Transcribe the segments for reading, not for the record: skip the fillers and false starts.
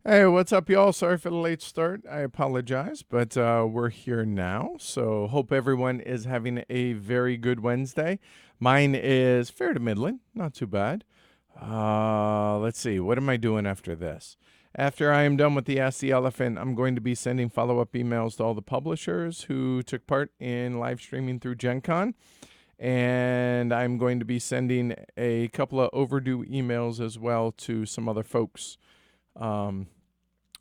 Hey, what's up, y'all? Sorry for the late start. I apologize, but we're here now. So, hope everyone is having a very good Wednesday. Mine is fair to middling, not too bad. Let's see, what am I doing after this? After I am done with the Ask the Elephant, I'm going to be sending follow up emails to all the publishers who took part in live streaming through Gen Con. And I'm going to be sending a couple of overdue emails as well to some other folks.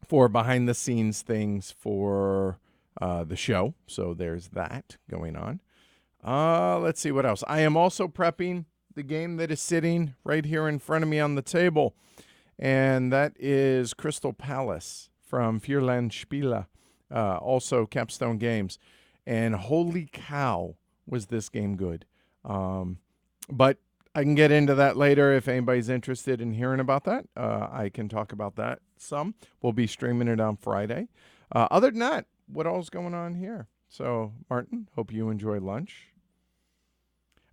For behind the scenes things for the show. So there's that going on. Let's see what else. I am also prepping the game that is sitting right here in front of me on the table. And that is Crystal Palace from Vierland Spiele, also Capstone Games. And holy cow, was this game good. But I can get into that later if anybody's interested in hearing about that. I can talk about that some. We'll be streaming it on Friday. Other than that, what all's going on here? So, Martin, hope you enjoy lunch.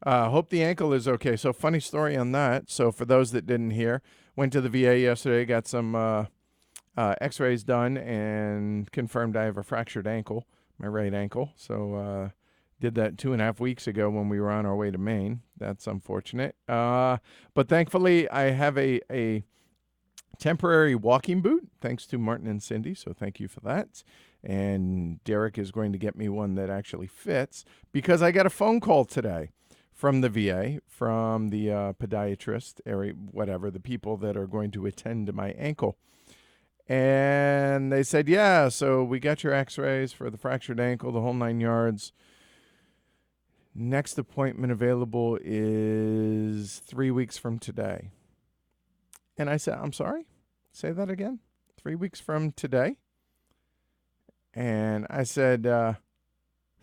Hope the ankle is okay. So, funny story on that. So, for those that didn't hear, went to the VA yesterday, got some x-rays done, and confirmed I have a fractured ankle, my right ankle. So, did that 2.5 weeks ago when we were on our way to Maine. That's unfortunate. But thankfully, I have a temporary walking boot, thanks to Martin and Cindy. So thank you for that. And Derek is going to get me one that actually fits, because I got a phone call today from the VA, from the podiatrist, area, whatever, the people that are going to attend to my ankle. And they said, yeah, so we got your x-rays for the fractured ankle, the whole 9 yards. Next appointment available is 3 weeks from today. And I said, I'm sorry? Say that again? 3 weeks from today? And I said,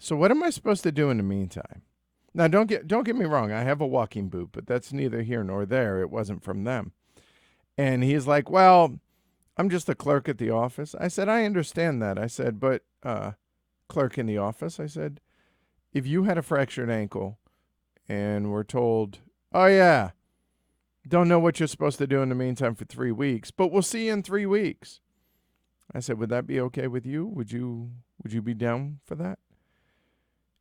so what am I supposed to do in the meantime? Now, don't get me wrong. I have a walking boot, but that's neither here nor there. It wasn't from them. And he's like, well, I'm just a clerk at the office. I said, I understand that. I said, but clerk in the office? I said, if you had a fractured ankle and were told, oh, yeah, don't know what you're supposed to do in the meantime for 3 weeks, but we'll see you in 3 weeks. I said, would that be okay with you? Would you be down for that?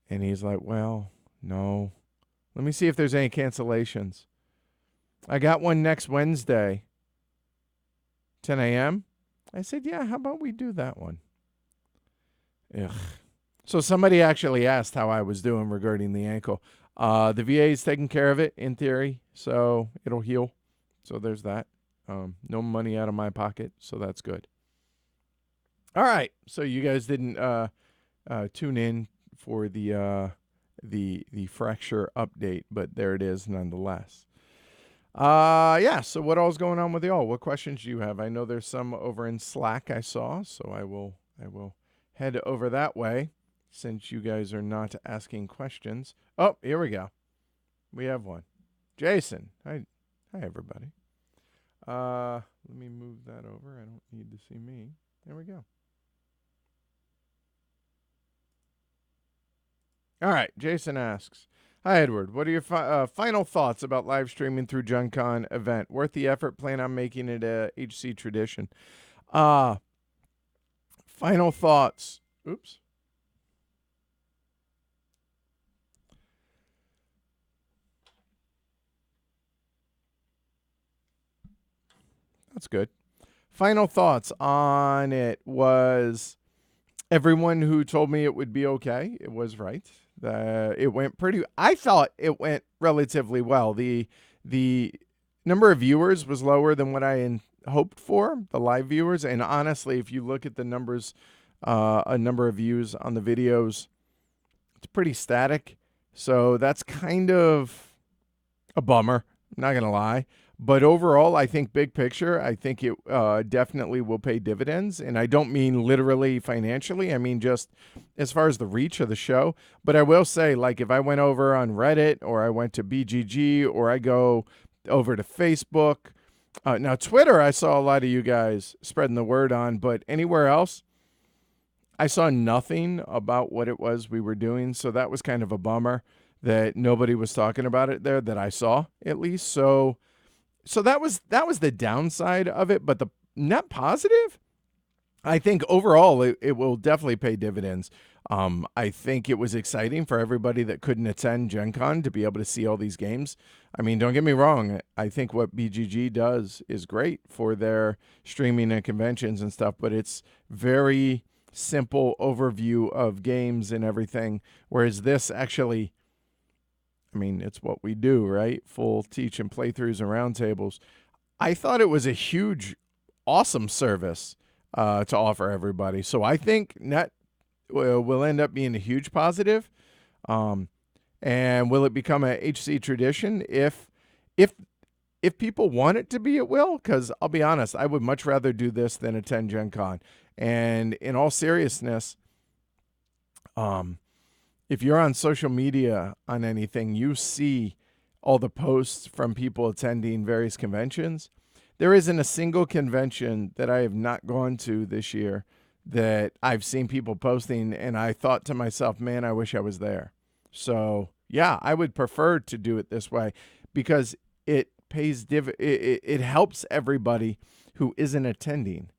And he's like, well, no. Let me see if there's any cancellations. I got one next Wednesday, 10 a.m. I said, yeah, how about we do that one? Ugh. So somebody actually asked how I was doing regarding the ankle. The VA is taking care of it in theory, so it'll heal. So there's that. No money out of my pocket, so that's good. All right. So you guys didn't tune in for the fracture update, but there it is nonetheless. Yeah. So what all's going on with y'all? What questions do you have? I know there's some over in Slack I saw, so I will head over that way. Since you guys are not asking questions. Oh, here we go. We have one. Jason. Hi everybody. Let me move that over. I don't need to see me. There we go. All right. Jason asks, hi, Edward. What are your final thoughts about live streaming through Gen Con event? Worth the effort? Plan on making it a HC tradition? Final thoughts. Oops. That's good. Final thoughts on it was everyone who told me it would be okay. It was right. It went pretty. I thought it went relatively well. The number of viewers was lower than what I hoped for, the live viewers. And honestly, if you look at the numbers, a number of views on the videos, it's pretty static. So that's kind of a bummer. I'm not going to lie. But overall, I think big picture, I think it definitely will pay dividends. And I don't mean literally financially. I mean just as far as the reach of the show. But I will say, like, if I went over on Reddit or I went to BGG or I go over to Facebook, now Twitter, I saw a lot of you guys spreading the word on. But anywhere else, I saw nothing about what it was we were doing. So that was kind of a bummer that nobody was talking about it there that I saw, at least. So that was the downside of it, but the net positive, I think overall it will definitely pay dividends. I think it was exciting for everybody that couldn't attend Gen Con to be able to see all these games. I mean, don't get me wrong. I think what BGG does is great for their streaming and conventions and stuff, but it's very simple overview of games and everything, whereas this actually, I mean, it's what we do, right? Full teach and playthroughs and roundtables. I thought it was a huge, awesome service to offer everybody. So I think net will end up being a huge positive. And will it become a HC tradition? If people want it to be, it will. Because I'll be honest, I would much rather do this than attend Gen Con. And in all seriousness, if you're on social media on anything, you see all the posts from people attending various conventions. There isn't a single convention that I have not gone to this year that I've seen people posting, and I thought to myself, man, I wish I was there. So, yeah, I would prefer to do it this way because it pays it helps everybody who isn't attending.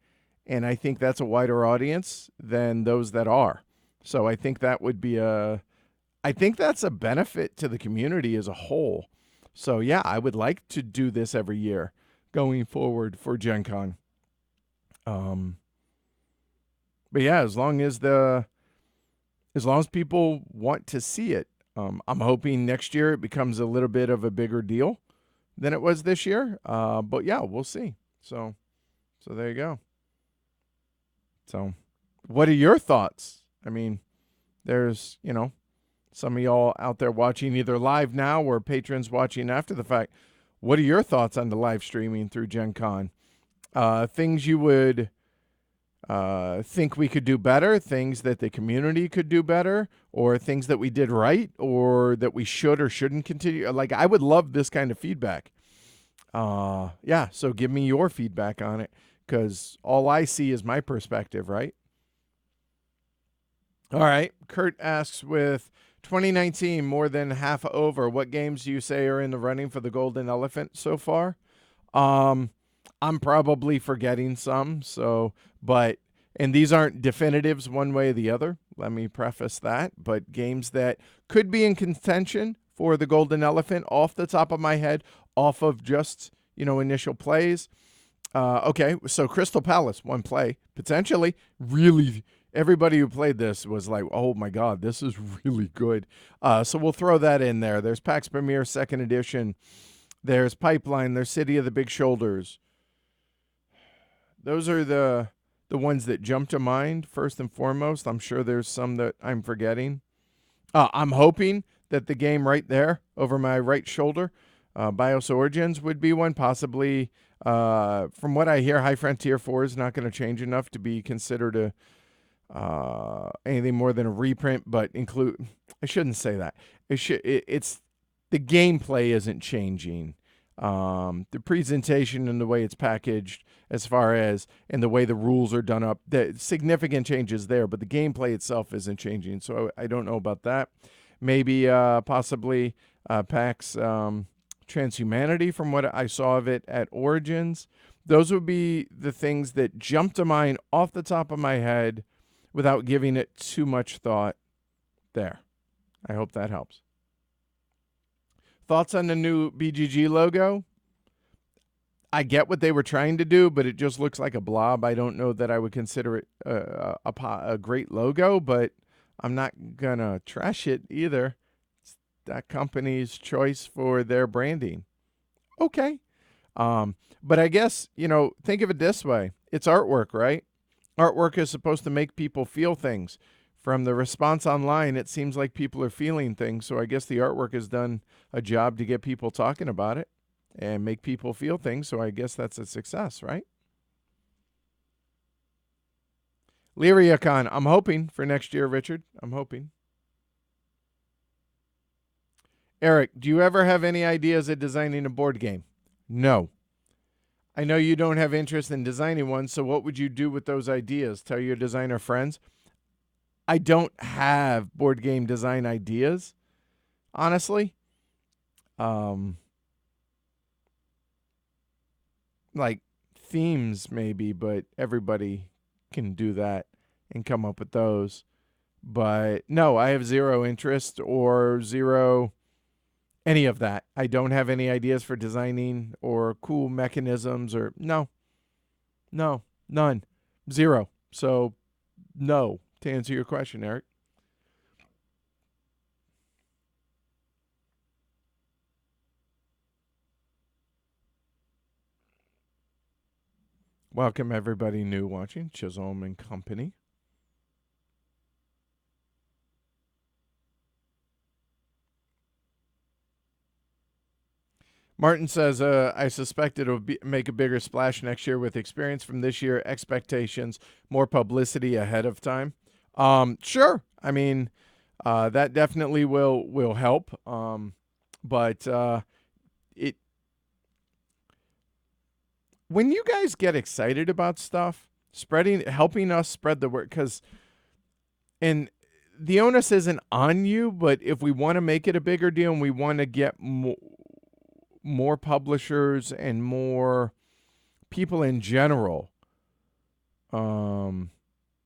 And I think that's a wider audience than those that are. So I think that would be I think that's a benefit to the community as a whole. So yeah, I would like to do this every year going forward for Gen Con. But yeah, as long as people want to see it, I'm hoping next year it becomes a little bit of a bigger deal than it was this year. But yeah, we'll see. So there you go. So what are your thoughts? I mean, there's, some of y'all out there watching either live now or patrons watching after the fact. What are your thoughts on the live streaming through Gen Con? Things you would think we could do better, things that the community could do better, or things that we did right, or that we should or shouldn't continue. Like, I would love this kind of feedback. Yeah, so give me your feedback on it, because all I see is my perspective, right? All right. Kurt asks, with 2019 more than half over, what games do you say are in the running for the Golden Elephant so far? I'm probably forgetting some. And these aren't definitives one way or the other. Let me preface that. But games that could be in contention for the Golden Elephant off the top of my head, off of just, initial plays. Okay. So Crystal Palace, one play, potentially. Really, everybody who played this was like, oh my God, this is really good. So we'll throw that in there. There's PAX Premier 2nd Edition. There's Pipeline. There's City of the Big Shoulders. Those are the ones that jump to mind first and foremost. I'm sure there's some that I'm forgetting. I'm hoping that the game right there over my right shoulder, BIOS Origins, would be one. Possibly, from what I hear, High Frontier 4 is not going to change enough to be considered anything more than a reprint, but I shouldn't say that. It's the gameplay isn't changing. The presentation and the way it's packaged, as far as, and the way the rules are done up, the significant changes there, but the gameplay itself isn't changing. So I don't know about that. Maybe possibly PAX Transhumanity, from what I saw of it at Origins. Those would be the things that jump to mind off the top of my head without giving it too much thought there. I hope that helps. Thoughts on the new BGG logo? I get what they were trying to do, but it just looks like a blob. I don't know that I would consider it a great logo, but I'm not going to trash it either. It's that company's choice for their branding. Okay. But I guess, think of it this way. It's artwork, right? Artwork is supposed to make people feel things. From the response online, it seems like people are feeling things, so I guess the artwork has done a job to get people talking about it. and make people feel things. So I guess that's a success, right? Lyriacon, I'm hoping for next year, Richard. I'm hoping. Eric, do you ever have any ideas of designing a board game? No. I know you don't have interest in designing one, so what would you do with those ideas? Tell your designer friends? I don't have board game design ideas, honestly. Um, like themes maybe, but everybody can do that and come up with those. But no, I have zero interest or zero any of that. I don't have any ideas for designing or cool mechanisms or no, none. Zero. So no, to answer your question, Eric. Welcome everybody new watching Chisholm and Company. Martin says, I suspect it'll make a bigger splash next year with experience from this year, expectations, more publicity ahead of time. Sure. I mean, that definitely will help. But it when you guys get excited about stuff, helping us spread the word, and the onus isn't on you, but if we want to make it a bigger deal and we want to get more publishers and more people in general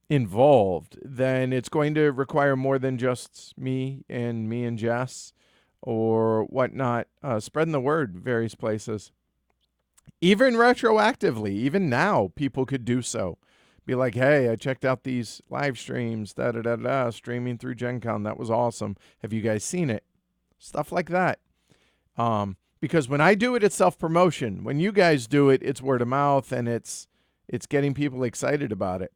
involved, then it's going to require more than just me and Jess or whatnot, spreading the word various places. Even retroactively, even now, people could do so. Be like, hey, I checked out these live streams, streaming through Gen Con. That was awesome. Have you guys seen it? Stuff like that. Because when I do it, it's self-promotion. When you guys do it, it's word of mouth, and it's getting people excited about it.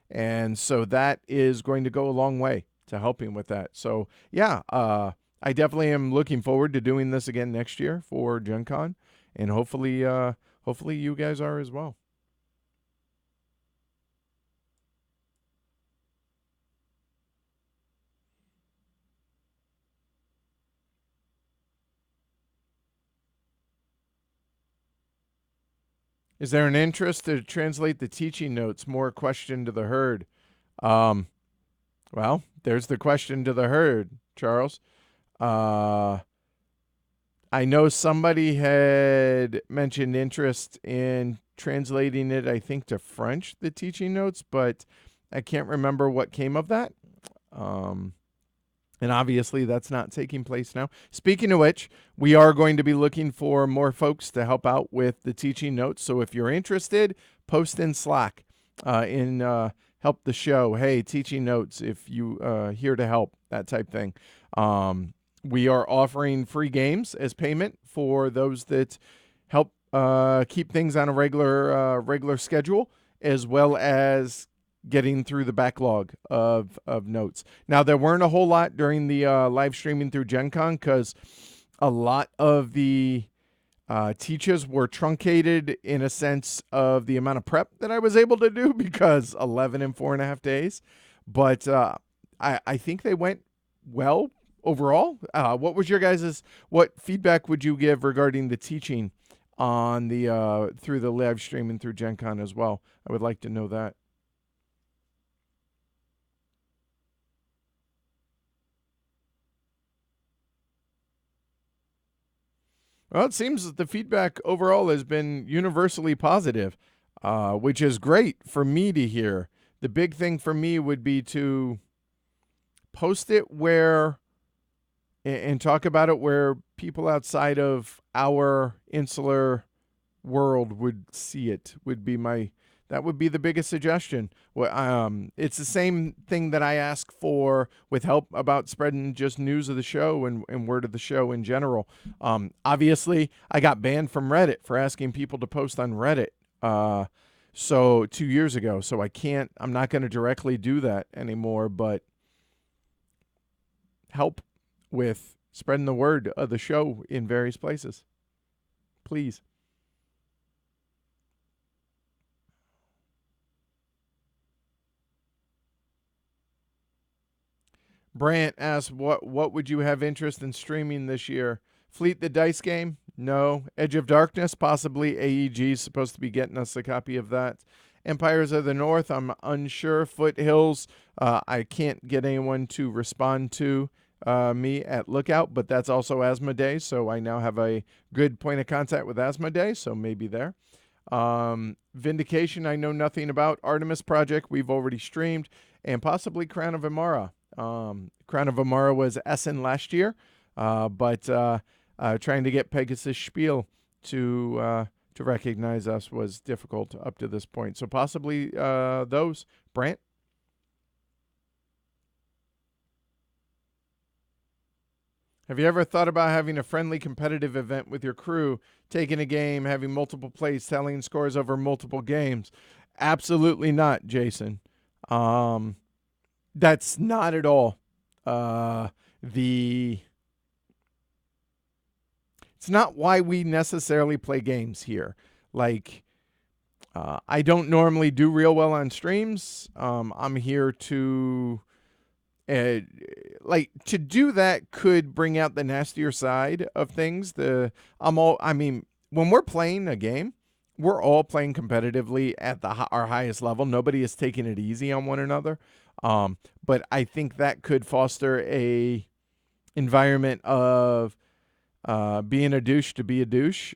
And so that is going to go a long way to helping with that. So, yeah, I definitely am looking forward to doing this again next year for Gen Con, and hopefully you guys are as well. Is there an interest to translate the teaching notes? More question to the herd. Um, well, there's the question to the herd, Charles. I know somebody had mentioned interest in translating it, I think, to French, the teaching notes, but I can't remember what came of that. And obviously, that's not taking place now. Speaking of which, we are going to be looking for more folks to help out with the teaching notes. So if you're interested, post in Slack in help the show. Hey, teaching notes, if you here to help, that type thing. We are offering free games as payment for those that help keep things on a regular schedule, as well as getting through the backlog of notes. Now, there weren't a whole lot during the live streaming through Gen Con because a lot of the teaches were truncated in a sense of the amount of prep that I was able to do because 11 and 4.5 days. But I think they went well overall. What was your guys's, what feedback would you give regarding the teaching on the through the live streaming through Gen Con as well? I would like to know that. Well, it seems that the feedback overall has been universally positive, which is great for me to hear. The big thing for me would be to post it where and talk about it where people outside of our insular world would see it. That would be the biggest suggestion. It's the same thing that I ask for with help about spreading just news of the show and word of the show in general. Obviously, I got banned from Reddit for asking people to post on Reddit. So 2 years ago, so I'm not going to directly do that anymore, but help with spreading the word of the show in various places. please. Brant asks, what would you have interest in streaming this year? Fleet the Dice game? No. Edge of Darkness? Possibly. AEG is supposed to be getting us a copy of that. Empires of the North? I'm unsure. Foothills? I can't get anyone to respond to me at Lookout, but that's also Asmodee, so I now have a good point of contact with Asmodee, so maybe there. Vindication, I know nothing about. Artemis Project, we've already streamed, and possibly Crown of Amara. Crown of Amara was Essen last year, but trying to get Pegasus Spiel to recognize us was difficult up to this point. So possibly those. Brant? Have you ever thought about having a friendly competitive event with your crew, taking a game, having multiple plays, telling scores over multiple games? Absolutely not, Jason. That's not at all it's not why we necessarily play games here. Like, I don't normally do real well on streams. I'm here to to do that could bring out the nastier side of things. When we're playing a game, we're all playing competitively at our highest level. Nobody is taking it easy on one another. But I think that could foster a environment of being a douche to be a douche,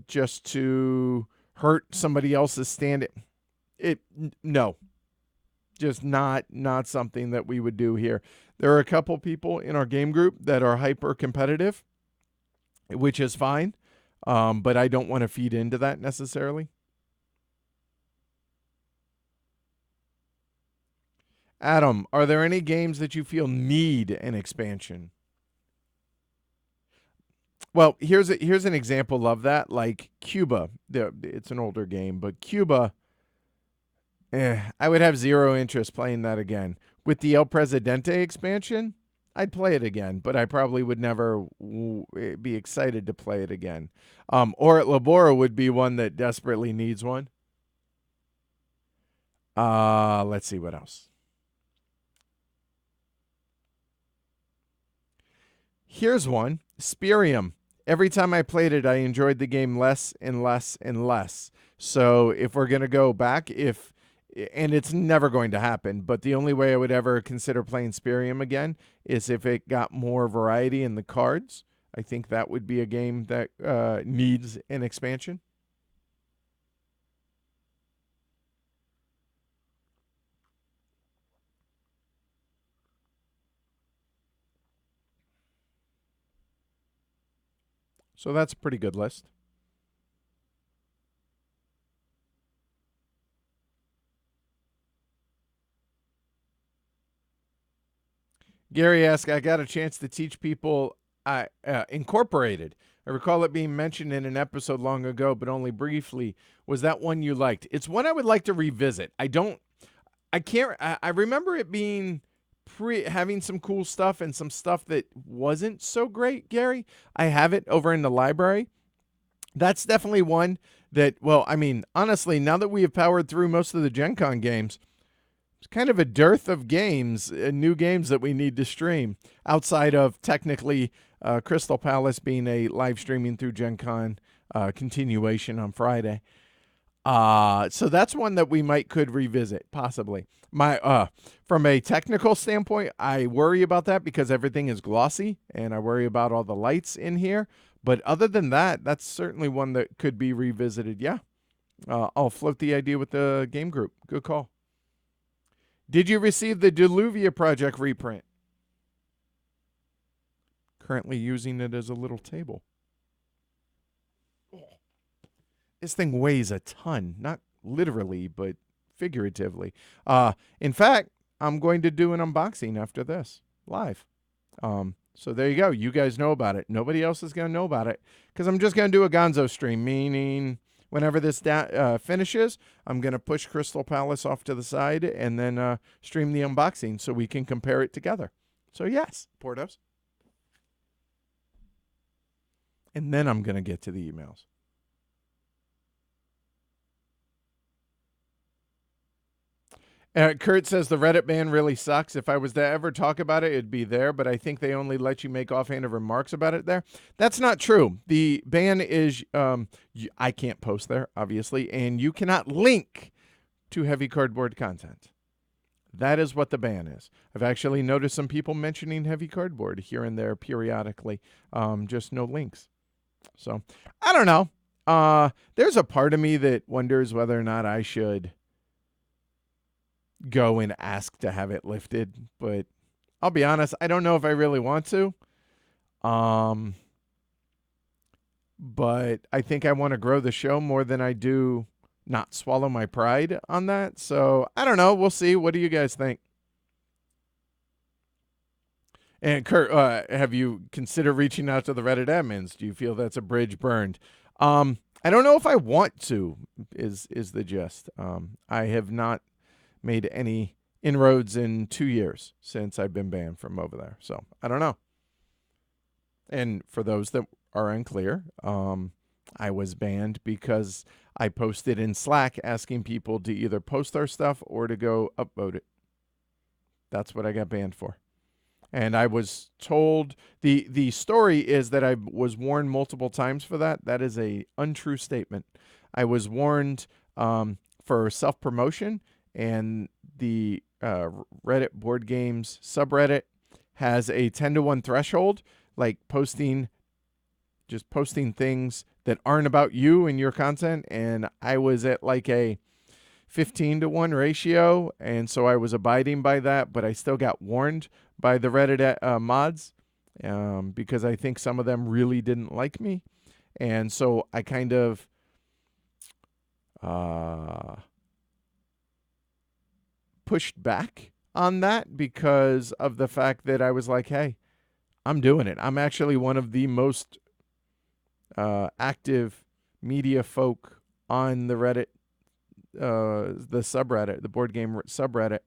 just to hurt somebody else's standing. No, just not something that we would do here. There are a couple people in our game group that are hyper competitive, which is fine, but I don't want to feed into that necessarily. Adam, are there any games that you feel need an expansion? Well, here's an example of that, like Cuba. It's an older game, but Cuba, I would have zero interest playing that again. With the El Presidente expansion, I'd play it again, but I probably would never be excited to play it again. Or at Labora would be one that desperately needs one. Let's see what else. Here's one, Spirium. Every time I played it, I enjoyed the game less and less and less. So if we're going to go back, and it's never going to happen, but the only way I would ever consider playing Spirium again is if it got more variety in the cards. I think that would be a game that needs an expansion. So that's a pretty good list. Gary asked, I got a chance to teach people Incorporated. I recall it being mentioned in an episode long ago, but only briefly. Was that one you liked? It's one I would like to revisit. I remember it being having some cool stuff and some stuff that wasn't so great, Gary. I have it over in the library. That's definitely one that, honestly, now that we have powered through most of the Gen Con games, it's kind of a dearth of games, new games that we need to stream outside of technically Crystal Palace being a live streaming through Gen Con continuation on Friday. So that's one that we could revisit, possibly. From a technical standpoint, I worry about that because everything is glossy, and I worry about all the lights in here. But other than that, that's certainly one that could be revisited. Yeah, I'll float the idea with the game group. Good call. Did you receive the Deluvia Project reprint? Currently using it as a little table. This thing weighs a ton, not literally, but figuratively. In fact, I'm going to do an unboxing after this, live. So there you go. You guys know about it. Nobody else is going to know about it because I'm just going to do a gonzo stream, meaning whenever this finishes, I'm going to push Crystal Palace off to the side and then stream the unboxing so we can compare it together. So yes, Portos. And then I'm going to get to the emails. Kurt says the Reddit ban really sucks. If I was to ever talk about it, it'd be there, but I think they only let you make offhanded remarks about it there. That's not true. The ban is I can't post there, obviously, and you cannot link to heavy cardboard content. That is what the ban is. I've actually noticed some people mentioning heavy cardboard here and there periodically, just no links. So I don't know. There's a part of me that wonders whether or not I should go and ask to have it lifted, but I'll be honest, I don't know if I really want to. But I think I want to grow the show more than I do not swallow my pride on that. So I don't know. We'll see. What do you guys think? And Kurt, have you considered reaching out to the Reddit admins? Do you feel that's a bridge burned? I don't know if I want to. Is the gist? I have not made any inroads in 2 years since I've been banned from over there. So I don't know. And for those that are unclear, I was banned because I posted in Slack asking people to either post our stuff or to go upvote it. That's what I got banned for. And I was told, the story is that I was warned multiple times for that. That is a untrue statement. I was warned for self-promotion, and the Reddit board games subreddit has a 10-to-1 threshold, like posting things that aren't about you and your content. And I was at like a 15-to-1 ratio, and so I was abiding by that, but I still got warned by the Reddit mods because I think some of them really didn't like me. And so I kind of pushed back on that because of the fact that I was like, hey, I'm doing it. I'm actually one of the most active media folk on the Reddit, the subreddit, the board game subreddit,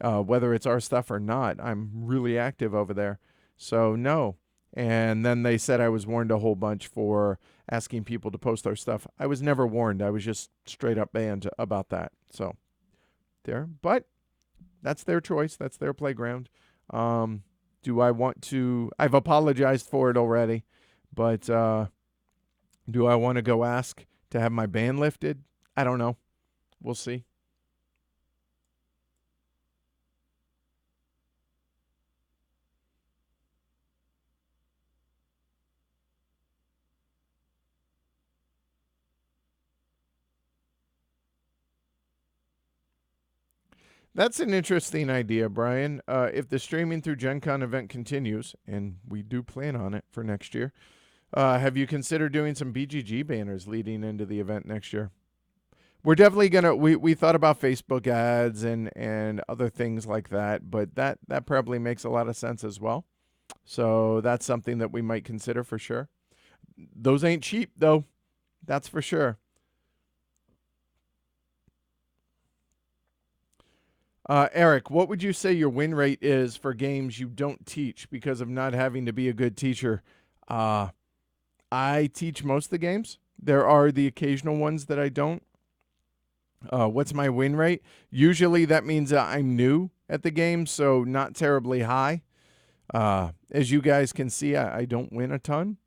whether it's our stuff or not. I'm really active over there. So no. And then they said I was warned a whole bunch for asking people to post our stuff. I was never warned. I was just straight up banned about that. So there, but that's their choice. That's their playground. Do I want to? I've apologized for it already, but do I want to go ask to have my ban lifted? I don't know. We'll see. That's an interesting idea, Brian. If the streaming through Gen Con event continues, and we do plan on it for next year, have you considered doing some BGG banners leading into the event next year? We're definitely going to, we thought about Facebook ads and other things like that, but that probably makes a lot of sense as well. So that's something that we might consider for sure. Those ain't cheap, though. That's for sure. Eric, what would you say your win rate is for games you don't teach because of not having to be a good teacher? I teach most of the games. There are the occasional ones that I don't. What's my win rate? Usually that means I'm new at the game, so not terribly high. As you guys can see, I don't win a ton,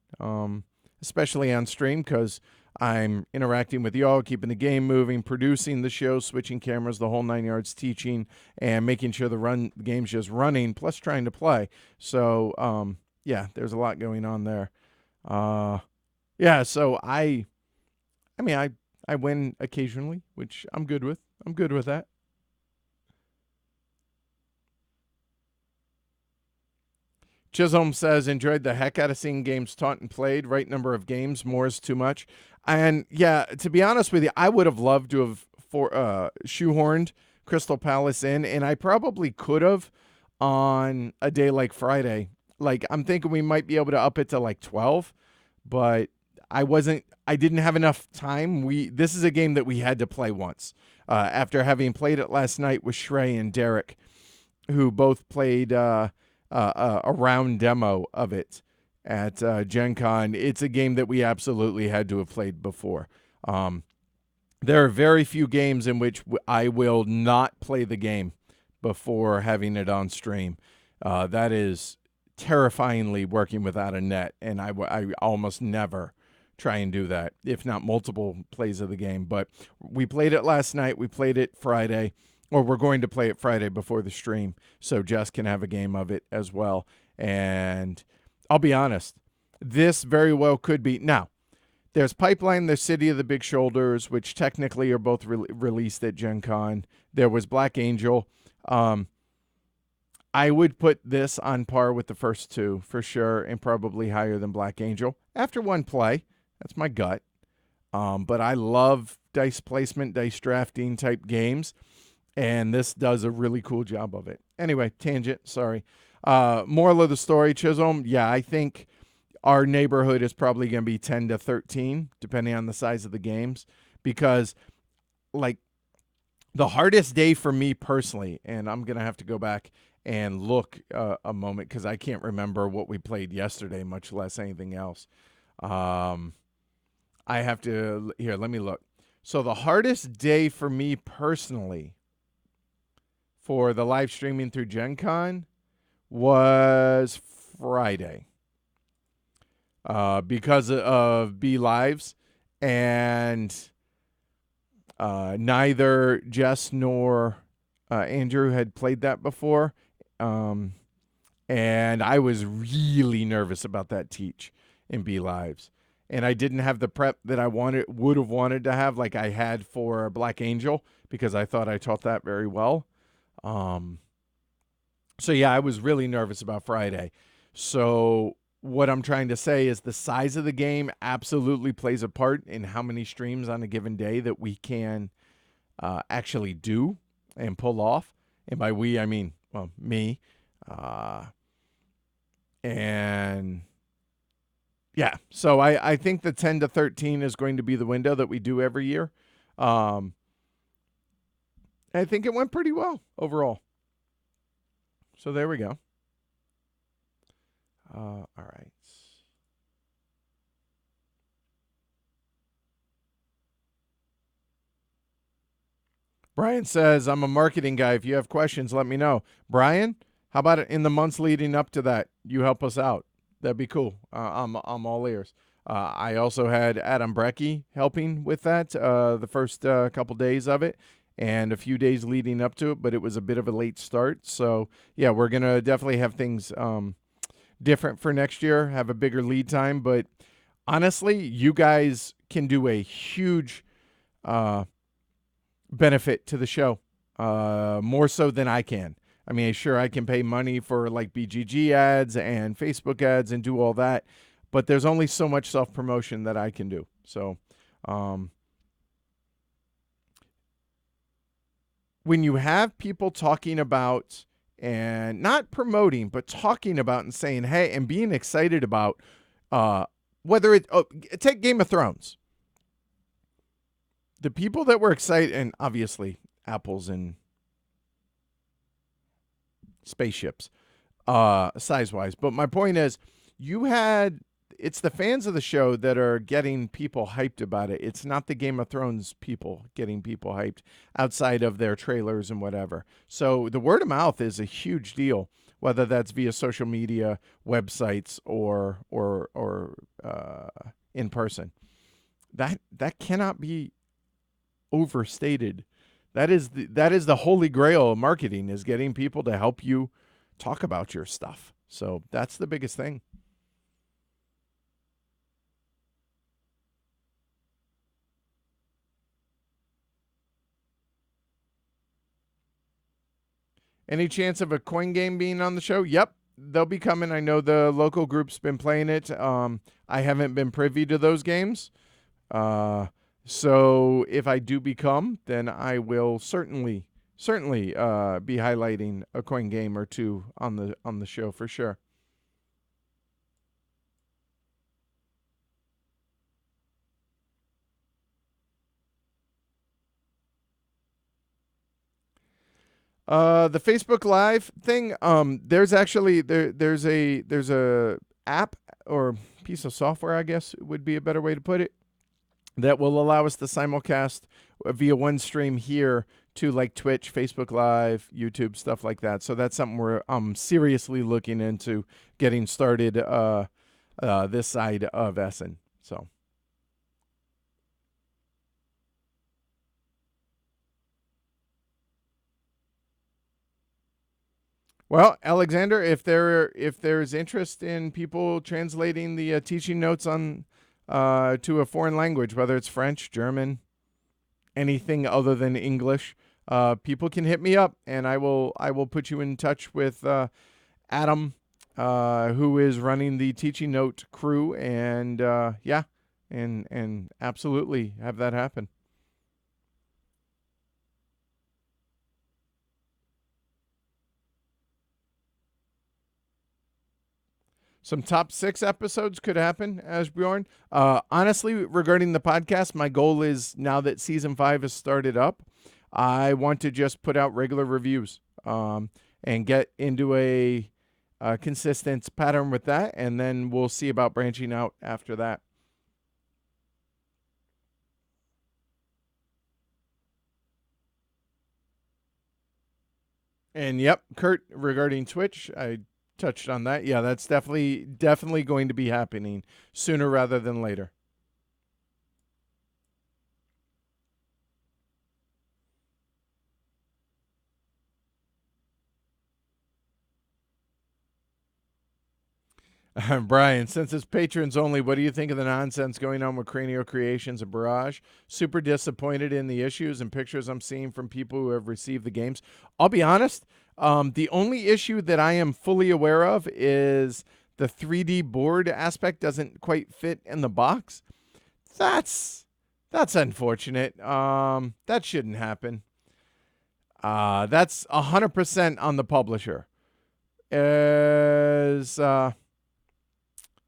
especially on stream because I'm interacting with y'all, keeping the game moving, producing the show, switching cameras, the whole 9 yards, teaching, and making sure the game's just running, plus trying to play. So, yeah, there's a lot going on there. Yeah, so I win occasionally, which I'm good with. I'm good with that. Chisholm says, enjoyed the heck out of seeing games taught and played. Right number of games, more is too much. And yeah, to be honest with you, I would have loved to have shoehorned Crystal Palace in, and I probably could have on a day like Friday. Like, I'm thinking we might be able to up it to like 12, but I didn't have enough time. This is a game that we had to play once. After having played it last night with Shrey and Derek, who both played a round demo of it at Gen Con. It's a game that we absolutely had to have played before. There are very few games in which I will not play the game before having it on stream. That is terrifyingly working without a net, and I almost never try and do that, if not multiple plays of the game. But we played it last night. We played it Friday, or we're going to play it Friday before the stream, so Jess can have a game of it as well. And I'll be honest, this very well could be. Now, there's Pipeline, there's City of the Big Shoulders, which technically are both released at Gen Con. There was Black Angel. I would put this on par with the first two for sure, and probably higher than Black Angel after one play. That's my gut. But I love dice placement, dice drafting type games, and this does a really cool job of it. Anyway, tangent, sorry. Moral of the story, Chisholm, yeah, I think our neighborhood is probably going to be 10 to 13, depending on the size of the games, because, like, the hardest day for me personally, and I'm going to have to go back and look a moment because I can't remember what we played yesterday, much less anything else. I have to, here, let me look. So the hardest day for me personally for the live streaming through Gen Con was Friday. Because of B Lives, and neither Jess nor Andrew had played that before, and I was really nervous about that teach in B Lives, and I didn't have the prep that I would have wanted to have, like I had for Black Angel, because I thought I taught that very well. So yeah, I was really nervous about Friday. So what I'm trying to say is the size of the game absolutely plays a part in how many streams on a given day that we can actually do and pull off. And by we, I mean, well, me. And yeah, so I think the 10 to 13 is going to be the window that we do every year. I think it went pretty well overall. So there we go. All right. Brian says, I'm a marketing guy. If you have questions, let me know. Brian, how about it in the months leading up to that? You help us out. That'd be cool. I'm all ears. I also had Adam Brecky helping with that the first couple days of it and a few days leading up to it, but it was a bit of a late start. So, yeah, we're going to definitely have things different for next year, have a bigger lead time. But honestly, you guys can do a huge benefit to the show, more so than I can. I mean, sure, I can pay money for like BGG ads and Facebook ads and do all that, but there's only so much self-promotion that I can do. So when you have people talking about and not promoting, but talking about and saying, hey, and being excited about whether it, take Game of Thrones. The people that were excited, and obviously apples and spaceships, size-wise. But my point is, it's the fans of the show that are getting people hyped about it. It's not the Game of Thrones people getting people hyped outside of their trailers and whatever. So the word of mouth is a huge deal, whether that's via social media, websites, or in person. That cannot be overstated. That is the holy grail of marketing, is getting people to help you talk about your stuff. So that's the biggest thing. Any chance of a coin game being on the show? Yep, they'll be coming. I know the local group's been playing it. I haven't been privy to those games. So if I do become, then I will certainly be highlighting a coin game or two on the show for sure. The Facebook Live thing, there's actually there's a app or piece of software, I guess would be a better way to put it, that will allow us to simulcast via one stream here to like Twitch, Facebook Live, YouTube, stuff like that. So that's something we're seriously looking into getting started this side of Essen. So. Well, Alexander, if there's interest in people translating the teaching notes on to a foreign language, whether it's French, German, anything other than English, people can hit me up, and I will put you in touch with Adam, who is running the teaching note crew, and yeah, and absolutely have that happen. Some top 6 episodes could happen, Asbjorn. Honestly, regarding the podcast, my goal is, now that season 5 has started up, I want to just put out regular reviews and get into a consistent pattern with that, and then we'll see about branching out after that. And yep, Kurt, regarding Twitch, I touched on that. Yeah, that's definitely going to be happening sooner rather than later. Brian, since it's patrons only, what do you think of the nonsense going on with Cranio Creations and Barrage? Super disappointed in the issues and pictures I'm seeing from people who have received the games. I'll be honest, the only issue that I am fully aware of is the 3D board aspect doesn't quite fit in the box. That's unfortunate. That shouldn't happen. That's 100% on the publisher.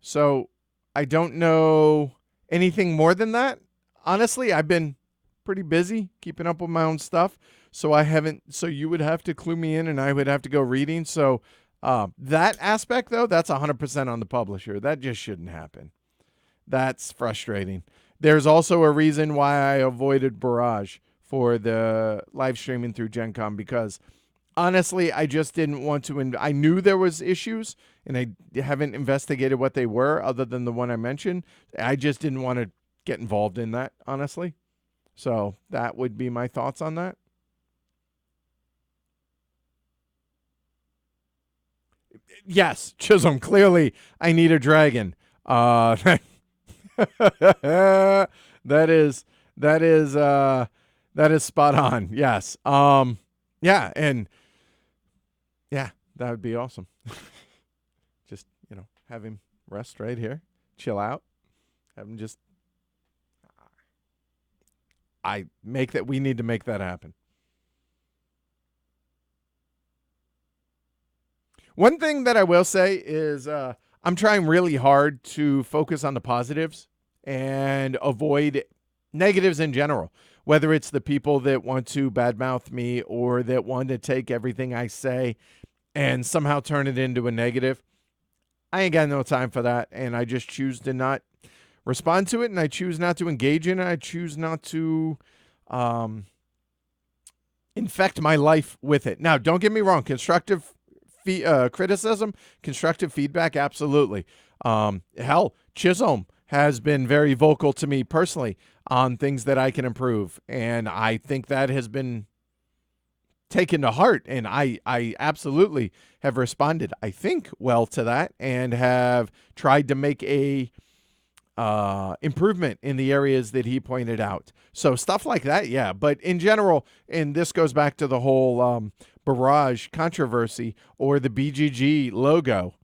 So I don't know anything more than that. Honestly, I've been pretty busy keeping up with my own stuff. So you would have to clue me in and I would have to go reading. So that aspect, though, that's 100% on the publisher. That just shouldn't happen. That's frustrating. There's also a reason why I avoided Barrage for the live streaming through Gen Con, because honestly, I just didn't want to. I knew there was issues, and I haven't investigated what they were other than the one I mentioned. I just didn't want to get involved in that, honestly. So that would be my thoughts on that. Yes, Chisholm, clearly I need a dragon. That is that is that is spot on. Yes. Yeah, and yeah, that would be awesome. Just, have him rest right here, chill out, have him just. We need to make that happen. One thing that I will say is I'm trying really hard to focus on the positives and avoid negatives in general, whether it's the people that want to badmouth me or that want to take everything I say and somehow turn it into a negative. I ain't got no time for that, and I just choose to not respond to it, and I choose not to engage in it. I choose not to infect my life with it. Now, don't get me wrong. Constructive criticism, constructive feedback, absolutely. Hell, Chisholm has been very vocal to me personally on things that I can improve, and I think that has been taken to heart, and I absolutely have responded, I think, well to that, and have tried to make a improvement in the areas that he pointed out. So stuff like that, yeah. But in general, and this goes back to the whole Barrage controversy or the BGG logo,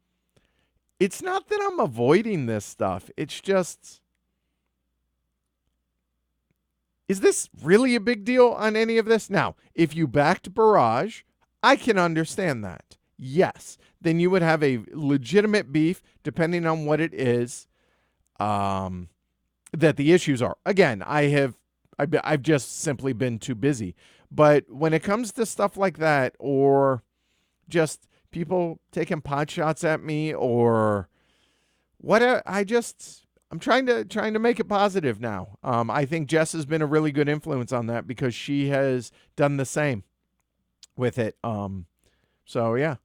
it's not that I'm avoiding this stuff. It's just, is this really a big deal on any of this? Now, if you backed Barrage, I can understand that. Yes. Then you would have a legitimate beef, depending on what it is, that the issues are. Again, I've just simply been too busy. But when it comes to stuff like that, or just people taking pot shots at me, or what, I'm trying to make it positive now. I think Jess has been a really good influence on that because she has done the same with it. So yeah,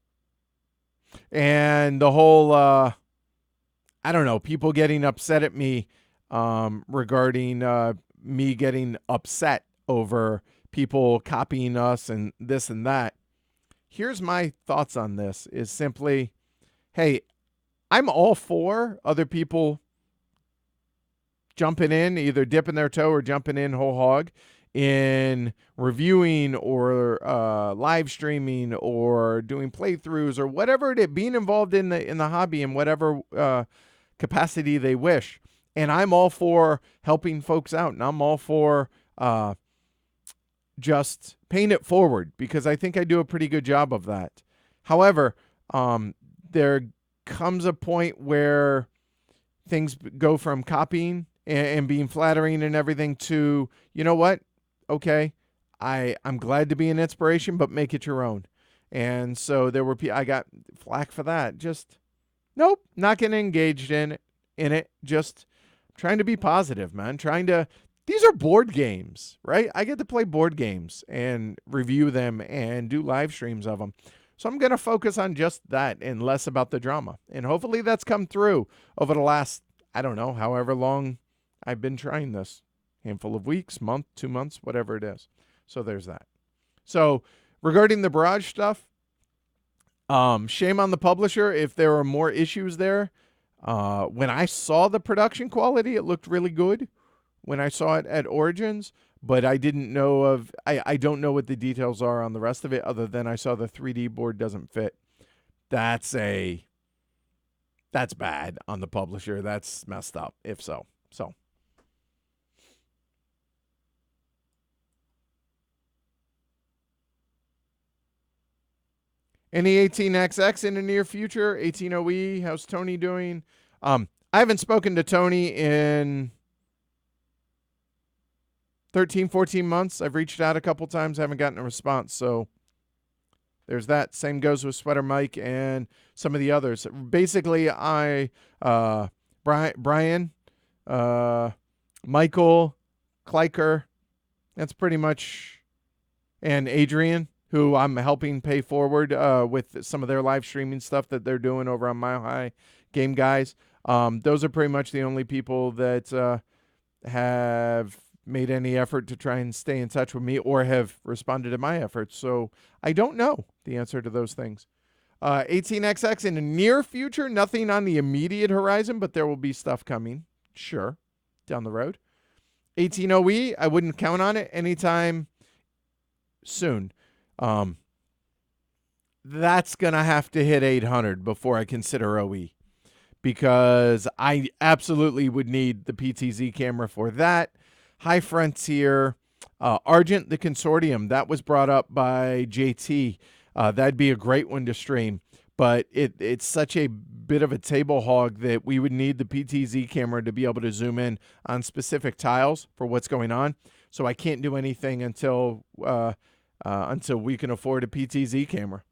and the whole I don't know, people getting upset at me regarding me getting upset over people copying us and this and that. Here's my thoughts on this: is simply, hey, I'm all for other people jumping in, either dipping their toe or jumping in whole hog in reviewing or live streaming or doing playthroughs or whatever it is, being involved in the hobby in whatever capacity they wish. And I'm all for helping folks out, and I'm all for just paying it forward because I think I do a pretty good job of that. However, there comes a point where things go from copying and being flattering and everything to, you know what? Okay, I'm glad to be an inspiration, but make it your own. And so I got flack for that. Just nope, not getting engaged in it. Just trying to be positive, man. These are board games, right? I get to play board games and review them and do live streams of them. So I'm going to focus on just that and less about the drama. And hopefully that's come through over the last, I don't know, however long I've been trying this. Handful of weeks, month, 2 months, whatever it is. So there's that. So regarding the barrage stuff, shame on the publisher if there are more issues there. When I saw the production quality, it looked really good when I saw it at Origins, but I didn't know I don't know what the details are on the rest of it other than I saw the 3D board doesn't fit. That's bad on the publisher. That's messed up, if so. So. Any 18XX in the near future? 18OE, how's Tony doing? I haven't spoken to Tony in 13, 14 months. I've reached out a couple times, haven't gotten a response. So there's that. Same goes with Sweater Mike and some of the others. Basically, Brian, Michael, Kleiker, that's pretty much, and Adrian, who I'm helping pay forward with some of their live streaming stuff that they're doing over on Mile High Game Guys. Those are pretty much the only people that have made any effort to try and stay in touch with me or have responded to my efforts. So I don't know the answer to those things. 18XX in the near future, nothing on the immediate horizon, but there will be stuff coming, sure, down the road. 18OE, I wouldn't count on it anytime soon. That's going to have to hit 800 before I consider OE because I absolutely would need the PTZ camera for that. High Frontier, Argent, the consortium, that was brought up by JT. That'd be a great one to stream, but it's such a bit of a table hog that we would need the PTZ camera to be able to zoom in on specific tiles for what's going on. So I can't do anything until we can afford a PTZ camera.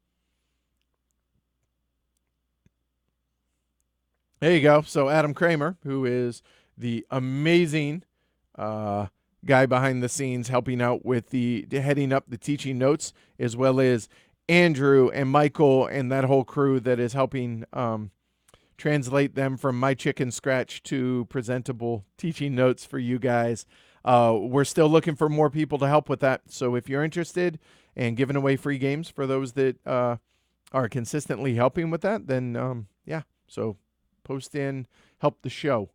There you go. So Adam Kramer, who is the amazing guy behind the scenes helping out with the heading up the teaching notes, as well as Andrew and Michael and that whole crew that is helping translate them from my chicken scratch to presentable teaching notes for you guys. We're still looking for more people to help with that. So if you're interested in giving away free games for those that are consistently helping with that, then yeah. So post in, help the show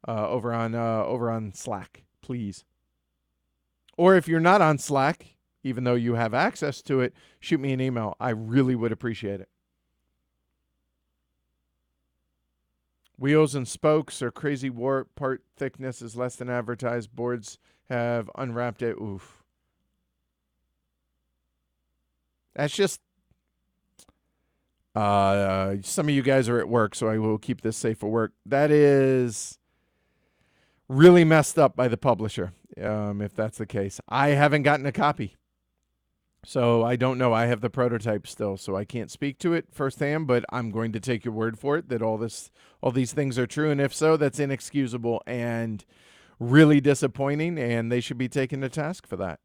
over on Slack, please. Or if you're not on Slack, even though you have access to it, shoot me an email. I really would appreciate it. Wheels and spokes are crazy warp. Part thickness is less than advertised. Boards have unwrapped it. Oof. That's just some of you guys are at work, so I will keep this safe for work. That is really messed up by the publisher, if that's the case. I haven't gotten a copy. So I don't know. I have the prototype still, so I can't speak to it firsthand, but I'm going to take your word for it that all these things are true. And if so, that's inexcusable and really disappointing, and they should be taken to task for that.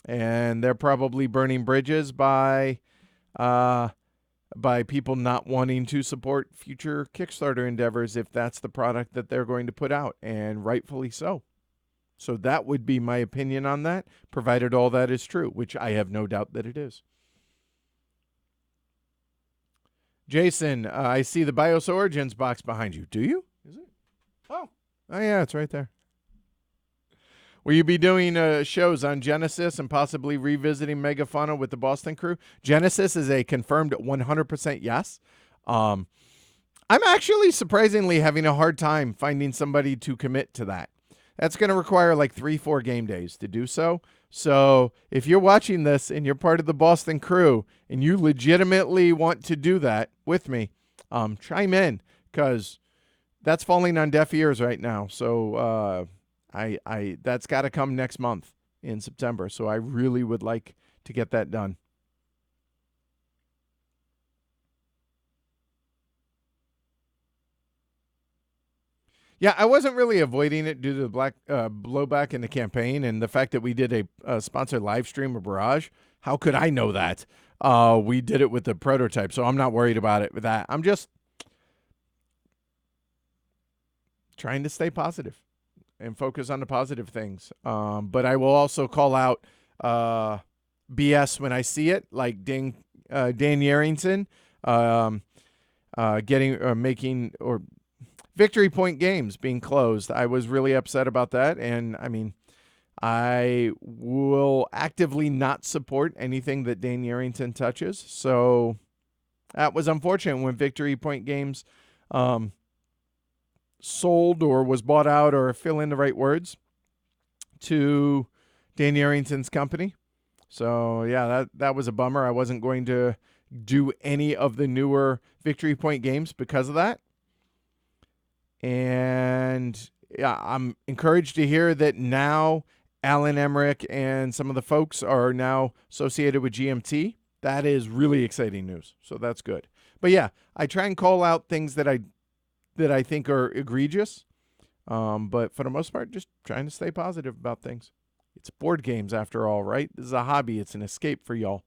And they're probably burning bridges by people not wanting to support future Kickstarter endeavors if that's the product that they're going to put out, and rightfully so. So that would be my opinion on that, provided all that is true, which I have no doubt that it is. Jason, I see the BIOS Origins box behind you. Do you? Is it? Oh yeah, it's right there. Will you be doing shows on Genesis and possibly revisiting Megafauna with the Boston crew? Genesis is a confirmed 100% yes. I'm actually surprisingly having a hard time finding somebody to commit to that. That's going to require like 3-4 game days to do so. So if you're watching this and you're part of the Boston crew and you legitimately want to do that with me, chime in, because that's falling on deaf ears right now. So I that's got to come next month in September. So I really would like to get that done. Yeah, I wasn't really avoiding it due to the black blowback in the campaign and the fact that we did a sponsored live stream of Barrage. How could I know that? We did it with the prototype, so I'm not worried about it with that. I'm just trying to stay positive and focus on the positive things. But I will also call out BS when I see it, like Dan Yarrington making or Victory Point Games being closed. I was really upset about that, and I mean, I will actively not support anything that Dan Yarrington touches. So that was unfortunate when Victory Point Games sold or was bought out, or fill in the right words, to Dan Yarrington's company. So yeah, that was a bummer. I wasn't going to do any of the newer Victory Point games because of that. And yeah, I'm encouraged to hear that now Alan Emmerich and some of the folks are now associated with GMT. That is really exciting news. So that's good. But yeah, I try and call out things that I think are egregious. But for the most part, just trying to stay positive about things. It's board games after all, right? This is a hobby. It's an escape for y'all.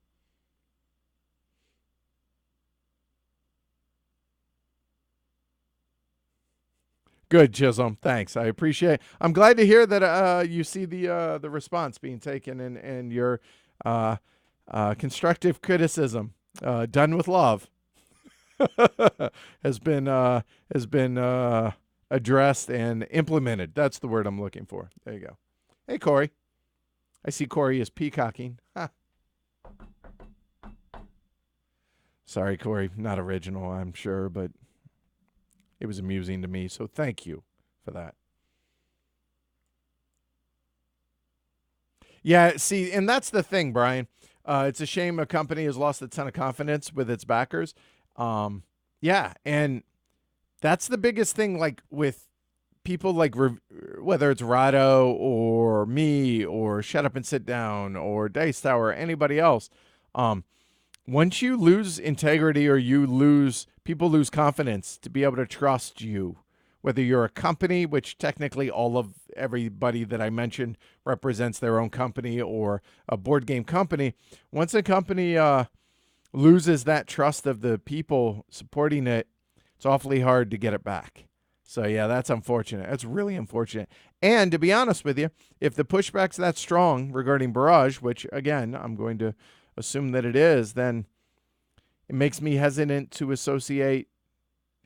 Good, Chisholm. Thanks. I appreciate it. I'm glad to hear that you see the response being taken, and your constructive criticism done with love has been addressed and implemented. That's the word I'm looking for. There you go. Hey, Corey. I see Corey is peacocking. Ha. Sorry, Corey. Not original, I'm sure, but it was amusing to me, so thank you for that. Yeah, see, and that's the thing, Brian. It's a shame a company has lost a ton of confidence with its backers. Yeah, and that's the biggest thing, like with people like whether it's Rado or me or Shut Up and Sit Down or Dice Tower or anybody else. Once you lose integrity or people lose confidence to be able to trust you, whether you're a company, which technically all of everybody that I mentioned represents their own company, or a board game company. Once a company loses that trust of the people supporting it, it's awfully hard to get it back. So yeah, that's unfortunate. That's really unfortunate. And to be honest with you, if the pushback's that strong regarding Barrage, which again, I'm going to assume that it is, then it makes me hesitant to associate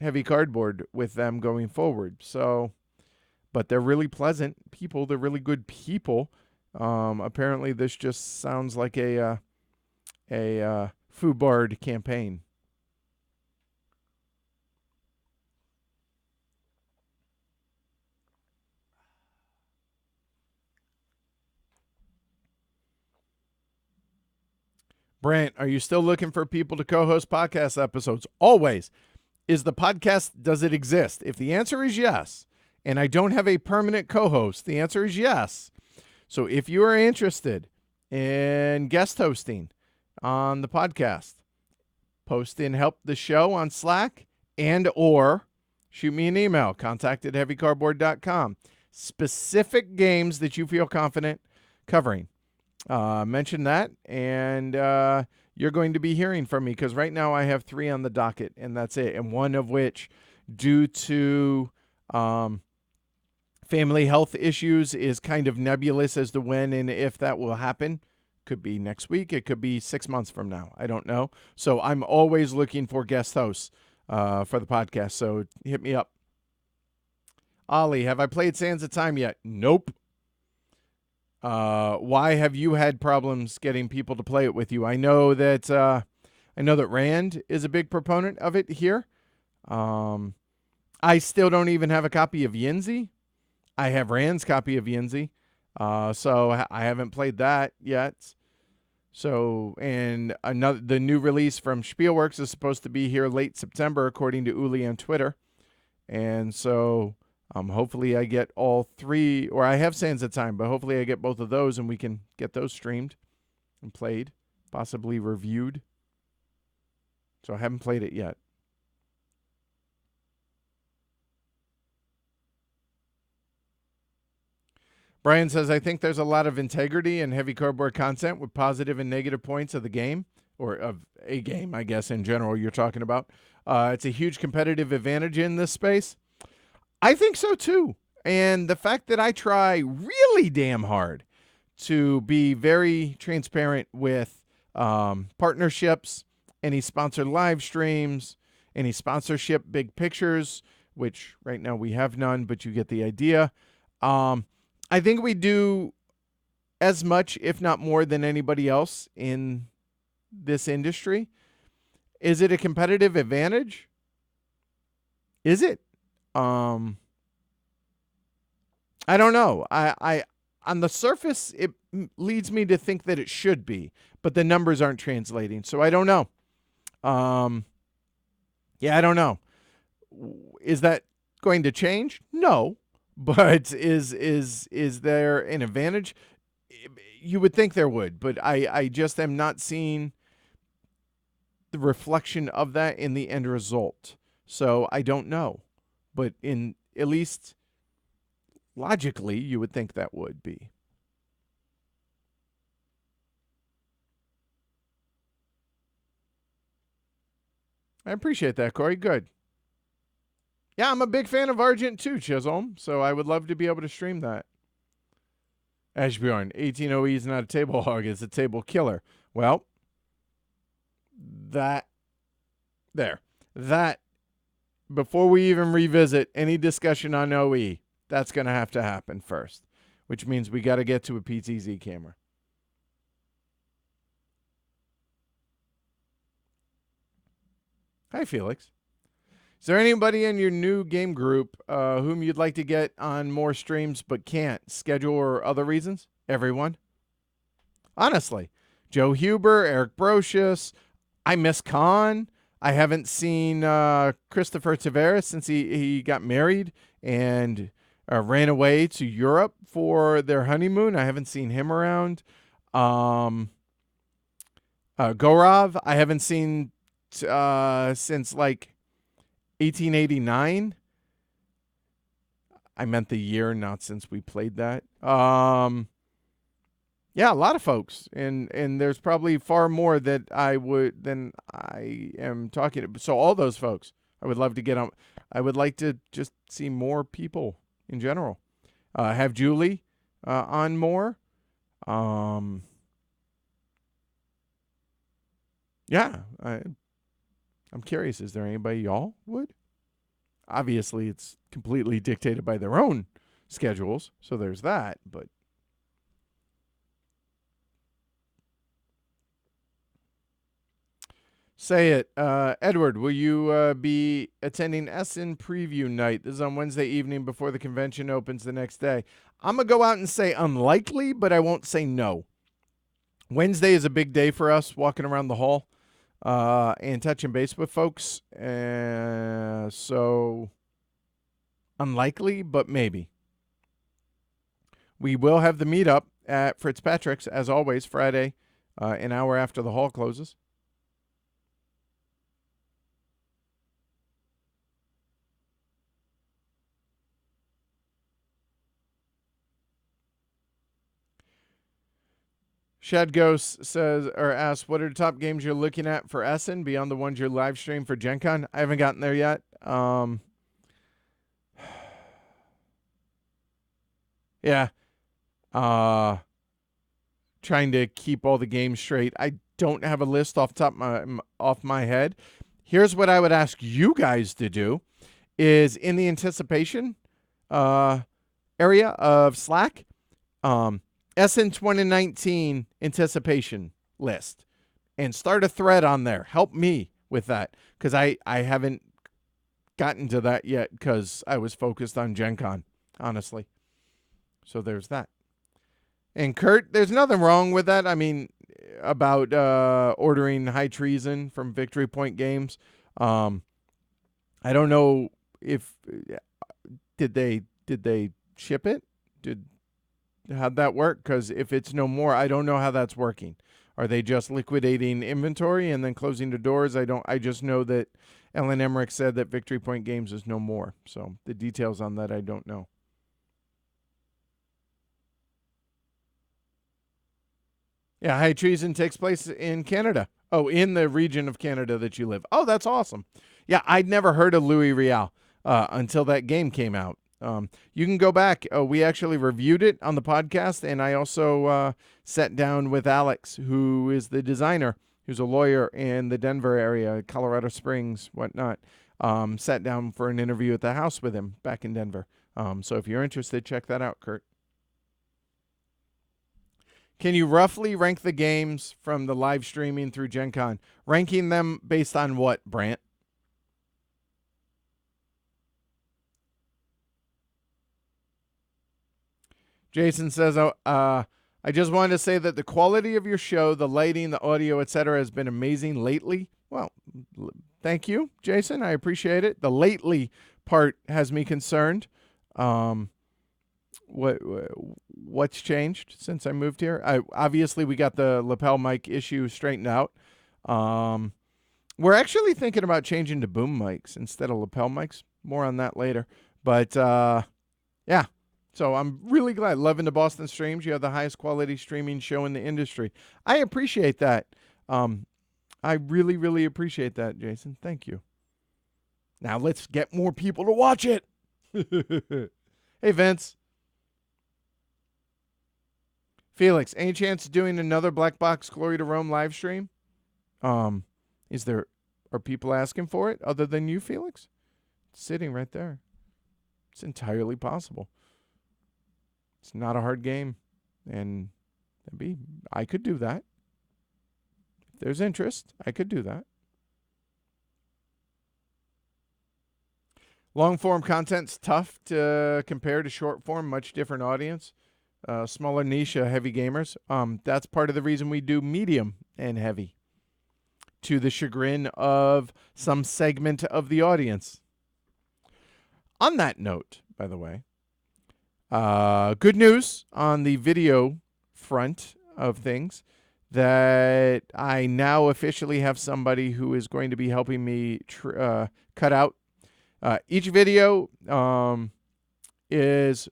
Heavy Cardboard with them going forward. So, but they're really pleasant people. They're really good people. Apparently this just sounds like a FUBARD campaign. Brant, are you still looking for people to co-host podcast episodes? Always. Does it exist? If the answer is yes, and I don't have a permanent co-host, the answer is yes. So if you are interested in guest hosting, on the podcast. Post in help the show on Slack and or shoot me an email, contact@heavycardboard.com. Specific games that you feel confident covering. Mention that, and you're going to be hearing from me because right now I have 3 on the docket, and that's it. And one of which, due to family health issues, is kind of nebulous as to when and if that will happen. Could be next week. It could be 6 months from now. I don't know. So I'm always looking for guest hosts for the podcast. So hit me up. Ollie, have I played Sands of Time yet? Nope. Why have you had problems getting people to play it with you? I know that Rand is a big proponent of it here. I still don't even have a copy of Yinzi. I have Rand's copy of Yinzi. So I haven't played that yet. So, and the new release from Spielworks is supposed to be here late September, according to Uli on Twitter. And so, hopefully I get all 3, or I have Sands of Time, but hopefully I get both of those and we can get those streamed and played, possibly reviewed. So I haven't played it yet. Brian says, I think there's a lot of integrity in heavy cardboard content with positive and negative points of the game, or of a game, I guess, in general you're talking about. It's a huge competitive advantage in this space. I think so, too. And the fact that I try really damn hard to be very transparent with partnerships, any sponsored live streams, any sponsorship big pictures, which right now we have none, but you get the idea. I think we do as much, if not more, than anybody else in this industry. Is it a competitive advantage? Is it? I don't know. I on the surface, it leads me to think that it should be, but the numbers aren't translating. So I don't know. Yeah, I don't know. Is that going to change? No. But is there an advantage? You would think there would, but I just am not seeing the reflection of that in the end result. So I don't know. But in at least logically, you would think that would be. I appreciate that, Corey. Good. Yeah, I'm a big fan of Argent too, Chisholm, so I would love to be able to stream that. Ashbjorn, 18OE is not a table hog, it's a table killer. Well, that, before we even revisit any discussion on OE, that's going to have to happen first, which means we got to get to a PTZ camera. Hi, Felix. Is there anybody in your new game group whom you'd like to get on more streams but can't? Schedule or other reasons? Everyone. Honestly. Joe Huber, Eric Brocious. I miss Khan. I haven't seen Christopher Tavares since he got married and ran away to Europe for their honeymoon. I haven't seen him around. Gaurav, I haven't seen since like 1889. I meant the year, not since we played that. Yeah, a lot of folks, and there's probably far more that than I am talking about. So all those folks, I would love to get on. I would like to just see more people in general. Have Julie on more. Yeah, I'm curious. Is there anybody y'all would? Obviously, it's completely dictated by their own schedules, so there's that. But say it, Edward. Will you be attending Essen Preview Night? This is on Wednesday evening before the convention opens the next day. I'm gonna go out and say unlikely, but I won't say no. Wednesday is a big day for us, walking around the hall and touching base with folks. So unlikely, but maybe. We will have the meetup at Fitzpatrick's, as always, Friday an hour after the hall closes. Shad Ghost says or asks, what are the top games you're looking at for Essen beyond the ones you're live stream for Gen Con? I haven't gotten there yet. Yeah. Trying to keep all the games straight. I don't have a list off my head. Here's what I would ask you guys to do is in the anticipation area of Slack, SN 2019 anticipation list and start a thread on there. Help me with that because I haven't gotten to that yet because I was focused on Gen Con, honestly. So there's that. And Kurt, there's nothing wrong with that. I mean, about ordering High Treason from Victory Point Games. I don't know if did they ship it? How'd that work? Because if it's no more, I don't know how that's working. Are they just liquidating inventory and then closing the doors? I just know that Ellen Emmerich said that Victory Point Games is no more. So the details on that I don't know. Yeah, High Treason takes place in Canada. Oh, in the region of Canada that you live. Oh, that's awesome. Yeah, I'd never heard of Louis Riel until that game came out. You can go back. We actually reviewed it on the podcast, and I also sat down with Alex, who is the designer, who's a lawyer in the Denver area, Colorado Springs, whatnot. Sat down for an interview at the house with him back in Denver. So if you're interested, check that out, Kurt. Can you roughly rank the games from the live streaming through Gen Con? Ranking them based on what, Brant? Jason says, I just wanted to say that the quality of your show, the lighting, the audio, etc., has been amazing lately. Well, thank you, Jason. I appreciate it. The lately part has me concerned. What's changed since I moved here? Obviously we got the lapel mic issue straightened out. We're actually thinking about changing to boom mics instead of lapel mics. More on that later. But yeah. So I'm really glad. Loving the Boston streams. You have the highest quality streaming show in the industry. I appreciate that. I really, really appreciate that, Jason. Thank you. Now let's get more people to watch it. Hey, Vince. Felix, any chance of doing another Black Box Glory to Rome live stream? Are people asking for it other than you, Felix? It's sitting right there. It's entirely possible. It's not a hard game, and I could do that. If there's interest, I could do that. Long form content's tough to compare to short form, much different audience. Smaller niche, heavy gamers. That's part of the reason we do medium and heavy, to the chagrin of some segment of the audience. On that note, by the way, good news on the video front of things, that I now officially have somebody who is going to be helping me cut out. Each video is...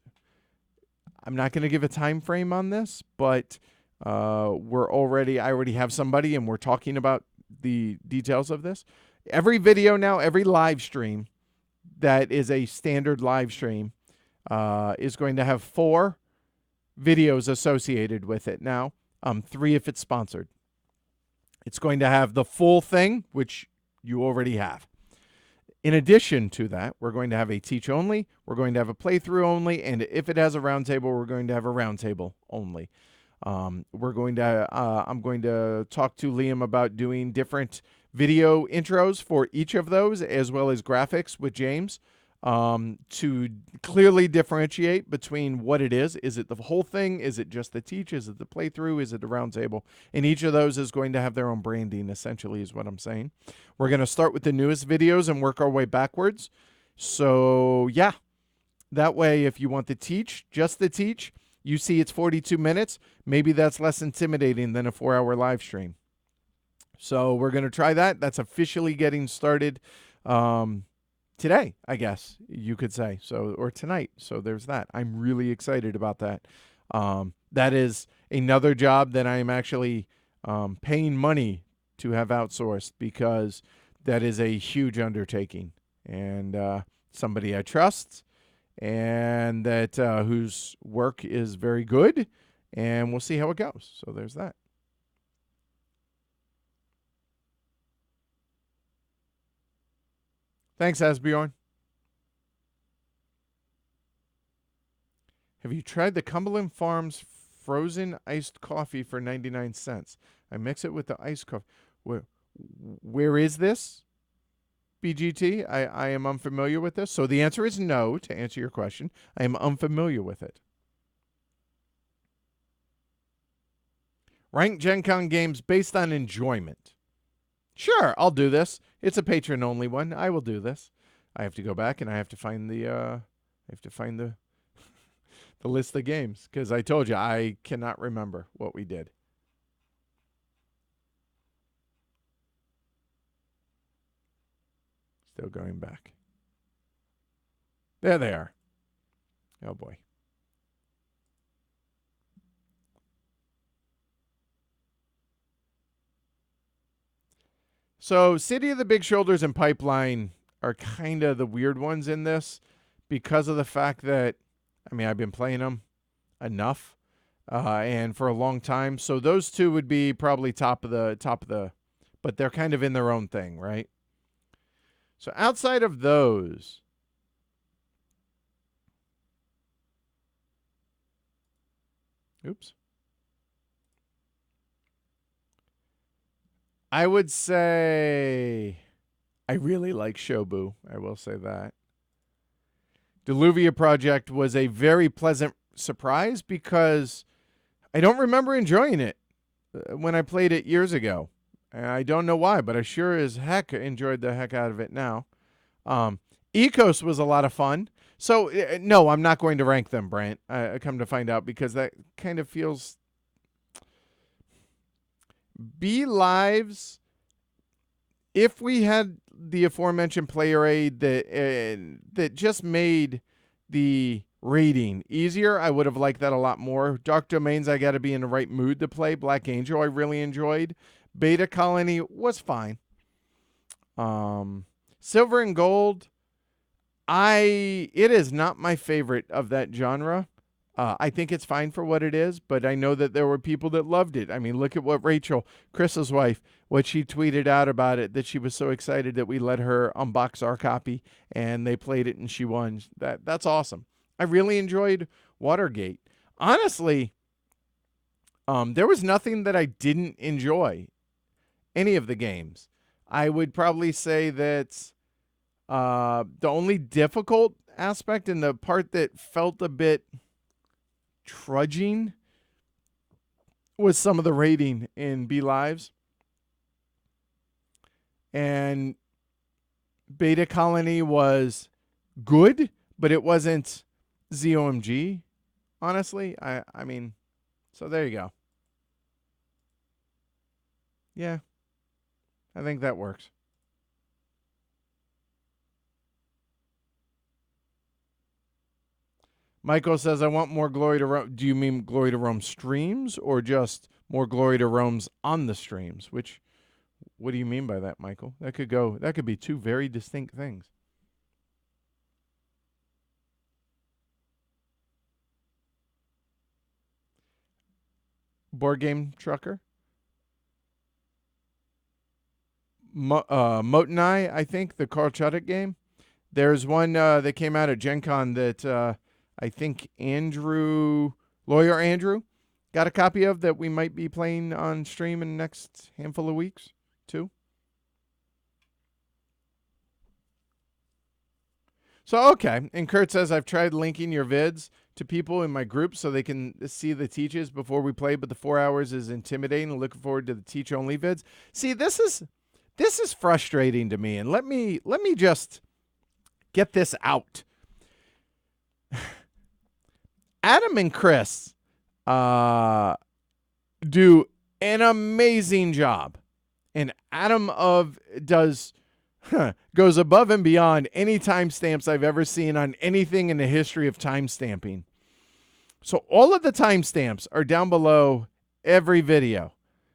I'm not going to give a time frame on this, but I already have somebody, and we're talking about the details of this. Every video now, every live stream that is a standard live stream is going to have 4 videos associated with it now, 3 if it's sponsored. It's going to have the full thing, which you already have. In addition to that, we're going to have a teach only, we're going to have a playthrough only, and if it has a roundtable, we're going to have a roundtable only. I'm going to talk to Liam about doing different video intros for each of those, as well as graphics with James, to clearly differentiate between what it is. Is it the whole thing? Is it just the teach? Is it the playthrough? Is it the roundtable? And each of those is going to have their own branding, essentially, is what I'm saying. We're going to start with the newest videos and work our way backwards. So, yeah. That way, if you want the teach, just the teach, You see it's 42 minutes. Maybe that's less intimidating than a 4-hour live stream. So we're going to try that. That's officially getting started today, I guess you could say. So, or tonight. So there's that. I'm really excited about that. That is another job that I'm actually paying money to have outsourced, because that is a huge undertaking, and somebody I trust, and that whose work is very good, and we'll see how it goes. So there's that. Thanks, Asbjorn. Have you tried the Cumberland Farms frozen iced coffee for 99 cents? I mix it with the iced coffee. Where is this? BGT? I am unfamiliar with this. So the answer is no, to answer your question. I am unfamiliar with it. Rank Gen Con games based on enjoyment. Sure, I'll do this. It's a patron-only one. I will do this. I have to go back and I have to find the the list of games, because I told you I cannot remember what we did. Still going back. There they are. Oh, boy. So City of the Big Shoulders and Pipeline are kind of the weird ones in this, because of the fact that, I mean, I've been playing them enough and for a long time. So those two would be probably top of the, but they're kind of in their own thing, right? So outside of those, oops, I would say I really like Shobu. I will say that. Deluvia Project was a very pleasant surprise, because I don't remember enjoying it when I played it years ago. I don't know why, but I sure as heck enjoyed the heck out of it now. Ecos was a lot of fun. So, no, I'm not going to rank them, Brant. I come to find out, because that kind of feels... Be Lives, if we had the aforementioned player aid that just made the rating easier, I would have liked that a lot more. Dark Domains, I got to be in the right mood to play. Black Angel, I really enjoyed. Beta Colony was fine. Silver and Gold, it is not my favorite of that genre. I think it's fine for what it is, but I know that there were people that loved it. I mean, look at what Rachel, Chris's wife, what she tweeted out about it, that she was so excited that we let her unbox our copy, and they played it and she won. That's awesome. I really enjoyed Watergate. Honestly, there was nothing that I didn't enjoy, any of the games. I would probably say that the only difficult aspect, and the part that felt a bit trudging, was some of the rating in Be Lives. And Beta Colony was good, but it wasn't ZOMG, honestly. I mean, so there you go. Yeah, I think that works. Michael says, I want more Glory to Rome. Do you mean Glory to Rome streams, or just more Glory to Rome's on the streams? What do you mean by that, Michael? That could be two very distinct things. Board Game Trucker. Motenai, I think, the Carl Chuddick game. There's one that came out at Gen Con that I think Lawyer Andrew, got a copy of, that we might be playing on stream in the next handful of weeks, too. So, okay. And Kurt says, I've tried linking your vids to people in my group so they can see the teaches before we play, but the 4 hours is intimidating. Looking forward to the teach-only vids. See, this is frustrating to me, and let me just get this out. Adam and Chris do an amazing job. And Adam goes above and beyond any timestamps I've ever seen on anything in the history of timestamping. So all of the timestamps are down below every video,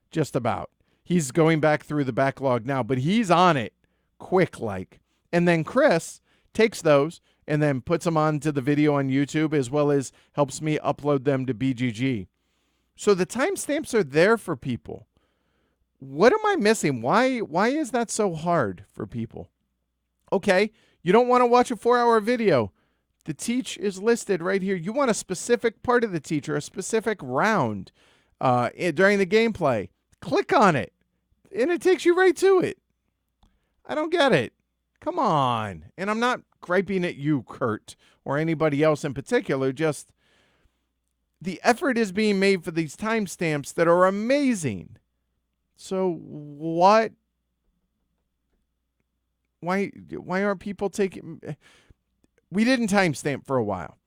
just about. He's going back through the backlog now, but he's on it quick like. And then Chris takes those and then puts them onto the video on YouTube, as well as helps me upload them to BGG. So the timestamps are there for people. What am I missing? Why is that so hard for people? Okay, you don't want to watch a 4-hour video. The teach is listed right here. You want a specific part of the teach or a specific round during the gameplay. Click on it, and it takes you right to it. I don't get it. Come on. And I'm not griping at you, Kurt, or anybody else in particular. Just the effort is being made for these timestamps that are amazing. So what? Why aren't people taking... We didn't timestamp for a while.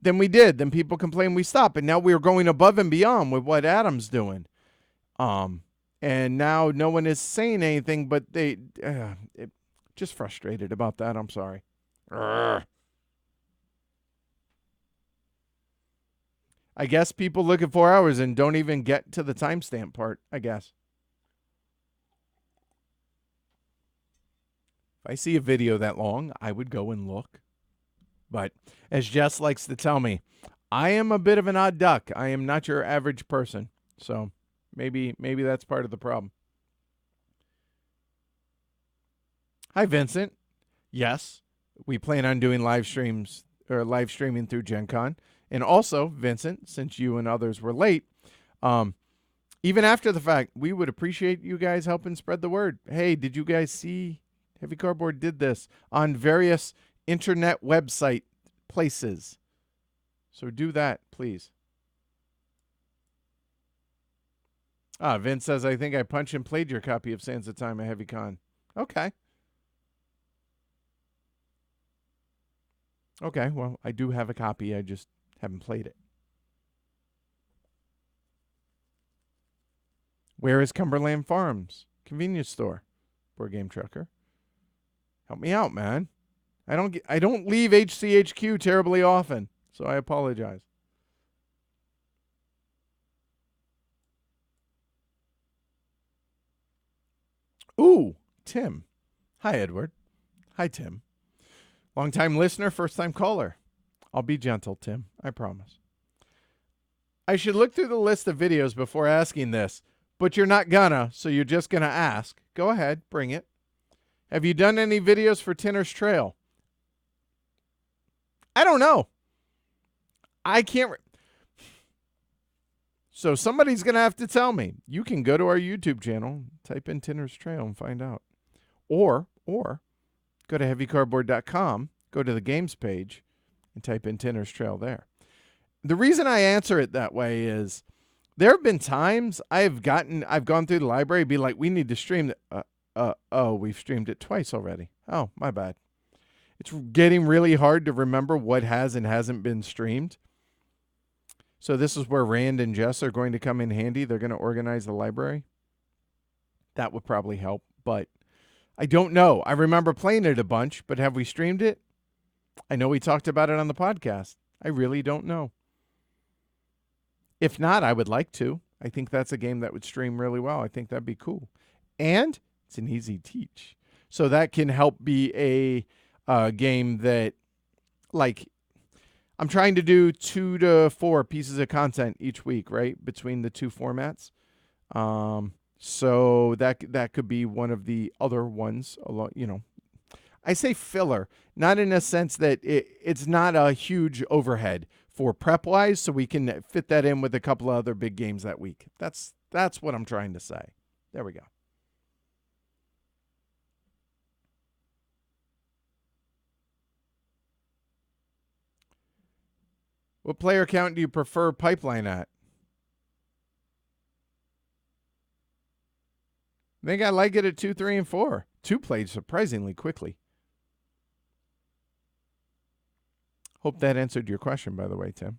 Then we did. Then people complained we stopped. And now we're going above and beyond with what Adam's doing. And now no one is saying anything, but just frustrated about that. I'm sorry. Urgh. I guess people look at 4 hours and don't even get to the timestamp part, I guess. If I see a video that long, I would go and look. But as Jess likes to tell me, I am a bit of an odd duck. I am not your average person. So maybe that's part of the problem. Hi, Vincent. Yes, we plan on doing live streams or live streaming through Gen Con. And also, Vincent, since you and others were late, even after the fact, we would appreciate you guys helping spread the word. Hey, did you guys see Heavy Cardboard did this on various internet website places? So do that, please. Vince says, I think I punch and played your copy of Sands of Time at Heavy Con. Okay. Okay, well, I do have a copy. I just haven't played it. Where is Cumberland Farms? Convenience store. Board Game Trucker. Help me out, man. I don't leave HCHQ terribly often, so I apologize. Ooh, Tim. Hi, Edward. Hi, Tim. Long-time listener, first-time caller. I'll be gentle, Tim. I promise. I should look through the list of videos before asking this, but you're not gonna, so you're just gonna ask. Go ahead, bring it. Have you done any videos for Tinner's Trail? I don't know. I can't. So somebody's going to have to tell me. You can go to our YouTube channel, type in Tinner's Trail and find out. Or go to heavycardboard.com, go to the games page, and type in Tinner's Trail there. The reason I answer it that way is there have been times I've gone through the library and be like, we need to stream we've streamed it twice already. Oh, my bad. It's getting really hard to remember what has and hasn't been streamed. So this is where Rand and Jess are going to come in handy. They're going to organize the library. That would probably help, but I don't know. I remember playing it a bunch, but have we streamed it? I know we talked about it on the podcast. I really don't know. If not, I would like to. I think that's a game that would stream really well. I think that'd be cool. And it's an easy teach. So that can help be a game that, like, I'm trying to do 2 to 4 pieces of content each week, right? Between the two formats. So that could be one of the other ones. You know, I say filler, not in a sense that it's not a huge overhead for prep-wise, so we can fit that in with a couple of other big games that week. That's what I'm trying to say. There we go. What player count do you prefer Pipeline at? I think I like it at 2, 3, and 4. 2 played surprisingly quickly. Hope that answered your question, by the way, Tim.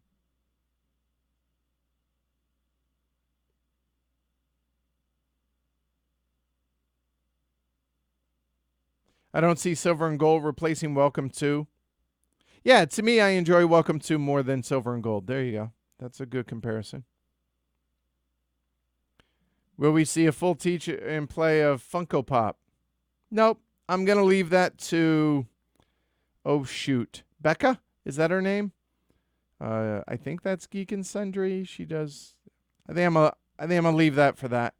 I don't see Silver and Gold replacing Welcome to. Yeah, to me, I enjoy Welcome to more than Silver and Gold. There you go. That's a good comparison. Will we see a full teach and play of Funko Pop? Nope. I'm going to leave that to, oh, shoot. Becca? Is that her name? I think that's Geek and Sundry. She does. I think I'm gonna leave that for that.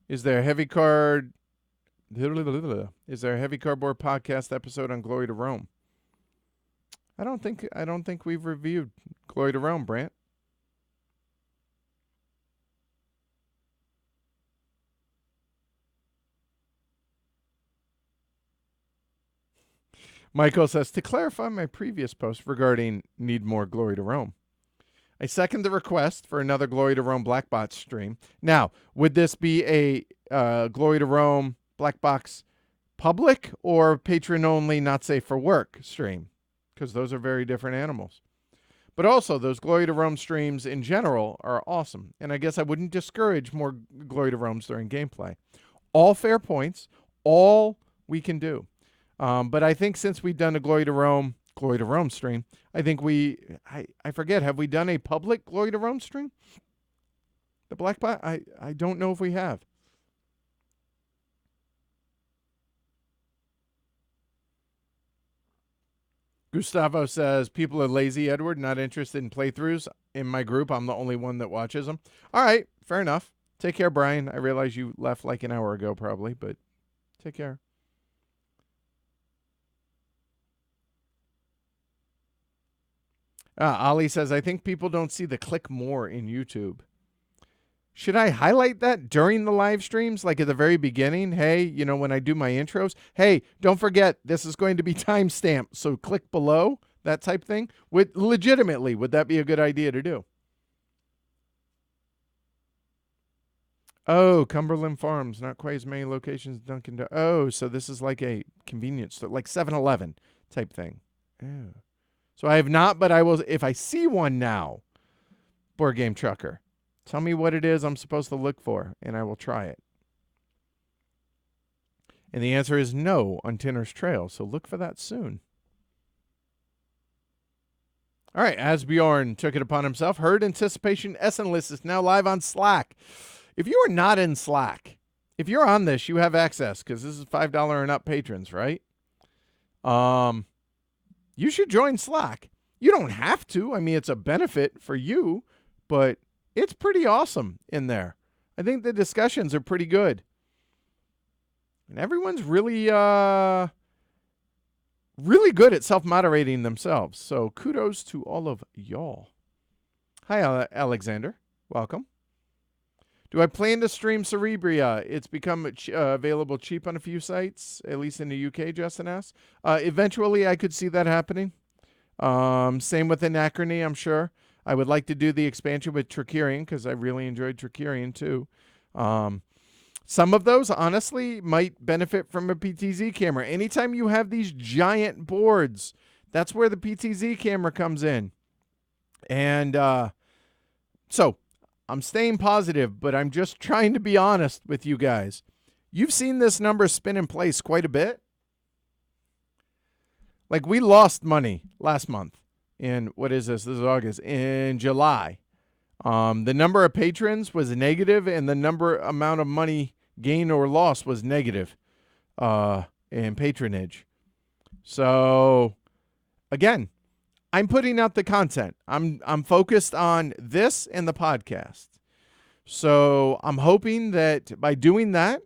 Is there a heavy card? Is there a heavy cardboard podcast episode on Glory to Rome? I don't think we've reviewed Glory to Rome, Brant. Michael says, to clarify my previous post regarding need more Glory to Rome, I second the request for another Glory to Rome Black Box stream. Now, would this be a Glory to Rome Black Box public or patron-only not safe for work stream? Because those are very different animals. But also, those Glory to Rome streams in general are awesome. And I guess I wouldn't discourage more Glory to Romes during gameplay. All fair points, all we can do. But I think since we've done a Glory to Rome stream, I think I forget, have we done a public Glory to Rome stream? The Black Box? I don't know if we have. Gustavo says, people are lazy, Edward, not interested in playthroughs. In my group, I'm the only one that watches them. All right, fair enough. Take care, Brian. I realize you left like an hour ago probably, but take care. Ali says, I think people don't see the click more in YouTube. Should I highlight that during the live streams, like at the very beginning? Hey, when I do my intros, hey, don't forget, this is going to be timestamped, so click below, that type thing. Legitimately, would that be a good idea to do? Oh, Cumberland Farms, not quite as many locations as Dunkin'. Oh, so this is like a convenience store, like 7-Eleven type thing. Yeah. So I have not, but I will if I see one now. Board Game Trucker, tell me what it is I'm supposed to look for, and I will try it. And the answer is no on Tinner's Trail, so look for that soon. All right, Asbjorn took it upon himself. Herd Anticipation Essen List is now live on Slack. If you are not in Slack, if you're on this, you have access because this is $5 and up patrons, right? You should join Slack. You don't have to. I mean, it's a benefit for you, but it's pretty awesome in there. I think the discussions are pretty good. And everyone's really good at self-moderating themselves. So kudos to all of y'all. Hi, Alexander. Welcome. Do I plan to stream Cerebria? It's become available cheap on a few sites, at least in the UK, Justin asks. Eventually, I could see that happening. Same with Anachrony, I'm sure. I would like to do the expansion with Tricerian because I really enjoyed Tricerian too. Some of those, honestly, might benefit from a PTZ camera. Anytime you have these giant boards, that's where the PTZ camera comes in. And so I'm staying positive, but I'm just trying to be honest with you guys. You've seen this number spin in place quite a bit. Like, we lost money last month in, what is this? This is August. In July. The number of patrons was negative, and the amount of money gained or lost was negative in patronage. So, again, I'm putting out the content. I'm focused on this and the podcast. So I'm hoping that by doing that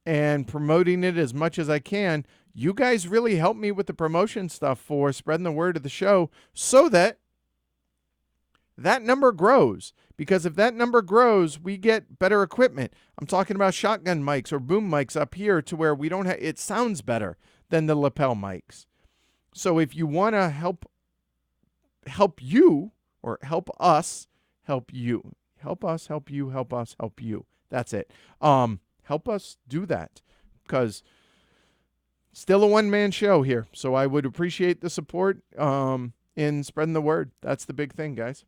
and promoting it as much as I can, you guys really help me with the promotion stuff for spreading the word of the show so that that number grows. Because if that number grows, we get better equipment. I'm talking about shotgun mics or boom mics up here to where we don't have, it sounds better than the lapel mics. So if you want to help you or help us help you, help us help you, help us help you. That's it. Help us do that because still a one-man show here. So I would appreciate the support in spreading the word. That's the big thing, guys.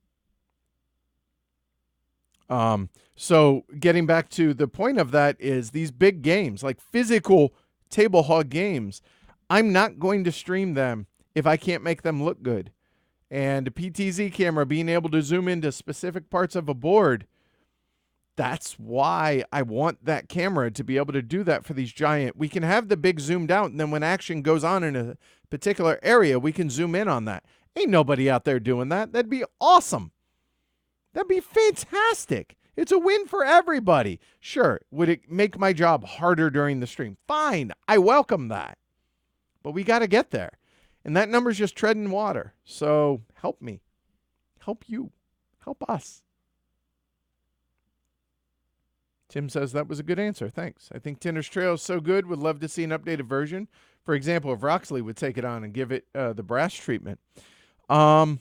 So getting back to the point of that is these big games, like physical table hog games, I'm not going to stream them if I can't make them look good. And a PTZ camera being able to zoom into specific parts of a board, that's why I want that camera to be able to do that for these giant. We can have the big zoomed out, and then when action goes on in a particular area, we can zoom in on that. Ain't nobody out there doing that. That'd be awesome. That'd be fantastic. It's a win for everybody. Sure, would it make my job harder during the stream? Fine, I welcome that. But we got to get there. And that number's just treading water. So help me. Help you. Help us. Tim says that was a good answer. Thanks. I think Tinner's Trail is so good. Would love to see an updated version. For example, if Roxley would take it on and give it the brass treatment. That'd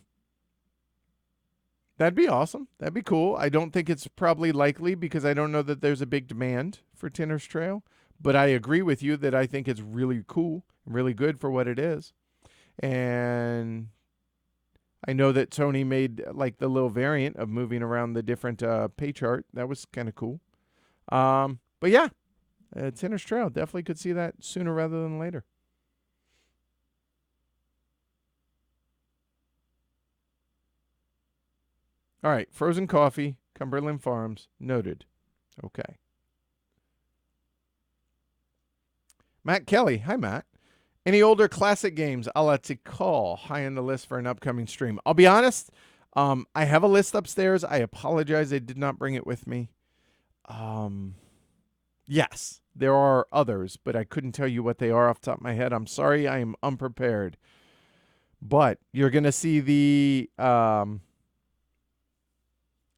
be awesome. That'd be cool. I don't think it's probably likely because I don't know that there's a big demand for Tinner's Trail. But I agree with you that I think it's really cool, really good for what it is. And I know that Tony made like the little variant of moving around the different pay chart. That was kind of cool. But yeah, Tinner's Trail. Definitely could see that sooner rather than later. All right, frozen coffee, Cumberland Farms, noted. Okay. Matt Kelly. Hi, Matt. Any older classic games a la Tikal high on the list for an upcoming stream? I'll be honest, I have a list upstairs. I apologize I did not bring it with me. Yes, there are others, but I couldn't tell you what they are off the top of my head. I'm sorry, I am unprepared. But you're going to see the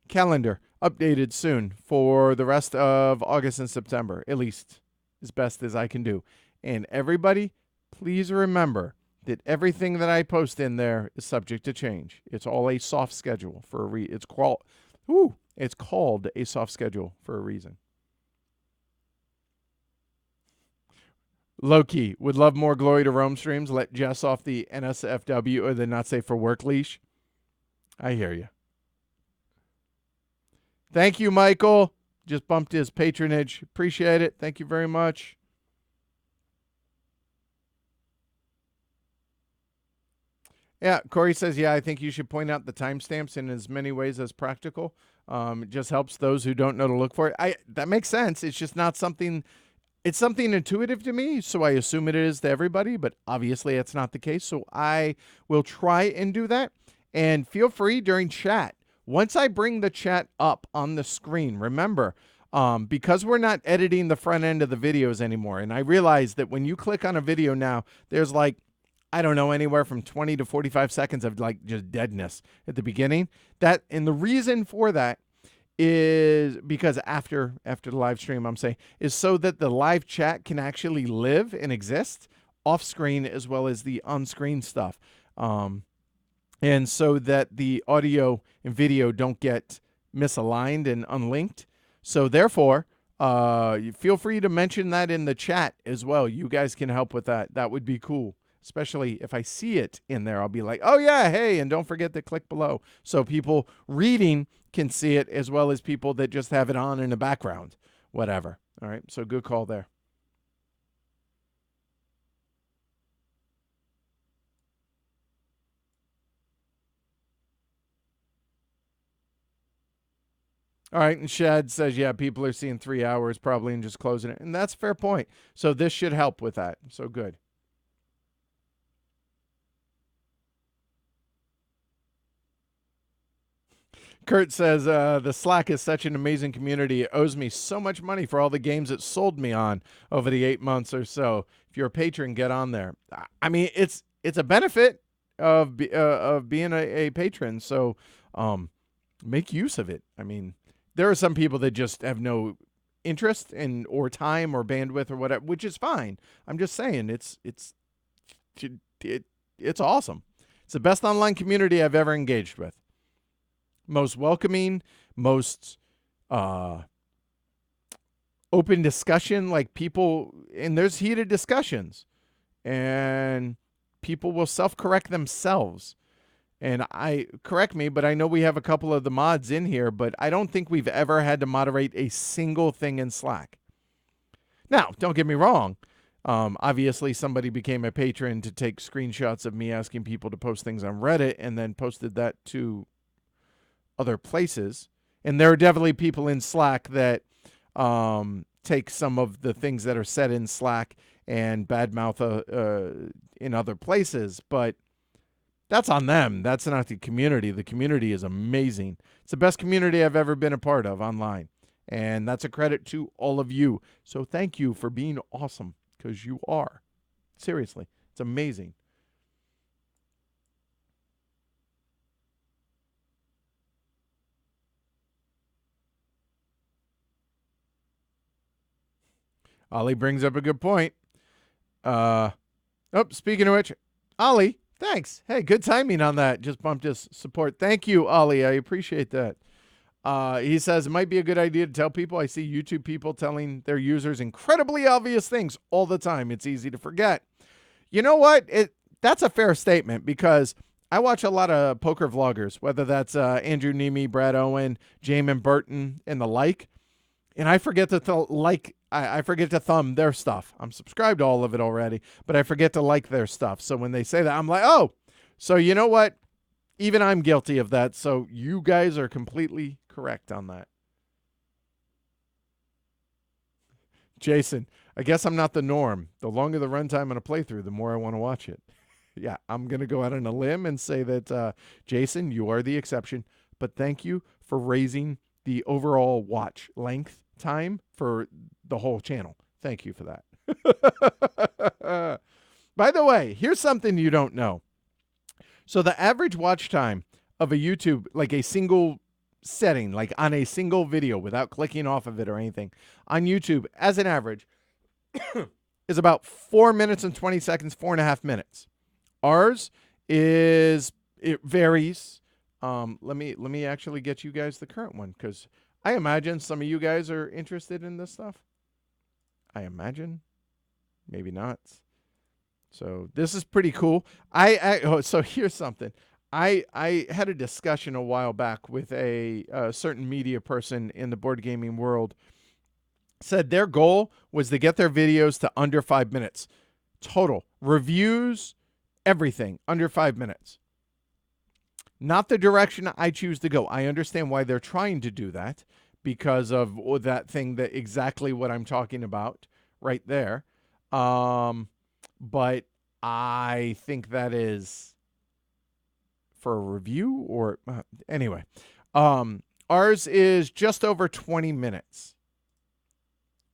calendar updated soon for the rest of August and September, at least as best as I can do. And everybody, please remember that everything that I post in there is subject to change. It's all a soft schedule for a it's called a soft schedule for a reason. Low key, would love more Glory to Rome streams. Let Jess off the NSFW or the Not Safe for Work leash. I hear you. Thank you, Michael. Just bumped his patronage. Appreciate it. Thank you very much. Yeah, Corey says, yeah, I think you should point out the timestamps in as many ways as practical. It just helps those who don't know to look for it. That makes sense. It's just not something... It's something intuitive to me, so I assume it is to everybody, but obviously it's not the case. So I will try and do that. And feel free during chat. Once I bring the chat up on the screen, remember, because we're not editing the front end of the videos anymore, and I realize that when you click on a video now, there's like, I don't know, anywhere from 20 to 45 seconds of like just deadness at the beginning. And the reason for that is because after the live stream, I'm saying, is so that the live chat can actually live and exist off screen as well as the on screen stuff. And so that the audio and video don't get misaligned and unlinked. So therefore, you feel free to mention that in the chat as well. You guys can help with that. That would be cool. Especially if I see it in there, I'll be like, oh yeah, hey, and don't forget to click below. So people reading can see it as well as people that just have it on in the background, whatever. All right, so good call there. All right, and Shad says, yeah, people are seeing 3 hours probably and just closing it. And that's a fair point. So this should help with that. So good. Kurt says, the Slack is such an amazing community. It owes me so much money for all the games it sold me on over the 8 months or so. If you're a patron, get on there. I mean, it's a benefit of being a patron. So make use of it. I mean, there are some people that just have no interest in or time or bandwidth or whatever, which is fine. I'm just saying it's awesome. It's the best online community I've ever engaged with. Most welcoming, most open discussion, like people, and there's heated discussions, and people will self-correct themselves. And correct me, but I know we have a couple of the mods in here, but I don't think we've ever had to moderate a single thing in Slack. Now, don't get me wrong. Obviously, somebody became a patron to take screenshots of me asking people to post things on Reddit and then posted that to other places. And there are definitely people in Slack that take some of the things that are said in Slack and badmouth in other places. But that's on them. That's not the community. The community is amazing. It's the best community I've ever been a part of online. And that's a credit to all of you. So thank you for being awesome, because you are. Seriously. It's amazing. Ollie brings up a good point. Speaking of which, Ollie, thanks. Hey, good timing on that. Just bumped his support. Thank you, Ollie. I appreciate that. He says, it might be a good idea to tell people. I see YouTube people telling their users incredibly obvious things all the time. It's easy to forget. You know what? That's a fair statement, because I watch a lot of poker vloggers, whether that's Andrew Nemi, Brad Owen, Jamin Burton, and the like. And I forget to I forget to thumb their stuff. I'm subscribed to all of it already, but I forget to like their stuff. So when they say that, I'm like, oh, so you know what? Even I'm guilty of that. So you guys are completely correct on that. Jason, I guess I'm not the norm. The longer the runtime on a playthrough, the more I want to watch it. Yeah, I'm going to go out on a limb and say that, Jason, you are the exception. But thank you for raising the overall watch length time for the whole channel. Thank you for that. By the way, here's something you don't know. So the average watch time of a YouTube, like a single setting, like on a single video without clicking off of it or anything, on YouTube, as an average, is about 4 minutes and 20 seconds, 4.5 minutes. Ours it varies. Let me actually get you guys the current one, because I imagine some of you guys are interested in this stuff. I imagine. Maybe not. So this is pretty cool. So here's something. I had a discussion a while back with a certain media person in the board gaming world. Said their goal was to get their videos to under 5 minutes. Total. Reviews, everything, under 5 minutes. Not the direction I choose to go. I understand why they're trying to do that, because of that thing, that exactly what I'm talking about right there. But I think that is for a review, or anyway. Ours is just over 20 minutes.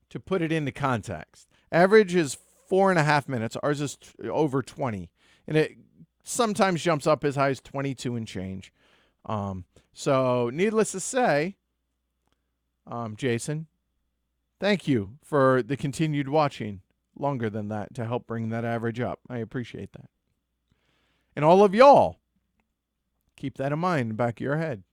To put it into context, average is 4.5 minutes. Ours is over 20, and it sometimes jumps up as high as 22 and change. So needless to say, Jason, thank you for the continued watching longer than that to help bring that average up. I appreciate that. And all of y'all, keep that in mind in the back of your head.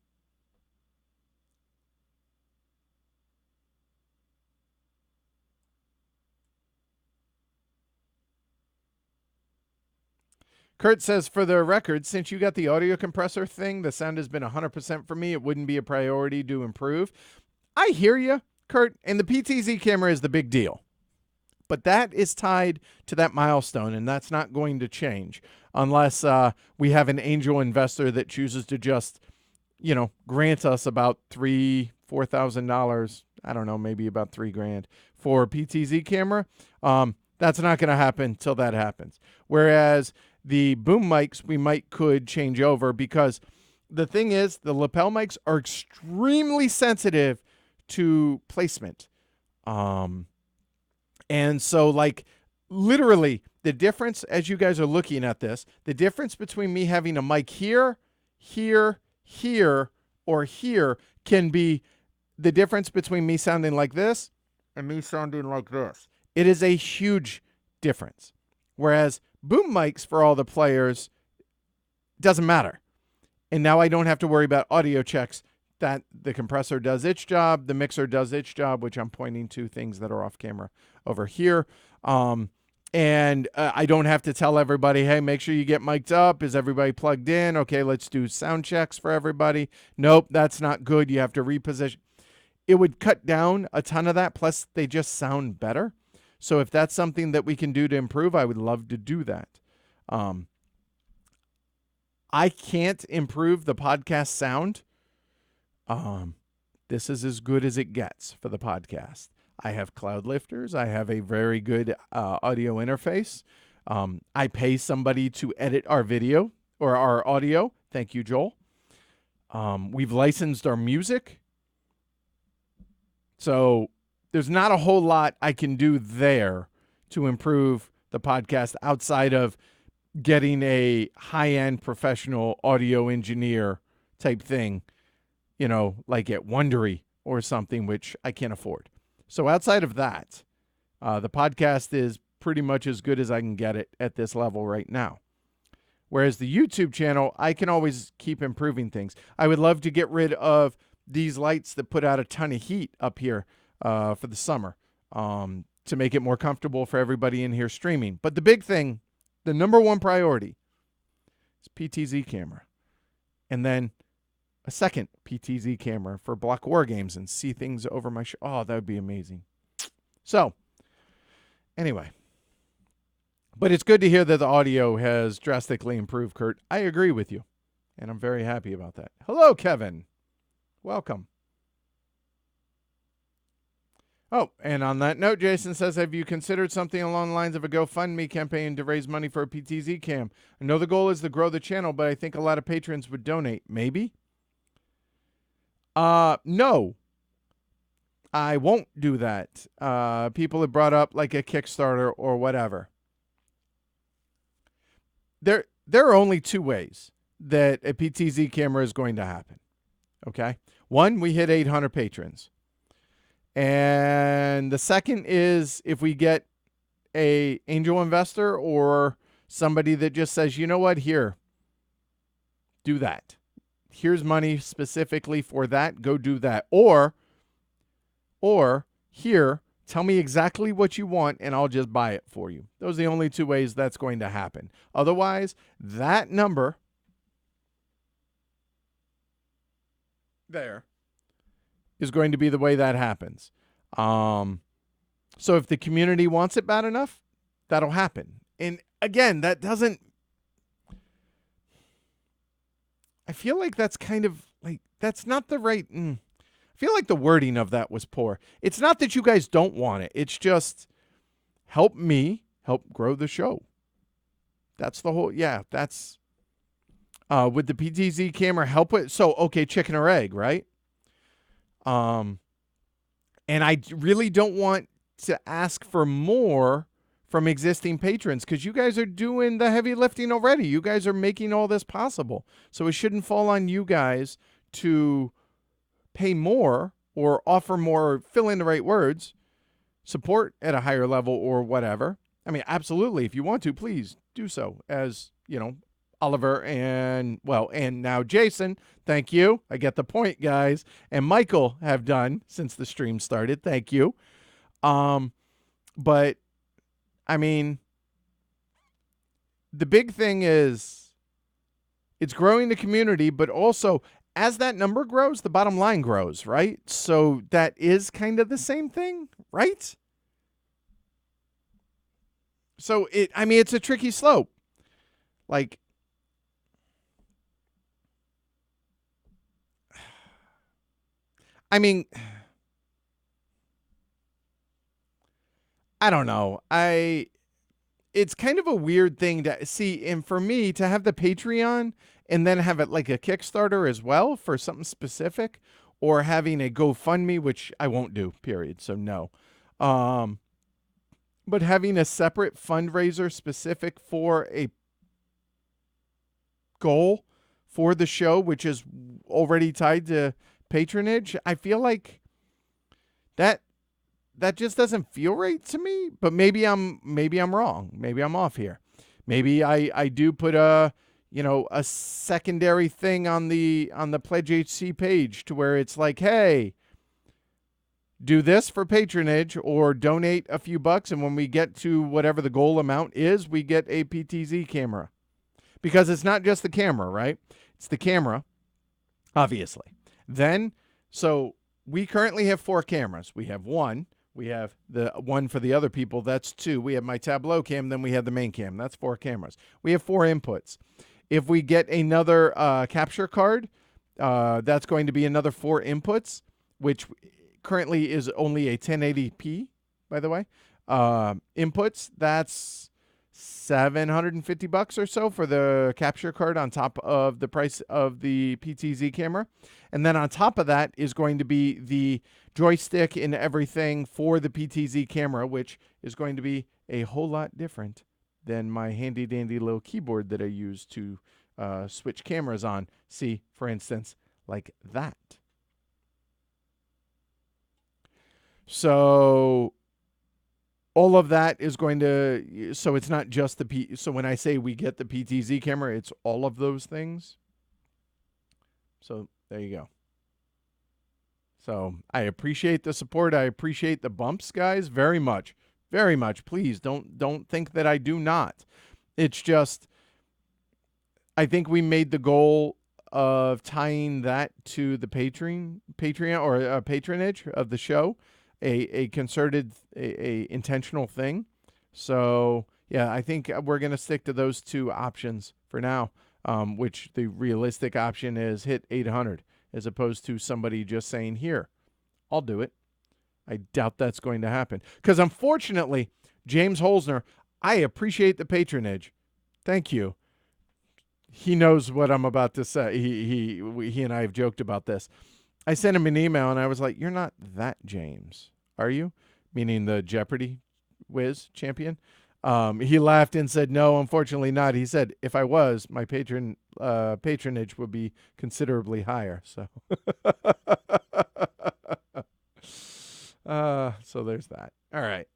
Kurt says, for the record, since you got the audio compressor thing, the sound has been 100% for me. It wouldn't be a priority to improve. I hear you, Kurt, and the PTZ camera is the big deal. But that is tied to that milestone, and that's not going to change unless we have an angel investor that chooses to just, grant us about $4,000. I don't know, maybe about $3,000 for a PTZ camera. That's not going to happen till that happens. Whereas the boom mics, we could change over, because the thing is, the lapel mics are extremely sensitive to placement. And so, like, literally, the difference, as you guys are looking at this, the difference between me having a mic here, or here can be the difference between me sounding like this and me sounding like this. It is a huge difference. Whereas boom mics for all the players doesn't matter. And now I don't have to worry about audio checks. That the compressor does its job, the mixer does its job, which I'm pointing to things that are off camera over here. And I don't have to tell everybody, hey, make sure you get mic'd up. Is everybody plugged in? Okay, let's do sound checks for everybody. Nope, that's not good. You have to reposition. It would cut down a ton of that. Plus, they just sound better. So if that's something that we can do to improve, I would love to do that. I can't improve the podcast sound. This is as good as it gets for the podcast. I have cloud lifters. I have a very good audio interface. I pay somebody to edit our video or our audio. Thank you, Joel. We've licensed our music. So there's not a whole lot I can do there to improve the podcast outside of getting a high-end professional audio engineer type thing, like at Wondery or something, which I can't afford. So outside of that, the podcast is pretty much as good as I can get it at this level right now. Whereas the YouTube channel, I can always keep improving things. I would love to get rid of these lights that put out a ton of heat up here for the summer to make it more comfortable for everybody in here streaming. But the big thing, the number one priority is PTZ camera. And then a second PTZ camera for block war games and see things over my Oh, that would be amazing. So, anyway. But it's good to hear that the audio has drastically improved, Kurt. I agree with you, and I'm very happy about that. Hello, Kevin. Welcome. Oh, and on that note, Jason says, have you considered something along the lines of a GoFundMe campaign to raise money for a PTZ cam? I know the goal is to grow the channel, but I think a lot of patrons would donate. Maybe? No. I won't do that. People have brought up like a Kickstarter or whatever. There are only two ways that a PTZ camera is going to happen. Okay? One, we hit 800 patrons. And the second is if we get a angel investor or somebody that just says, you know what, here, do that. Here's money specifically for that. Go do that. Or here, tell me exactly what you want and I'll just buy it for you. Those are the only two ways that's going to happen. Otherwise, that number there is going to be the way that happens. So if the community wants it bad enough, that'll happen. And again, that doesn't, I feel like that's kind of like, that's not the right, I feel like the wording of that was poor. It's not that you guys don't want it. It's just help me help grow the show. That's the whole, that's, would the PTZ camera help it? So, okay, chicken or egg, right? And I really don't want to ask for more from existing patrons because you guys are doing the heavy lifting already. You guys are making all this possible. So it shouldn't fall on you guys to pay more or offer more, fill in the right words, support at a higher level or whatever. I mean, absolutely. If you want to, please do so. As, Oliver and now Jason, thank you. I get the point, guys. And Michael have done since the stream started. Thank you. But I mean, the big thing is it's growing the community, but also as that number grows, the bottom line grows, right? So that is kind of the same thing, right? So it's a tricky slope. Like, I mean, I don't know. It's kind of a weird thing to see. And for me to have the Patreon and then have it like a Kickstarter as well for something specific, or having a GoFundMe, which I won't do, period. So no. But having a separate fundraiser specific for a goal for the show, which is already tied to patronage, I feel like that just doesn't feel right to me. But maybe I'm wrong. Maybe I'm off here. Maybe I do put a secondary thing on the Pledge HC page to where it's like, hey, do this for patronage or donate a few bucks, and when we get to whatever the goal amount is, we get a PTZ camera. Because it's not just the camera, right? It's the camera, obviously. Then, so we currently have 4 cameras. We have one. We have the one for the other people. That's 2. We have my Tableau cam. Then we have the main cam. That's 4 cameras. We have 4 inputs. If we get another capture card, that's going to be another 4 inputs, which currently is only a 1080p, by the way. Inputs, that's $750 or so for the capture card on top of the price of the PTZ camera. And then on top of that is going to be the joystick and everything for the PTZ camera, which is going to be a whole lot different than my handy dandy little keyboard that I use to switch cameras on. See, for instance, like that. So all of that is going to, so it's not just the so when I say we get the PTZ camera, it's all of those things. So there you go. So I appreciate the support. I appreciate the bumps, guys, very much. Very much. Please don't think that I do not. It's just, I think we made the goal of tying that to the Patreon or patronage of the show, a concerted, a intentional thing. So yeah, I think we're going to stick to those 2 options for now, which the realistic option is hit 800 as opposed to somebody just saying, here, I'll do it. I doubt that's going to happen. Because unfortunately, James Holzner, I appreciate the patronage. Thank you. He knows what I'm about to say. He and I have joked about this. I sent him an email and I was like, you're not that James, are you? Meaning the Jeopardy whiz champion. He laughed and said, no, unfortunately not. He said, if I was, my patronage would be considerably higher. So, so there's that. All right.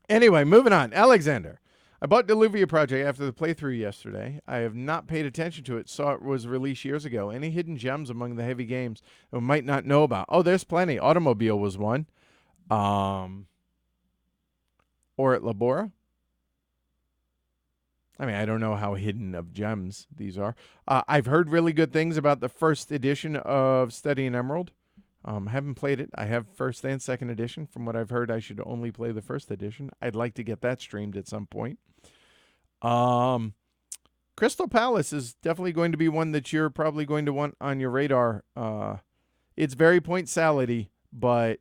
Anyway, moving on. Alexander, I bought Deluvia Project after the playthrough yesterday. I have not paid attention to it. Saw it was released years ago. Any hidden gems among the heavy games I might not know about? Oh, there's plenty. Automobile was one. Or at Labora. I mean, I don't know how hidden of gems these are. I've heard really good things about the first edition of Steady and Emerald. Haven't played it. I have first and second edition. From what I've heard, I should only play the first edition. I'd like to get that streamed at some point. Crystal Palace is definitely going to be one that you're probably going to want on your radar. It's very point salad-y, but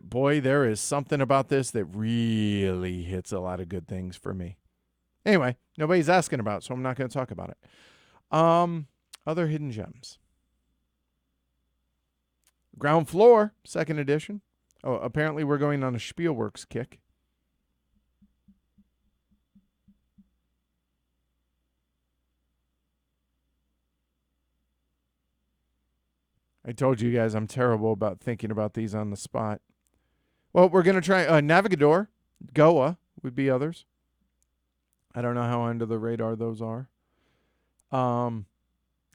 boy, there is something about this that really hits a lot of good things for me. Anyway, nobody's asking about it, so I'm not going to talk about it. Other hidden gems. Ground Floor, second edition. Oh, apparently we're going on a Spielworks kick. I told you guys I'm terrible about thinking about these on the spot. Well, we're going to try Navigador. Goa would be others. I don't know how under the radar those are.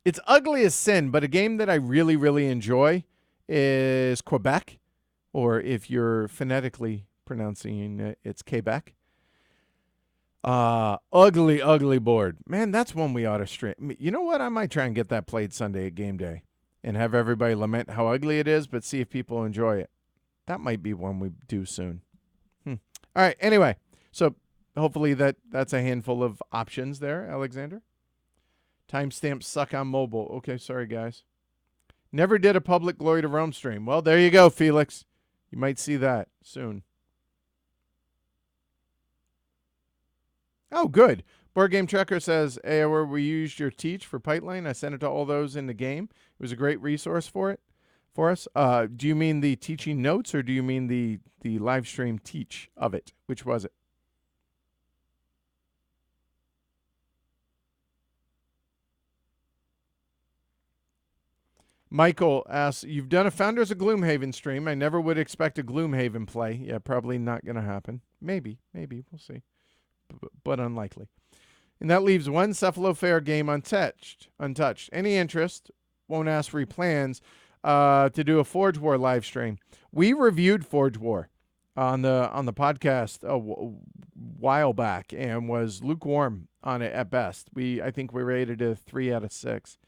It's Ugly as Sin, but a game that I really, really enjoy is Quebec, or if you're phonetically pronouncing it, it's Quebec. Ugly, ugly board. Man, that's one we ought to stream. You know what? I might try and get that played Sunday at game day and have everybody lament how ugly it is, but see if people enjoy it. That might be one we do soon. All right, anyway. So hopefully that's a handful of options there, Alexander. Timestamps suck on mobile. Okay, sorry, guys. Never did a public Glory to Rome stream. Well, there you go, Felix. You might see that soon. Oh, good. Board Game Trekker says, Aower, we used your teach for Pipeline. I sent it to all those in the game. It was a great resource for us. Do you mean the teaching notes, or do you mean the live stream teach of it? Which was it? Michael asks, you've done a Founders of Gloomhaven stream. I never would expect a Gloomhaven play. Yeah, probably not going to happen. Maybe. We'll see. But unlikely. And that leaves one Cephalofair game untouched. Any interest? Won't ask for plans. to do a Forge War live stream. We reviewed Forge War on the podcast while back and was lukewarm on it at best. I think we rated it a 3 out of 6.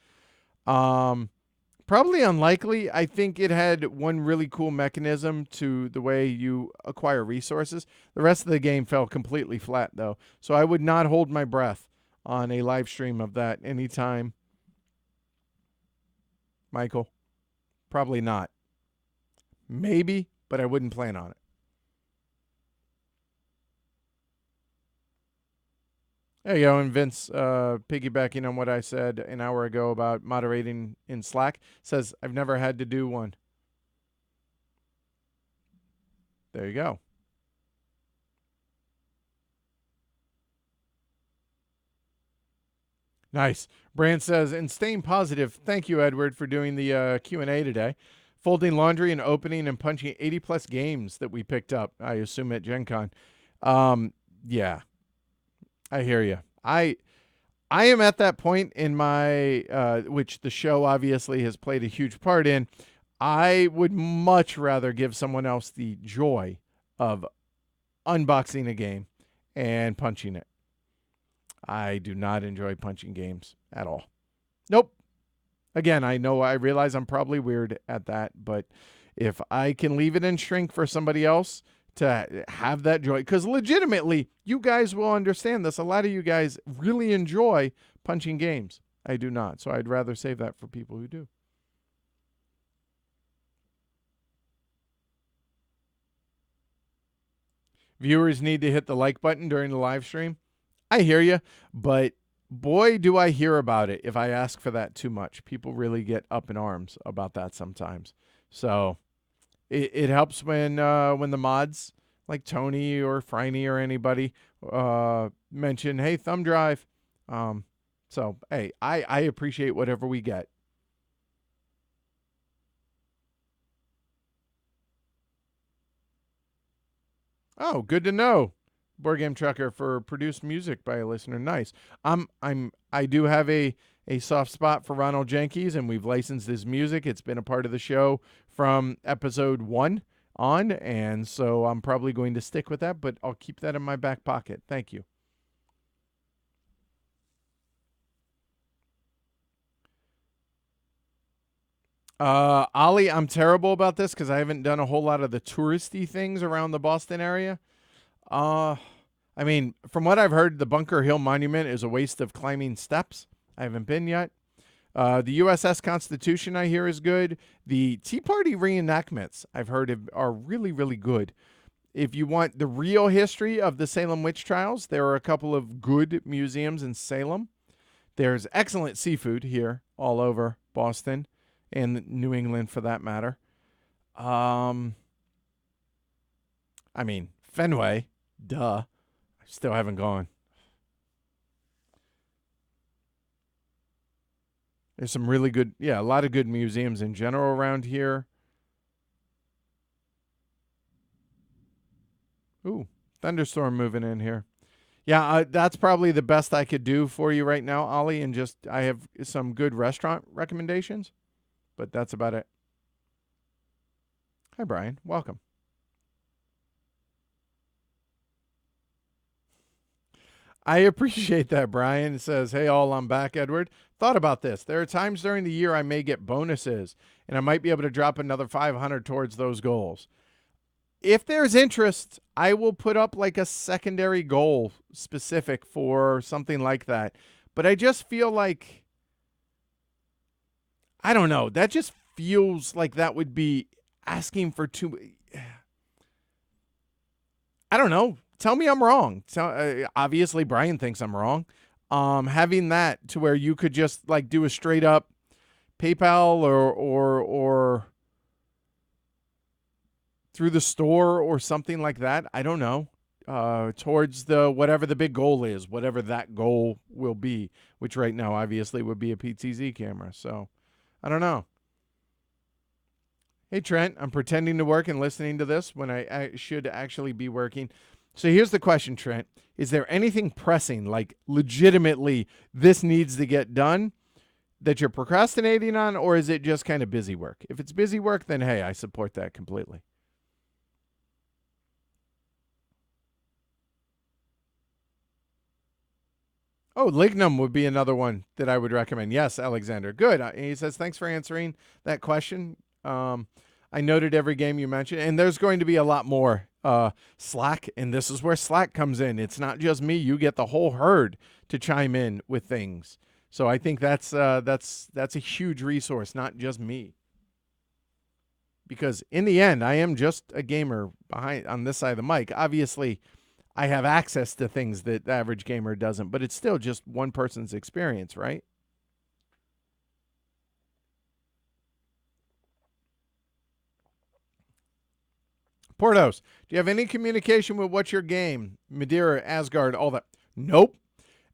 Probably unlikely. I think it had one really cool mechanism to the way you acquire resources. The rest of the game fell completely flat, though. So I would not hold my breath on a live stream of that anytime. Michael? Probably not. Maybe, but I wouldn't plan on it. There you go. And Vince, piggybacking on what I said an hour ago about moderating in Slack, says, I've never had to do one. There you go. Nice. Brand says, and staying positive, thank you, Edward, for doing the Q&A today. Folding laundry and opening and punching 80-plus games that we picked up, I assume, at Gen Con. Yeah. I hear you. I am at that point in my, which the show obviously has played a huge part in. I would much rather give someone else the joy of unboxing a game and punching it. I do not enjoy punching games at all. Nope. Again, I realize I'm probably weird at that, but if I can leave it in shrink for somebody else to have that joy, because legitimately, you guys will understand this. A lot of you guys really enjoy punching games. I do not, so I'd rather save that for people who do. Viewers need to hit the like button during the live stream. I hear you, but boy, do I hear about it if I ask for that too much. People really get up in arms about that sometimes. So it helps when the mods like Tony or Franny or anybody mention, hey, thumb drive. So, hey, I appreciate whatever we get. Oh, good to know. Board Game Trucker for produced music by a listener. Nice. I do have a soft spot for Ronald Jenkins, and we've licensed his music. It's been a part of the show from episode 1 on, and so I'm probably going to stick with that, but I'll keep that in my back pocket. Thank you. Ollie, I'm terrible about this because I haven't done a whole lot of the touristy things around the Boston area. I mean, from what I've heard, the Bunker Hill Monument is a waste of climbing steps. I haven't been yet. The USS Constitution, I hear, is good. The Tea Party reenactments, I've heard, are really, really good. If you want the real history of the Salem witch trials, there are a couple of good museums in Salem. There's excellent seafood here all over Boston and New England, for that matter. I mean, Fenway, duh. I still haven't gone. There's some really good, a lot of good museums in general around here. Ooh, thunderstorm moving in here. Yeah, that's probably the best I could do for you right now, Ollie, and just I have some good restaurant recommendations, but that's about it. Hi, Brian. Welcome. I appreciate that, Brian. It says, hey, all, I'm back, Edward. Thought about this. There are times during the year I may get bonuses, and I might be able to drop another 500 towards those goals. If there's interest, I will put up like a secondary goal specific for something like that. But I just feel like, I don't know, that just feels like that would be asking for too. I don't know. Tell me I'm wrong. So, obviously, Brian thinks I'm wrong. Having that to where you could just like do a straight up PayPal or through the store or something like that. I don't know. Towards the whatever the big goal is, whatever that goal will be, which right now obviously would be a PTZ camera. So I don't know. Hey, Trent, I'm pretending to work and listening to this when I should actually be working. So here's the question, Trent. Is there anything pressing, like legitimately this needs to get done? that you're procrastinating on, or is it just kind of busy work? If it's busy work, then hey, I support that completely. Oh, Lignum would be another one that I would recommend. Yes, Alexander. Good. He says, thanks for answering that question. I noted every game you mentioned, and there's going to be a lot more. Slack, and this is where Slack comes in. It's not just me. You get the whole herd to chime in with things. So I think that's a huge resource, not just me. Because in the end, I am just a gamer behind on this side of the mic. Obviously, I have access to things that the average gamer doesn't, but it's still just one person's experience, right? Portos, do you have any communication with what's your game? Madeira, Asgard, all that. Nope.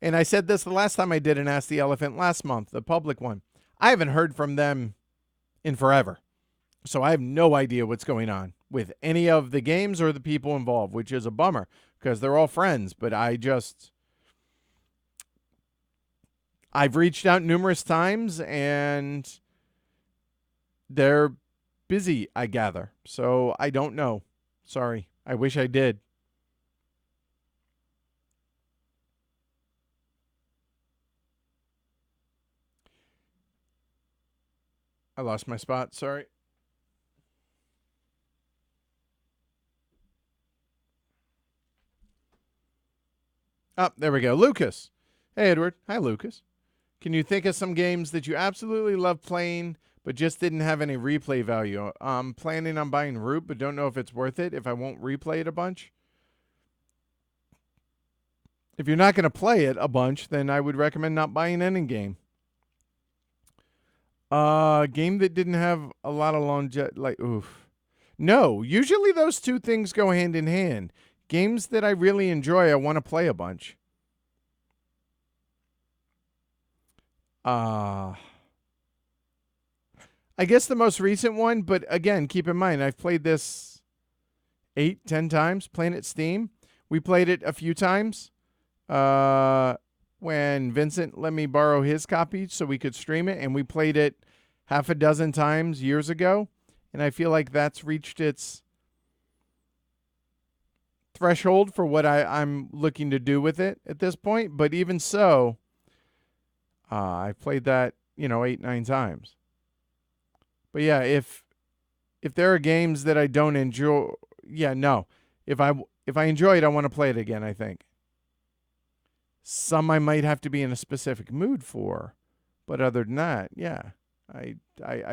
And I said this the last time I did an Ask the Elephant last month, the public one. I haven't heard from them in forever. So I have no idea what's going on with any of the games or the people involved, which is a bummer because they're all friends. But I've reached out numerous times and they're busy, I gather. So I don't know. Sorry. I wish I did. I lost my spot. Sorry. Oh, there we go. Lucas. Hey, Edward. Hi, Lucas. Can you think of some games that you absolutely love playing but just didn't have any replay value? I'm planning on buying Root, but don't know if it's worth it if I won't replay it a bunch. If you're not going to play it a bunch, then I would recommend not buying any game. Game that didn't have a lot of longevity, like, oof. No, usually those two things go hand in hand. Games that I really enjoy, I want to play a bunch. I guess the most recent one, but again, keep in mind, I've played this 8-10 times, Planet Steam. We played it a few times when Vincent let me borrow his copy so we could stream it, and we played it half a dozen times years ago, and I feel like that's reached its threshold for what I'm looking to do with it at this point. But even so, I've played that 8-9 times. But yeah, if there are games that I don't enjoy, no. If I enjoy it, I want to play it again, I think. Some I might have to be in a specific mood for, but other than that, yeah. I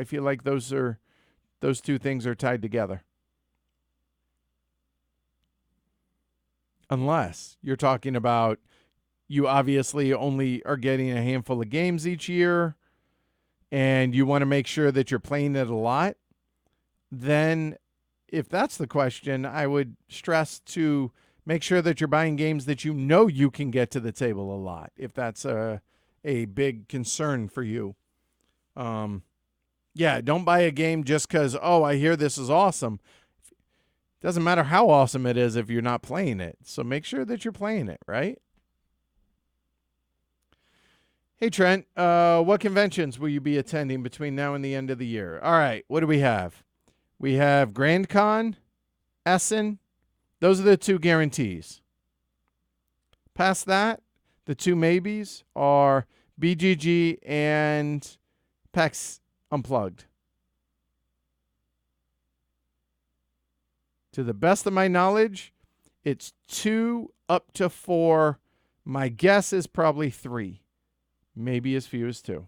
feel like those two things are tied together. Unless you're talking about you obviously only are getting a handful of games each year and you want to make sure that you're playing it a lot, then if that's the question, I would stress to make sure that you're buying games that you know you can get to the table a lot, if that's a big concern for you. Don't buy a game just because, I hear this is awesome. Doesn't matter how awesome it is if you're not playing it. So make sure that you're playing it, right? Hey, Trent, what conventions will you be attending between now and the end of the year? All right, what do we have? We have Grand Con, Essen. Those are the two guarantees. Past that, the two maybes are BGG and PAX Unplugged. To the best of my knowledge, it's 2 up to 4. My guess is probably 3. Maybe as few as 2.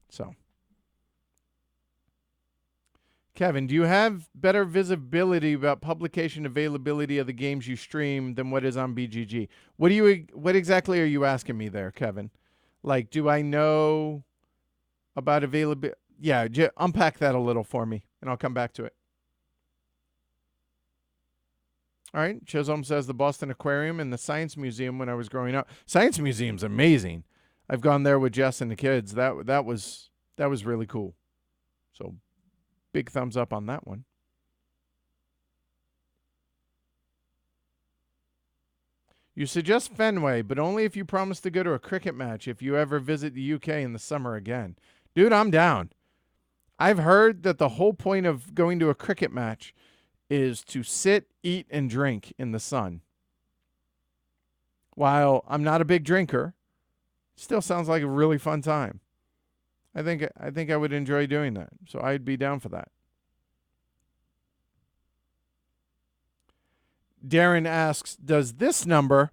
So, Kevin, do you have better visibility about publication availability of the games you stream than what is on BGG? What exactly are you asking me there, Kevin? Like, do I know about availability? Yeah, unpack that a little for me, and I'll come back to it. All right. Chisholm says the Boston Aquarium and the Science Museum when I was growing up. Science Museum's amazing. I've gone there with Jess and the kids. That was really cool. So big thumbs up on that one. You suggest Fenway, but only if you promise to go to a cricket match if you ever visit the UK in the summer again. Dude, I'm down. I've heard that the whole point of going to a cricket match is to sit, eat, and drink in the sun. While I'm not a big drinker, still sounds like a really fun time. I think I would enjoy doing that. So I'd be down for that. Darren asks, does this number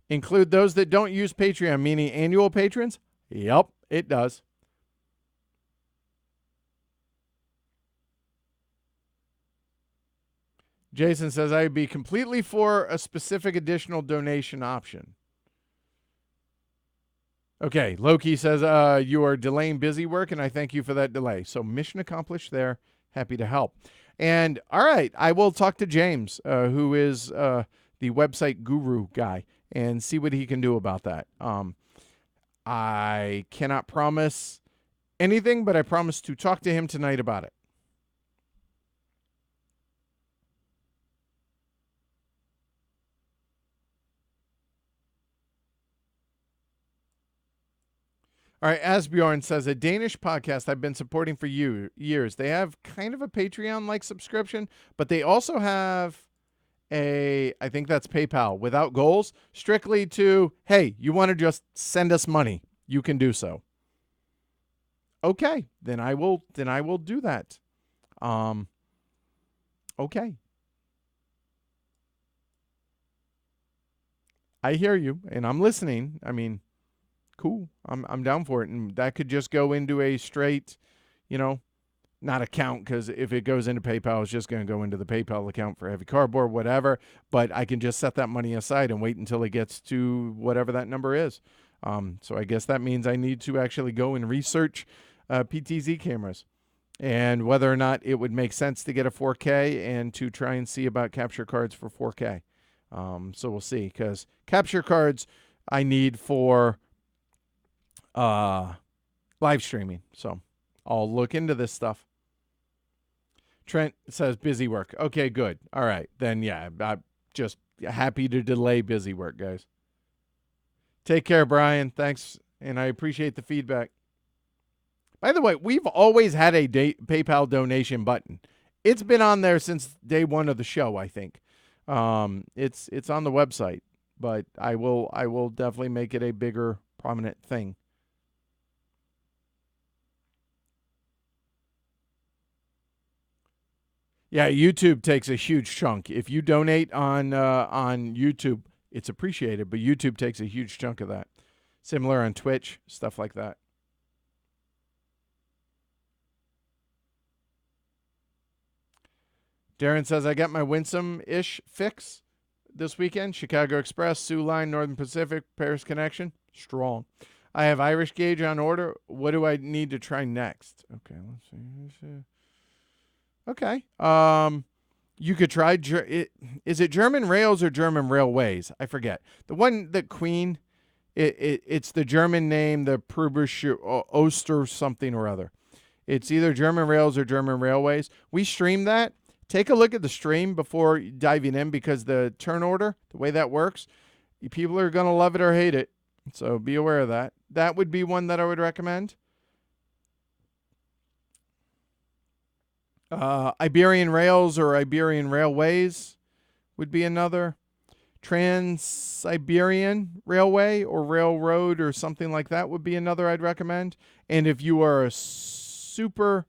include those that don't use Patreon, meaning annual patrons? Yep, it does. Jason says, I'd be completely for a specific additional donation option. Okay, Loki says, you are delaying busy work, and I thank you for that delay. So mission accomplished there. Happy to help. And all right, I will talk to James, who is the website guru guy, and see what he can do about that. I cannot promise anything, but I promise to talk to him tonight about it. All right, Asbjorn says, a Danish podcast I've been supporting for years. They have kind of a Patreon-like subscription, but they also have I think that's PayPal, without goals, strictly to, hey, you want to just send us money, you can do so. Okay, then I will do that. Okay. I hear you, and I'm listening. I mean, cool. I'm down for it, and that could just go into a straight, not account, because if it goes into PayPal, it's just going to go into the PayPal account for Heavy Cardboard, whatever. But I can just set that money aside and wait until it gets to whatever that number is. So I guess that means I need to actually go and research PTZ cameras and whether or not it would make sense to get a 4K and to try and see about capture cards for 4K. So we'll see, because capture cards I need for live streaming. So I'll look into this stuff. Trent says busy work. Okay, good. All right. Then, yeah, I'm just happy to delay busy work, guys. Take care, Brian. Thanks, and I appreciate the feedback. By the way, we've always had a PayPal donation button. It's been on there since day one of the show, I think. It's on the website, but I will definitely make it a bigger, prominent thing. Yeah, YouTube takes a huge chunk. If you donate on YouTube, it's appreciated, but YouTube takes a huge chunk of that. Similar on Twitch, stuff like that. Darren says, I got my Winsome-ish fix this weekend. Chicago Express, Sioux Line, Northern Pacific, Paris Connection. Strong. I have Irish Gauge on order. What do I need to try next? Okay, let's see. Okay. You could try. Is it German Rails or German Railways? I forget. The one that Queen. It's the German name, the Prübische Oster something or other. It's either German Rails or German Railways. We streamed that. Take a look at the stream before diving in, because the turn order, the way that works, people are going to love it or hate it. So be aware of that. That would be one that I would recommend. Iberian Rails or Iberian Railways would be another. Trans-Siberian Railway or Railroad or something like that would be another I'd recommend. And if you are a super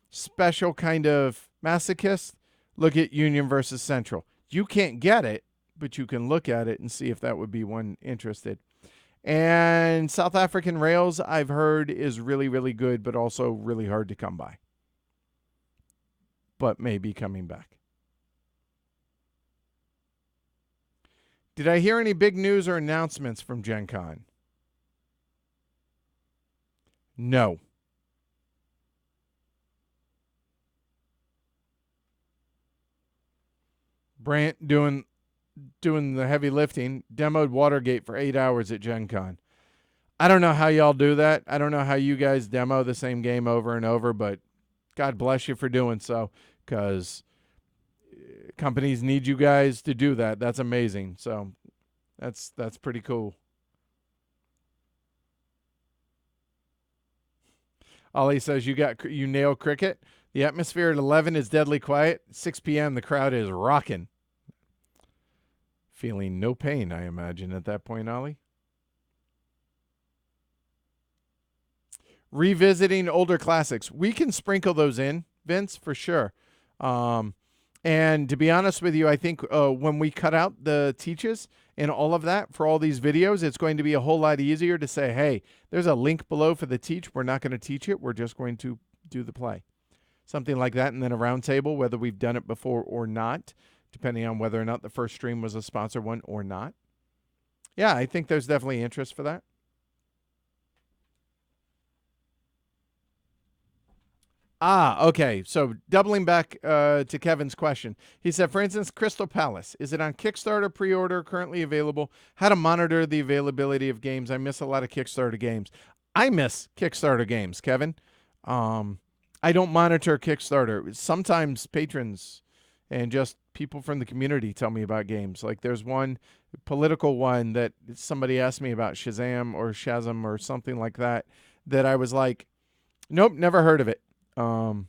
special kind of masochist, look at Union versus Central. You can't get it, but you can look at it and see if that would be one interested. And South African Rails, I've heard, is really, really good, but also really hard to come by. But may be coming back. Did I hear any big news or announcements from Gen Con? No. Brant doing the heavy lifting, demoed Watergate for 8 hours at Gen Con. I don't know how y'all do that. I don't know how you guys demo the same game over and over, but God bless you for doing so, because companies need you guys to do that. That's amazing. So that's pretty cool. Ollie says you nail cricket. The atmosphere at 11 is deadly quiet. 6 p.m. the crowd is rocking. Feeling no pain, I imagine, at that point, Ollie. Revisiting older classics. We can sprinkle those in, Vince, for sure. And to be honest with you, I think when we cut out the teaches and all of that for all these videos, it's going to be a whole lot easier to say, hey, there's a link below for the teach. We're not going to teach it. We're just going to do the play. Something like that, and then a round table, whether we've done it before or not, depending on whether or not the first stream was a sponsor one or not. Yeah, I think there's definitely interest for that. Okay. So doubling back to Kevin's question. He said, for instance, Crystal Palace. Is it on Kickstarter, pre-order, currently available? How to monitor the availability of games. I miss a lot of Kickstarter games. I miss Kickstarter games, Kevin. I don't monitor Kickstarter. Sometimes patrons and just people from the community tell me about games. Like there's one political one that somebody asked me about, Shazam or something like that I was like, nope, never heard of it. The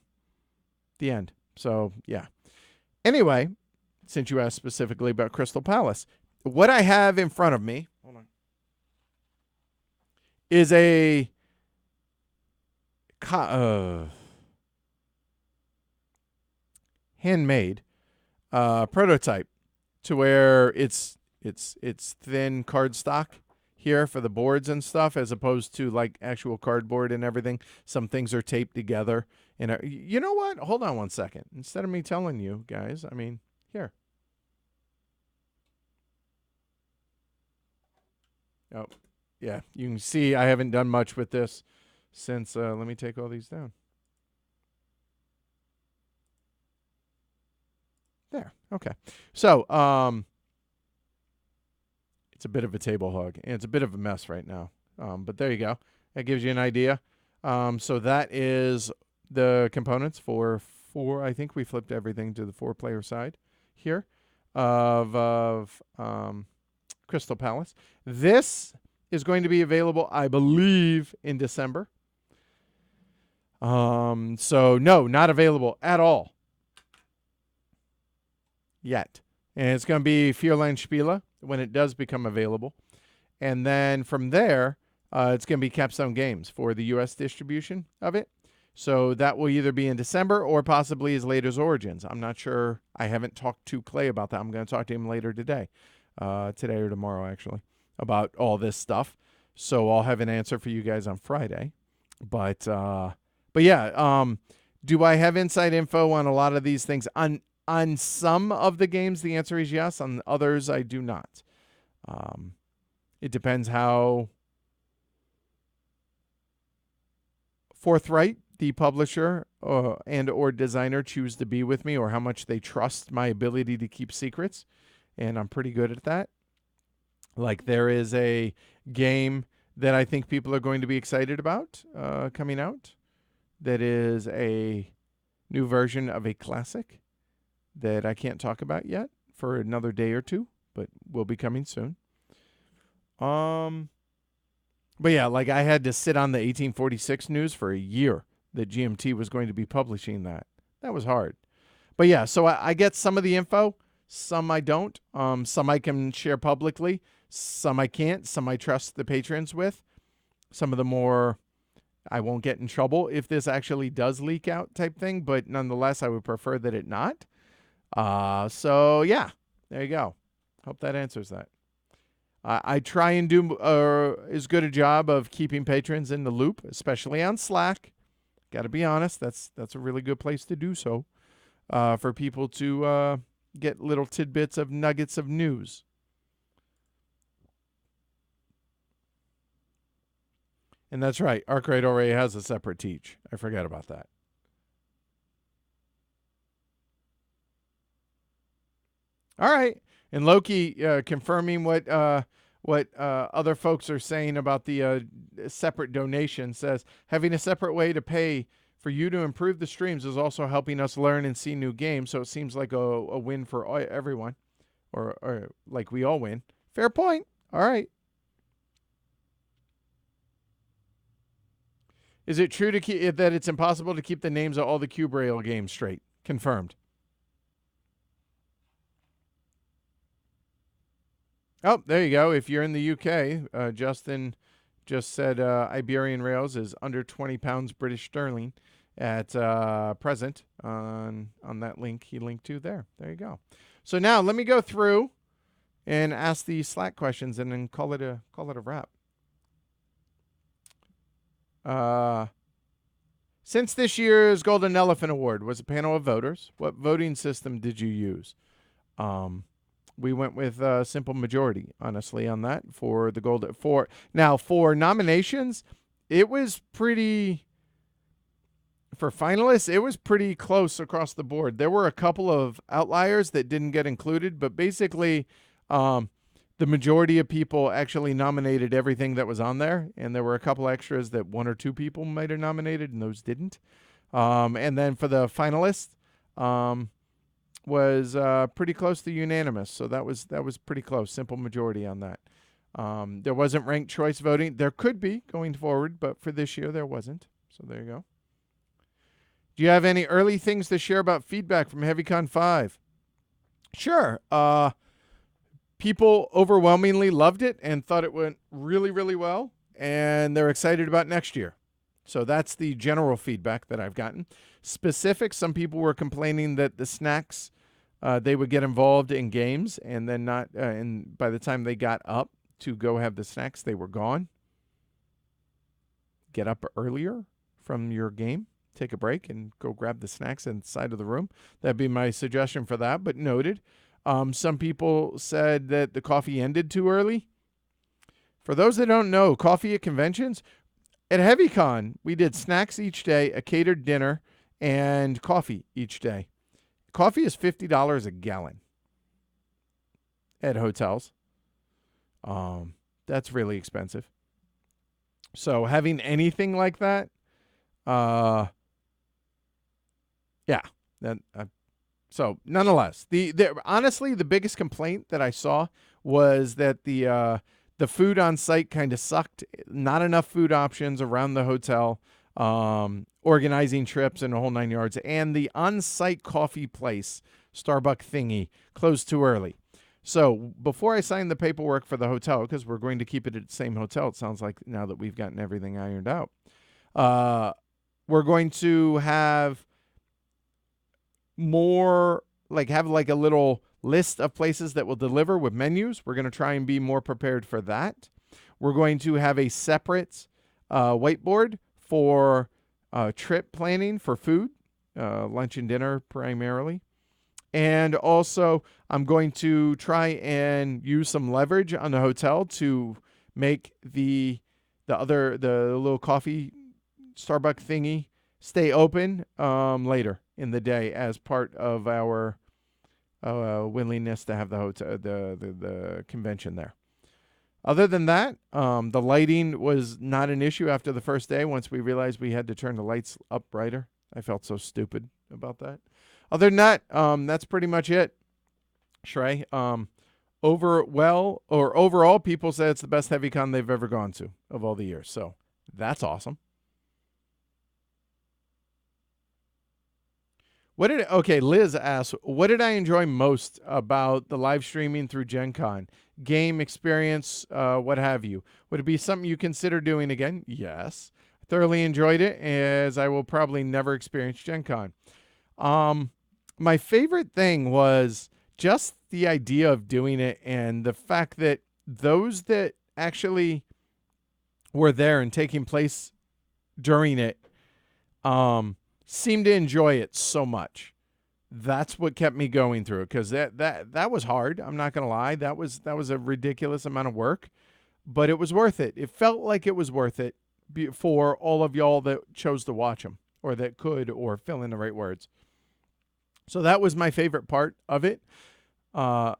end. So, yeah. Anyway, since you asked specifically about Crystal Palace, what I have in front of me, hold on, is a handmade prototype to where it's thin cardstock here for the boards and stuff, as opposed to like actual cardboard and everything. Some things are taped together. And you know what? Hold on one second. Instead of me telling you guys, I mean, here. Oh, yeah. You can see I haven't done much with this since, let me take all these down. There. Okay. So, it's a bit of a table hog, and it's a bit of a mess right now. But there you go. That gives you an idea. So that is the components for four. I think we flipped everything to the 4-player side here of Crystal Palace. This is going to be available, I believe, in December. So no, not available at all yet. And it's going to be Vierlein Spiele when it does become available. And then from there, it's going to be Capstone Games for the U.S. distribution of it. So that will either be in December or possibly as late as Origins. I'm not sure. I haven't talked to Clay about that. I'm going to talk to him later today. Today or tomorrow, actually, about all this stuff. So I'll have an answer for you guys on Friday. But yeah, do I have inside info on a lot of these things? On some of the games, the answer is yes. On others, I do not. It depends how forthright the publisher and or designer choose to be with me, or how much they trust my ability to keep secrets. And I'm pretty good at that. Like there is a game that I think people are going to be excited about coming out. That is a new version of a classic that I can't talk about yet for another day or two, but will be coming soon. But yeah, like I had to sit on the 1846 news for a year that GMT was going to be publishing that. That was hard. But yeah, so I get some of the info, some I don't. Some I can share publicly, some I can't, some I trust the patrons with. Some of the more I won't get in trouble if this actually does leak out type thing, but nonetheless, I would prefer that it not. So yeah, there you go. Hope that answers that. I try and do as good a job of keeping patrons in the loop, especially on Slack. Got to be honest, that's a really good place to do so, for people to get little tidbits of nuggets of news. And that's right, Arkwright already has a separate teach. I forgot about that. All right. And Loki confirming what other folks are saying about the separate donation, says, having a separate way to pay for you to improve the streams is also helping us learn and see new games. So it seems like a win for everyone, or like we all win. Fair point. All right. Is it true that it's impossible to keep the names of all the Cube Rail games straight? Confirmed. Oh, there you go. If you're in the UK, Justin just said Iberian Rails is under 20 pounds British sterling at present on that link he linked to there. There you go. So now let me go through and ask the Slack questions and then call it a wrap. Since this year's Golden Elephant Award was a panel of voters, what voting system did you use? We went with simple majority, honestly, on that for the Golden. For nominations, it was pretty. For finalists, it was pretty close across the board. There were a couple of outliers that didn't get included, but basically, the majority of people actually nominated everything that was on there, and there were a couple extras that one or two people might have nominated, and those didn't. And then for the finalists, was pretty close to unanimous, so that was pretty close. Simple majority on that. There wasn't ranked choice voting. There could be going forward, but for this year there wasn't. So there you go. Do you have any early things to share about feedback from HeavyCon 5? Sure. People overwhelmingly loved it and thought it went really, really well, and they're excited about next year. So that's the general feedback that I've gotten. Specific, some people were complaining that the snacks, they would get involved in games and then not, and by the time they got up to go have the snacks, they were gone. Get up earlier from your game, take a break, and go grab the snacks inside of the room. That'd be my suggestion for that, but noted. Some people said that the coffee ended too early. For those that don't know, coffee at conventions, at HeavyCon, we did snacks each day, a catered dinner, and coffee each day. Coffee is $50 a gallon at hotels. That's really expensive. So having anything like that, yeah. So nonetheless, honestly, the biggest complaint that I saw was that the food on site kind of sucked. Not enough food options around the hotel, organizing trips and a whole 9 yards. And the on-site coffee place, Starbucks thingy, closed too early. So before I signed the paperwork for the hotel, because we're going to keep it at the same hotel, it sounds like now that we've gotten everything ironed out, we're going to have more, have a little list of places that will deliver with menus. We're going to try and be more prepared for that. We're going to have a separate whiteboard for trip planning for food, lunch and dinner primarily. And also, I'm going to try and use some leverage on the hotel to make the little coffee Starbucks thingy stay open later in the day as part of our willingness to have the hotel, the convention there. Other than that, the lighting was not an issue after the first day. Once we realized we had to turn the lights up brighter, I felt so stupid about that. Other than that, that's pretty much it. Shrey, overall, people say it's the best HeavyCon they've ever gone to of all the years. So that's awesome. Liz asks, what did I enjoy most about the live streaming through Gen Con? Game experience, what have you? Would it be something you consider doing again? Yes. Thoroughly enjoyed it, as I will probably never experience Gen Con. My favorite thing was just the idea of doing it and the fact that those that actually were there and taking place during it seemed to enjoy it so much. That's what kept me going through it, because that was hard. I'm not going to lie. That was a ridiculous amount of work, but it was worth it. It felt like it was worth it for all of y'all that chose to watch them or that could, or fill in the right words. So that was my favorite part of it. My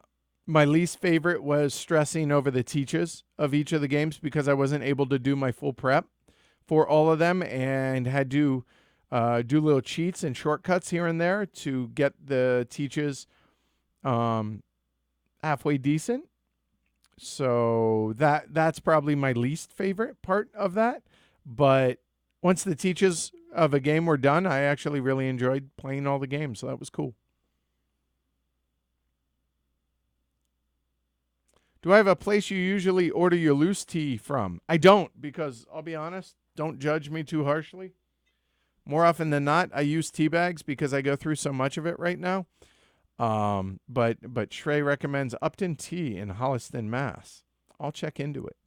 least favorite was stressing over the teaches of each of the games, because I wasn't able to do my full prep for all of them and had to do little cheats and shortcuts here and there to get the teaches halfway decent. So that's probably my least favorite part of that. But once the teaches of a game were done, I actually really enjoyed playing all the games, so that was cool. Do I have a place you usually order your loose tea from? I don't, because I'll be honest, don't judge me too harshly. More often than not, I use tea bags because I go through so much of it right now. But Shrey recommends Upton Tea in Holliston, Mass. I'll check into it.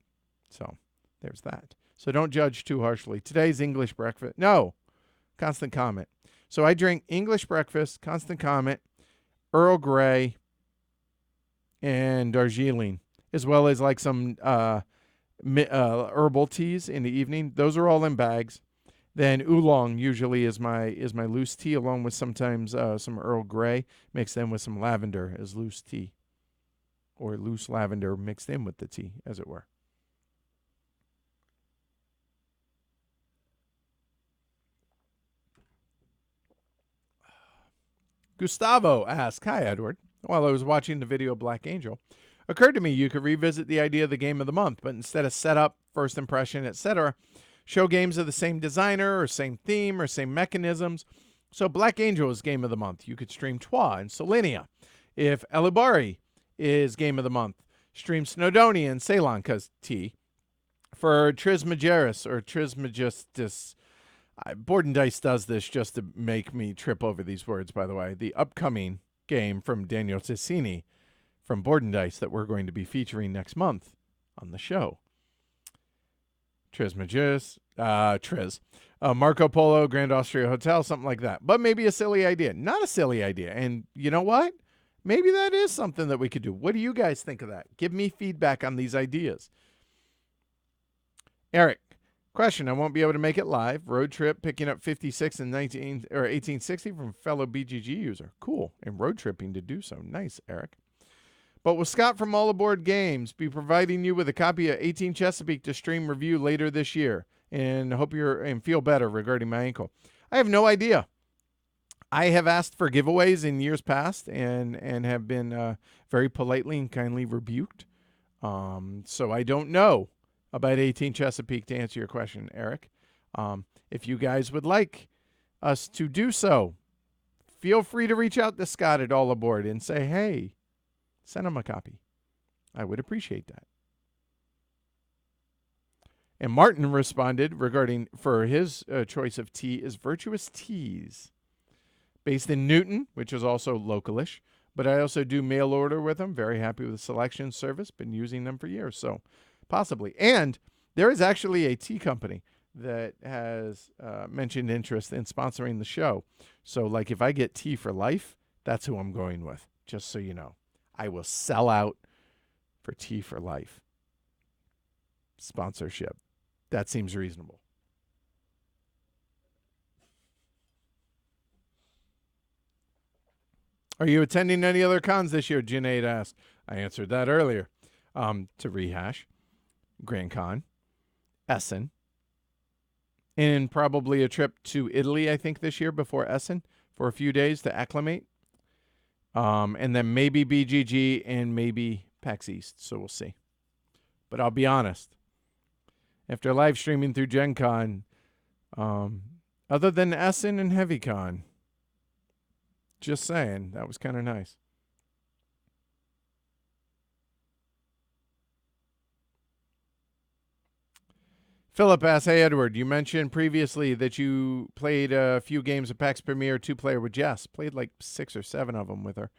So there's that. So don't judge too harshly. Today's English breakfast. No, Constant Comment. So I drink English breakfast, Constant Comment, Earl Grey, and Darjeeling, as well as like some herbal teas in the evening. Those are all in bags. Then oolong usually is my loose tea, along with sometimes some Earl Grey. Mix them with some lavender as loose tea, or loose lavender mixed in with the tea, as it were. Gustavo asks, "Hi, Edward. While I was watching the video Black Angel, occurred to me you could revisit the idea of the game of the month, but instead of setup, first impression, etc., show games of the same designer or same theme or same mechanisms. So Black Angel is game of the month. You could stream Twa and Solenia. If Elubari is game of the month, stream Snowdonia and Ceylon, because T. For Trismegistus or Trismegistus, Board and Dice does this just to make me trip over these words, by the way. The upcoming game from Daniel Ticini from Board and Dice that we're going to be featuring next month on the show. Trismegistus, Marco Polo, Grand Austria Hotel, something like that. But maybe a silly idea. Not a silly idea. And you know what? Maybe that is something that we could do. What do you guys think of that? Give me feedback on these ideas. Eric, question. I won't be able to make it live. Road trip picking up 56 and 1860 from fellow BGG user. Cool. And road tripping to do so. Nice, Eric. But will Scott from All Aboard Games be providing you with a copy of 18 Chesapeake to stream review later this year? And hope and feel better regarding my ankle. I have no idea. I have asked for giveaways in years past and have been very politely and kindly rebuked. So I don't know about 18 Chesapeake to answer your question, Eric. If you guys would like us to do so, feel free to reach out to Scott at All Aboard and say, hey, send him a copy. I would appreciate that. And Martin responded regarding for his choice of tea is Virtuous Teas, based in Newton, which is also localish. But I also do mail order with them. Very happy with the selection service. Been using them for years, so possibly. And there is actually a tea company that has mentioned interest in sponsoring the show. So, like, if I get tea for life, that's who I'm going with. Just so you know. I will sell out for tea for life. Sponsorship. That seems reasonable. Are you attending any other cons this year? Junaid asked. I answered that earlier. To rehash. Grand Con. Essen. And probably a trip to Italy, I think, this year before Essen for a few days to acclimate. And then maybe BGG and maybe PAX East. So we'll see. But I'll be honest. After live streaming through Gen Con, other than Essen and HeavyCon, just saying, that was kind of nice. Philip asks, hey, Edward, you mentioned previously that you played a few games of PAX Premier 2-player with Jess. Played like 6 or 7 of them with her.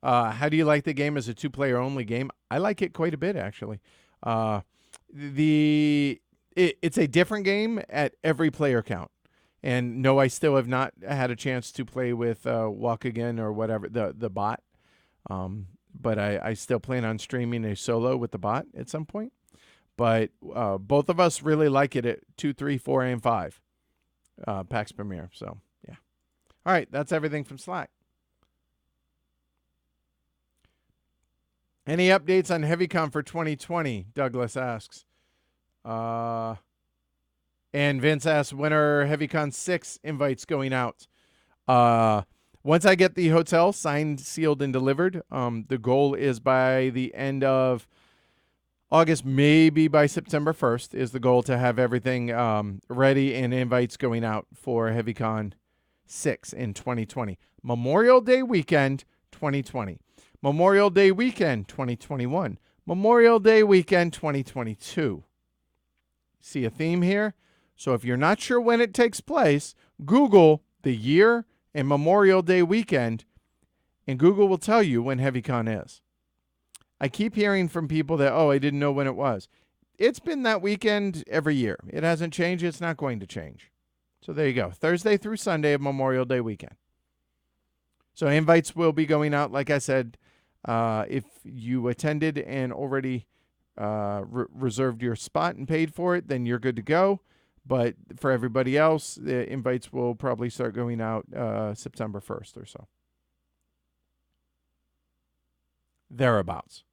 How do you like the game as a 2-player only game? I like it quite a bit, actually. It's a different game at every player count. And no, I still have not had a chance to play with Walk Again or whatever, the bot. But I still plan on streaming a solo with the bot at some point. But both of us really like it at 2, 3, 4, and 5 PAX Premier. So, yeah. All right, that's everything from Slack. Any updates on HeavyCon for 2020? Douglas asks. And Vince asks, when are HeavyCon 6 invites going out? Once I get the hotel signed, sealed, and delivered, the goal is by the end of August, maybe by September 1st, is the goal to have everything ready and invites going out for HeavyCon 6 in 2020. Memorial Day weekend 2020. Memorial Day weekend 2021. Memorial Day weekend 2022. See a theme here? So if you're not sure when it takes place, Google the year and Memorial Day weekend, and Google will tell you when HeavyCon is. I keep hearing from people that, I didn't know when it was. It's been that weekend every year. It hasn't changed. It's not going to change. So there you go. Thursday through Sunday of Memorial Day weekend. So invites will be going out, like I said. If you attended and already reserved your spot and paid for it, then you're good to go. But for everybody else, the invites will probably start going out September 1st or so. Thereabouts.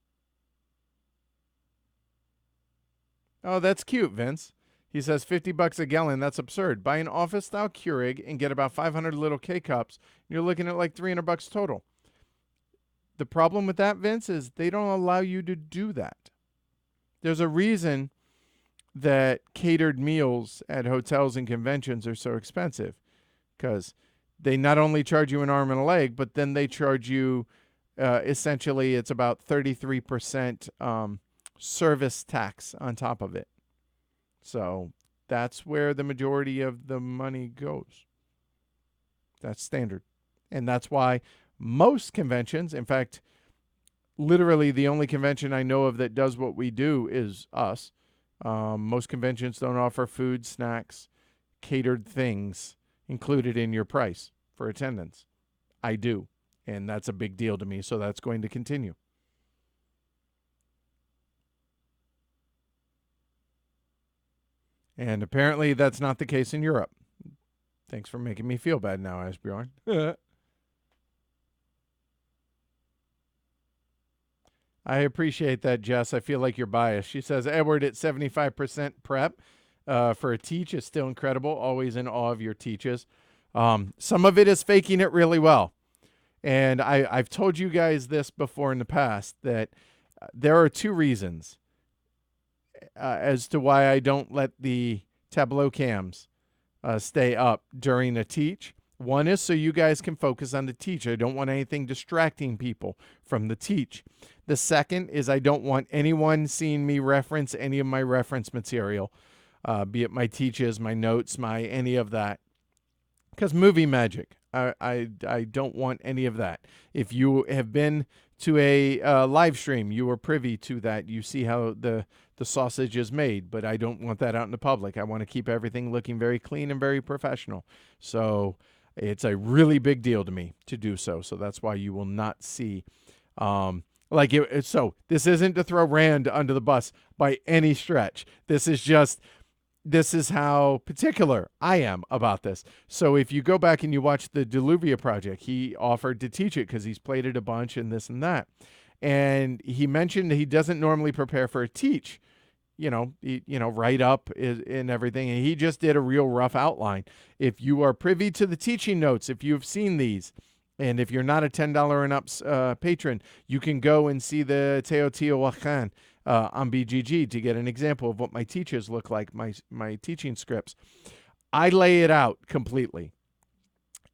Oh, that's cute, Vince. He says $50 a gallon. That's absurd. Buy an office-style Keurig and get about 500 little K-cups. You're looking at like $300 total. The problem with that, Vince, is they don't allow you to do that. There's a reason that catered meals at hotels and conventions are so expensive, because they not only charge you an arm and a leg, but then they charge you, essentially, it's about 33% service tax on top of it. So that's where the majority of the money goes. That's standard. And that's why most conventions, in fact, literally the only convention I know of that does what we do is us. Most conventions don't offer food, snacks, catered things included in your price for attendance. I do. And that's a big deal to me. So that's going to continue. And apparently that's not the case in Europe. Thanks for making me feel bad now, Ashbjorn. I appreciate that, Jess. I feel like you're biased. She says, Edward, at 75% prep for a teach is still incredible. Always in awe of your teaches. Some of it is faking it really well. And I've told you guys this before in the past, that there are two reasons as to why I don't let the Tableau cams stay up during a teach. One is so you guys can focus on the teach. I don't want anything distracting people from the teach. The second is I don't want anyone seeing me reference any of my reference material, be it my teaches, my notes, my any of that. Because movie magic, I don't want any of that. If you have been to a live stream, you are privy to that. You see how the sausage is made, but I don't want that out in the public. I want to keep everything looking very clean and very professional. So it's a really big deal to me to do so. So that's why you will not see, so this isn't to throw Rand under the bus by any stretch. This is how particular I am about this. So if you go back and you watch the Deluvia project, he offered to teach it because he's played it a bunch and this and that. And he mentioned he doesn't normally prepare for a teach, write up and everything. And he just did a real rough outline. If you are privy to the teaching notes, if you've seen these, and if you're not a $10 and up patron, you can go and see the Teotihuacan on BGG to get an example of what my teachers look like, my teaching scripts. I lay it out completely.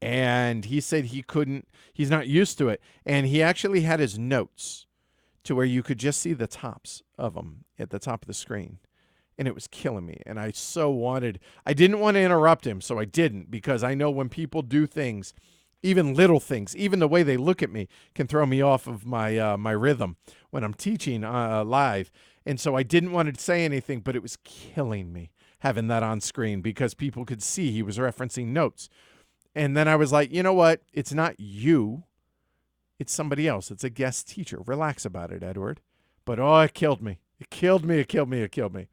And he said he's not used to it. And he actually had his notes to where you could just see the tops of them at the top of the screen. And it was killing me. And I didn't want to interrupt him, so I didn't, because I know when people do things, even little things, even the way they look at me can throw me off of my rhythm when I'm teaching live. And so I didn't want to say anything, but it was killing me having that on screen because people could see he was referencing notes. And then I was like, you know what? It's not you. It's somebody else. It's a guest teacher. Relax about it, Edward. But, it killed me. It killed me.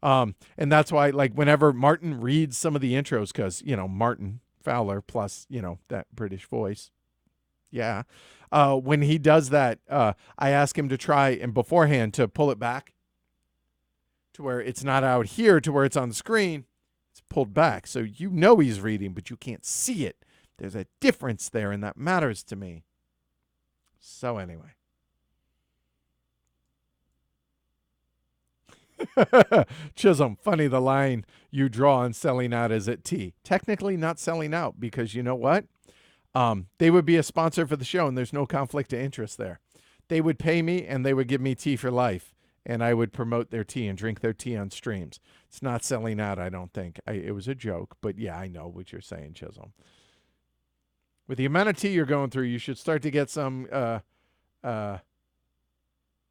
And that's why, like, whenever Martin reads some of the intros, because, Martin Fowler plus, that British voice. Yeah. When he does that, I ask him to try and beforehand to pull it back to where it's not out here to where it's on the screen. It's pulled back. So he's reading, but you can't see it. There's a difference there, and that matters to me. So anyway. Chisholm, funny the line you draw on selling out is at tea. Technically not selling out because you know what? They would be a sponsor for the show and there's no conflict of interest there. They would pay me and they would give me tea for life and I would promote their tea and drink their tea on streams. It's not selling out, I don't think. It was a joke, but yeah, I know what you're saying, Chisholm. With the amount of tea you're going through, you should start to get some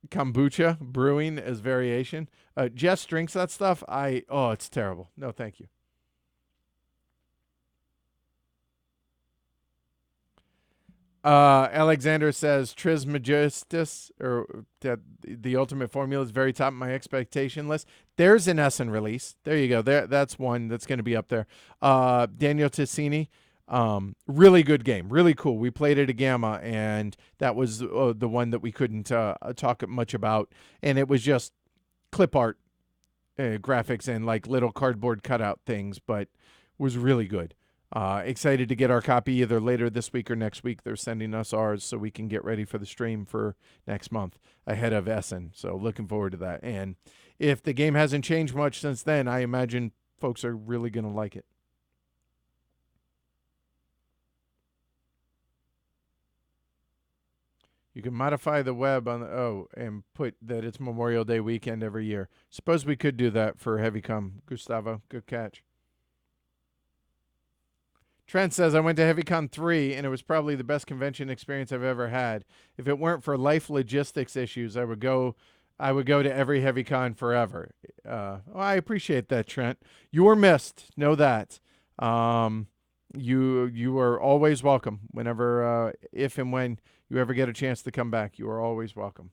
kombucha brewing as variation. Jess drinks that stuff. It's terrible. No, thank you. Alexander says Trismegistus, or that the ultimate formula is very top of my expectation list. There's an Essen release. There you go. That's one that's going to be up there. Daniel Ticini, really good game, really cool. We played it at Gamma, and that was the one that we couldn't talk much about, and it was just clip art graphics and like little cardboard cutout things, but was really good. Excited to get our copy either later this week or next week. They're sending us ours so we can get ready for the stream for next month ahead of Essen. So looking forward to that. And if the game hasn't changed much since then, I imagine folks are really going to like it. You can modify the web on and put that it's Memorial Day weekend every year. Suppose we could do that for HeavyCon. Gustavo, good catch. Trent says, I went to HeavyCon 3, and it was probably the best convention experience I've ever had. If it weren't for life logistics issues, I would go to every HeavyCon forever. I appreciate that, Trent. You were missed. Know that. You are always welcome whenever, if and when you ever get a chance to come back. You are always welcome.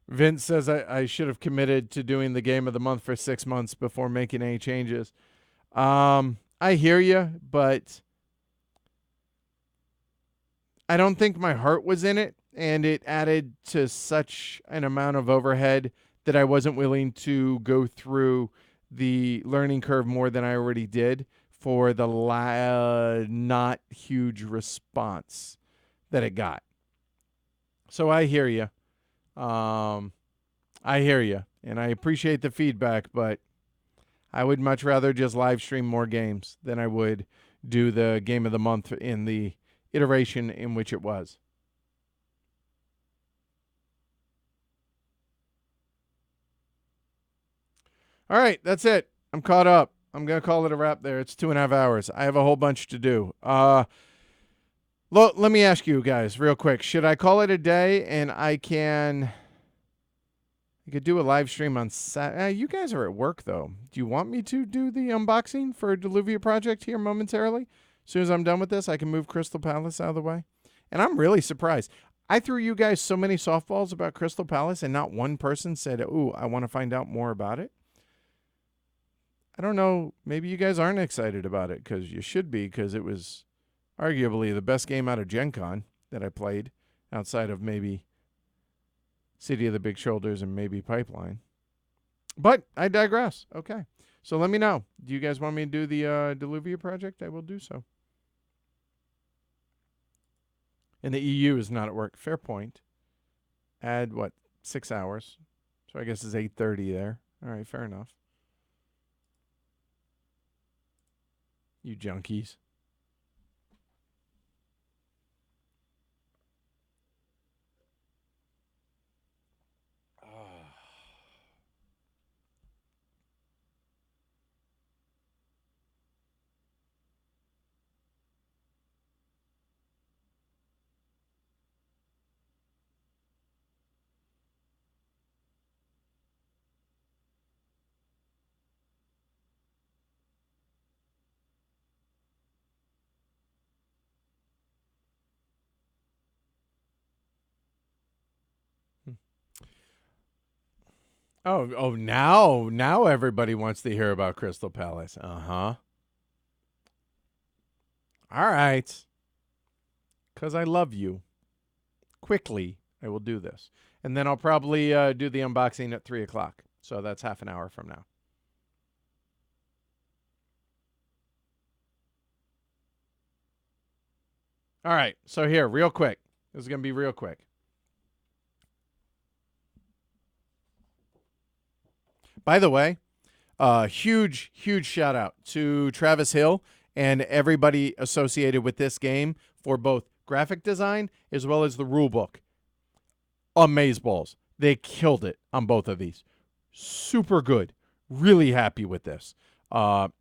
Vince says I should have committed to doing the game of the month for 6 months before making any changes. I hear you, but I don't think my heart was in it, and it added to such an amount of overhead that I wasn't willing to go through the learning curve more than I already did for the not huge response that it got. So I hear you. I hear you, and I appreciate the feedback, but I would much rather just live stream more games than I would do the game of the month in the iteration in which it was. All right, that's it. I'm caught up. I'm going to call it a wrap there. It's 2.5 hours. I have a whole bunch to do. Let me ask you guys real quick. Should I call it a day and I could do a live stream on Saturday? You guys are at work, though. Do you want me to do the unboxing for Deluvia Project here momentarily? As soon as I'm done with this, I can move Crystal Palace out of the way. And I'm really surprised. I threw you guys so many softballs about Crystal Palace, and not one person said, ooh, I want to find out more about it. I don't know. Maybe you guys aren't excited about it, because you should be, because it was arguably the best game out of Gen Con that I played, outside of maybe City of the Big Shoulders and maybe Pipeline. But I digress. Okay. So let me know. Do you guys want me to do the Deluvia Project? I will do so. And the EU is not at work. Fair point. Add, 6 hours. So I guess it's 8:30 there. All right, fair enough. You junkies. Now everybody wants to hear about Crystal Palace. Uh-huh. All right. 'Cause I love you. Quickly, I will do this. And then I'll probably do the unboxing at 3 o'clock. So that's half an hour from now. All right. So here, real quick. This is going to be real quick. By the way, huge shout out to Travis Hill and everybody associated with this game for both graphic design as well as the rule book. Amazeballs. They killed it on both of these. Super good. Really happy with this.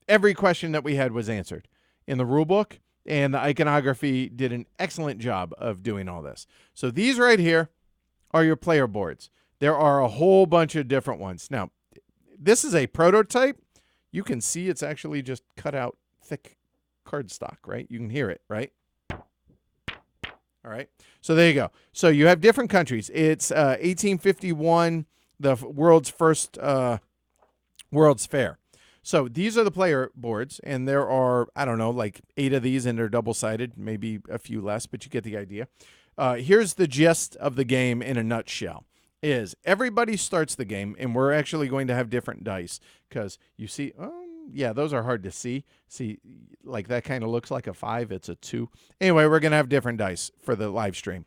Every question that we had was answered in the rule book, and the iconography did an excellent job of doing all this. So these right here are your player boards. There are a whole bunch of different ones. Now, this is a prototype. You can see it's actually just cut out thick cardstock, right? You can hear it, right? All right. So there you go. So you have different countries. It's 1851, the world's first World's Fair. So these are the player boards, and there are, I don't know, like 8 of these, and they're double-sided, maybe a few less, but you get the idea. Here's the gist of the game in a nutshell. Is everybody starts the game, and we're actually going to have different dice because you see, yeah, those are hard to see. See, like that kind of looks like a 5. It's a 2. Anyway, we're going to have different dice for the live stream.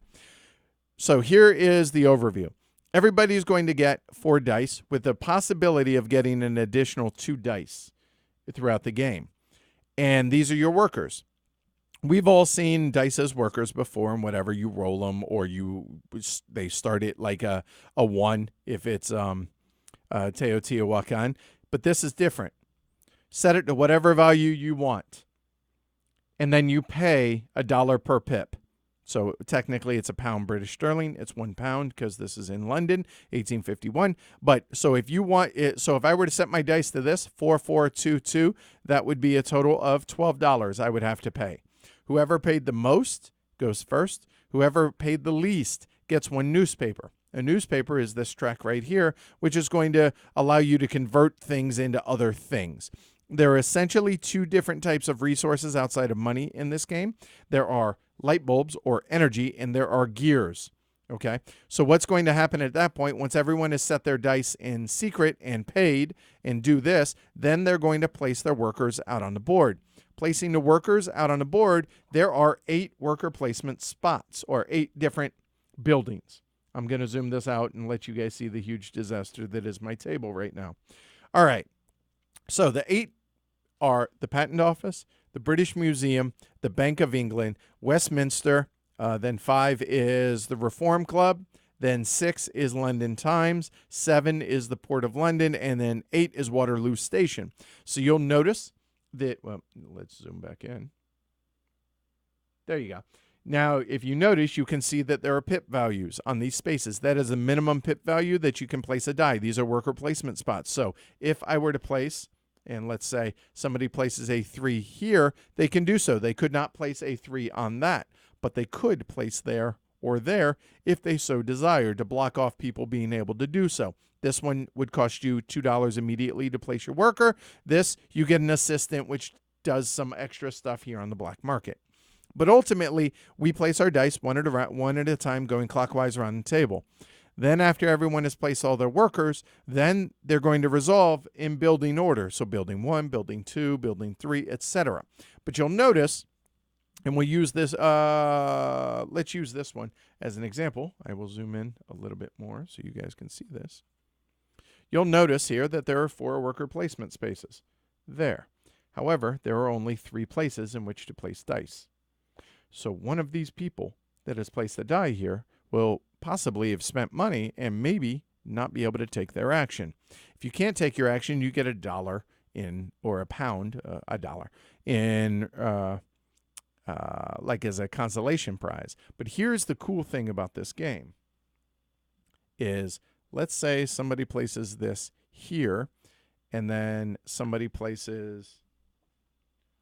So here is the overview. Everybody's going to get 4 dice with the possibility of getting an additional 2 dice throughout the game. And these are your workers. We've all seen dice as workers before, and whatever, you roll them, or they start it like a 1 if it's Teotihuacan. But this is different. Set it to whatever value you want, and then you pay $1 per pip. So technically, it's £1 British sterling. It's £1 because this is in London, 1851. But so if you want it, so if I were to set my dice to this 4422, that would be a total of $12 I would have to pay. Whoever paid the most goes first. Whoever paid the least gets 1 newspaper. A newspaper is this track right here, which is going to allow you to convert things into other things. There are essentially 2 different types of resources outside of money in this game. There are light bulbs or energy, and there are gears. Okay, so what's going to happen at that point, once everyone has set their dice in secret and paid and do this, then they're going to place their workers out on the board. Placing the workers out on the board, there are 8 worker placement spots or 8 different buildings. I'm going to zoom this out and let you guys see the huge disaster that is my table right now. All right. So the 8 are the Patent Office, the British Museum, the Bank of England, Westminster. Then 5 is the Reform Club. Then 6 is London Times. 7 is the Port of London. And then 8 is Waterloo Station. So you'll notice that, well, let's zoom back in. There you go. Now, if you notice, you can see that there are pip values on these spaces. That is a minimum pip value that you can place a die. These are worker placement spots. So if I were to place, and let's say somebody places a 3 here, they can do so. They could not place a 3 on that, but they could place there or there if they so desired to block off people being able to do so. This one would cost you $2 immediately to place your worker. This, you get an assistant, which does some extra stuff here on the black market. But ultimately, we place our dice one at a time, going clockwise around the table. Then after everyone has placed all their workers, then they're going to resolve in building order. So building 1, building 2, building 3, etc. But you'll notice, and we'll use this, let's use this one as an example. I will zoom in a little bit more so you guys can see this. You'll notice here that there are 4 worker placement spaces there. However, there are only 3 places in which to place dice. So one of these people that has placed a die here will possibly have spent money and maybe not be able to take their action. If you can't take your action, you get $1 in, or £1, $1 in, like as a consolation prize. But here's the cool thing about this game is, let's say somebody places this here, and then somebody places,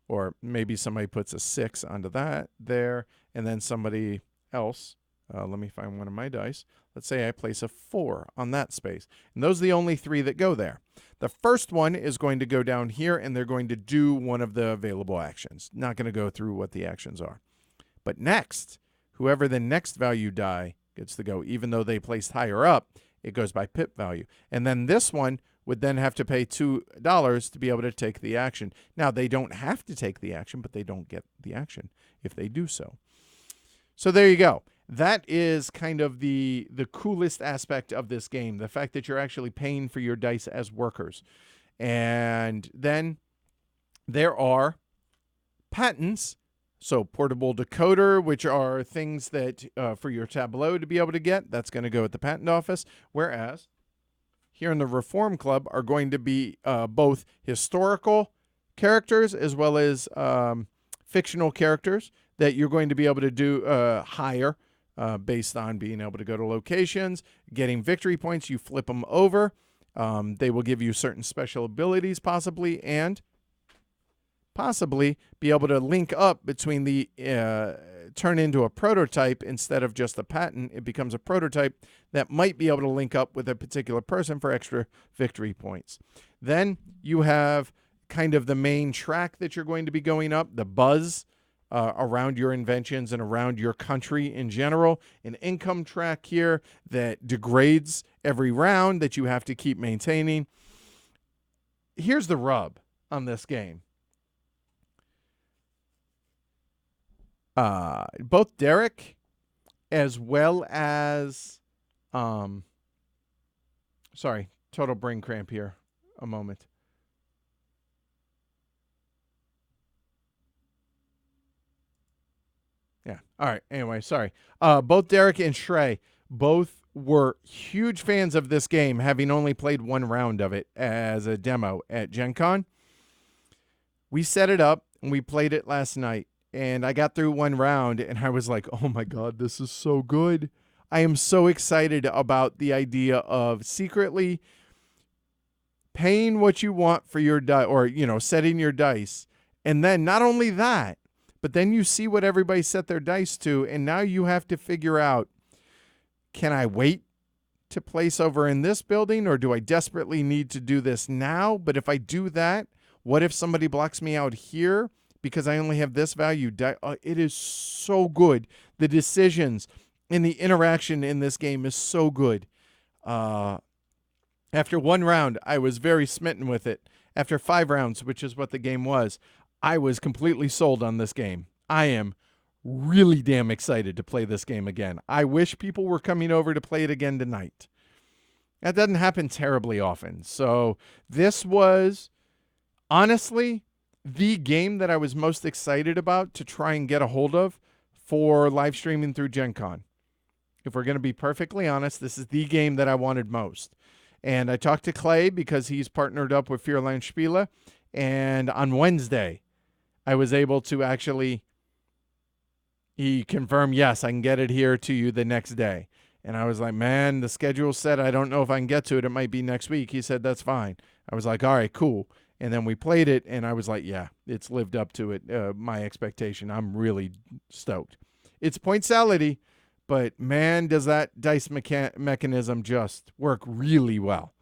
or maybe somebody puts a 6 onto that there, and then somebody else, let me find one of my dice. Let's say I place a 4 on that space. And those are the only 3 that go there. The first one is going to go down here, and they're going to do one of the available actions. Not going to go through what the actions are. But next, whoever the next value die gets to go. Even though they placed higher up, it goes by pip value. And then this one would then have to pay $2 to be able to take the action. Now, they don't have to take the action, but they don't get the action if they do so. So there you go. That is kind of the coolest aspect of this game, the fact that you're actually paying for your dice as workers. And then there are patents. So portable decoder, which are things that for your tableau to be able to get, that's going to go at the patent office. Whereas here in the Reform Club are going to be both historical characters as well as fictional characters that you're going to be able to do hire based on being able to go to locations, getting victory points. You flip them over. They will give you certain special abilities possibly, and possibly be able to link up between the turn into a prototype instead of just a patent. It becomes a prototype that might be able to link up with a particular person for extra victory points. Then you have kind of the main track that you're going to be going up, the buzz around your inventions and around your country in general. An income track here that degrades every round that you have to keep maintaining. Here's the rub on this game. Both Derek as well as sorry, total brain cramp here. A moment. Yeah. All right. Anyway, sorry. Both Derek and Shrey both were huge fans of this game, having only played one round of it as a demo at Gen Con. We set it up and we played it last night. And I got through one round and I was like, oh my God, this is so good. I am so excited about the idea of secretly paying what you want for your dice, or, setting your dice. And then not only that, but then you see what everybody set their dice to. And now you have to figure out, can I wait to place over in this building, or do I desperately need to do this now? But if I do that, what if somebody blocks me out here? Because I only have this value. It is so good. The decisions and the interaction in this game is so good. After one round, I was very smitten with it. After 5 rounds, which is what the game was, I was completely sold on this game. I am really damn excited to play this game again. I wish people were coming over to play it again tonight. That doesn't happen terribly often. So this was, honestly, the game that I was most excited about to try and get a hold of for live streaming through Gen Con. If we're going to be perfectly honest, this is the game that I wanted most. And I talked to Clay because he's partnered up with Fearland Spiele. And on Wednesday, I was able to actually, he confirmed, yes, I can get it here to you the next day. And I was like, man, the schedule said I don't know if I can get to it. It might be next week. He said, that's fine. I was like, all right, cool. And then we played it, and I was like, yeah, it's lived up to it, my expectation. I'm really stoked. It's point salad-y, but, man, does that dice mechanism just work really well.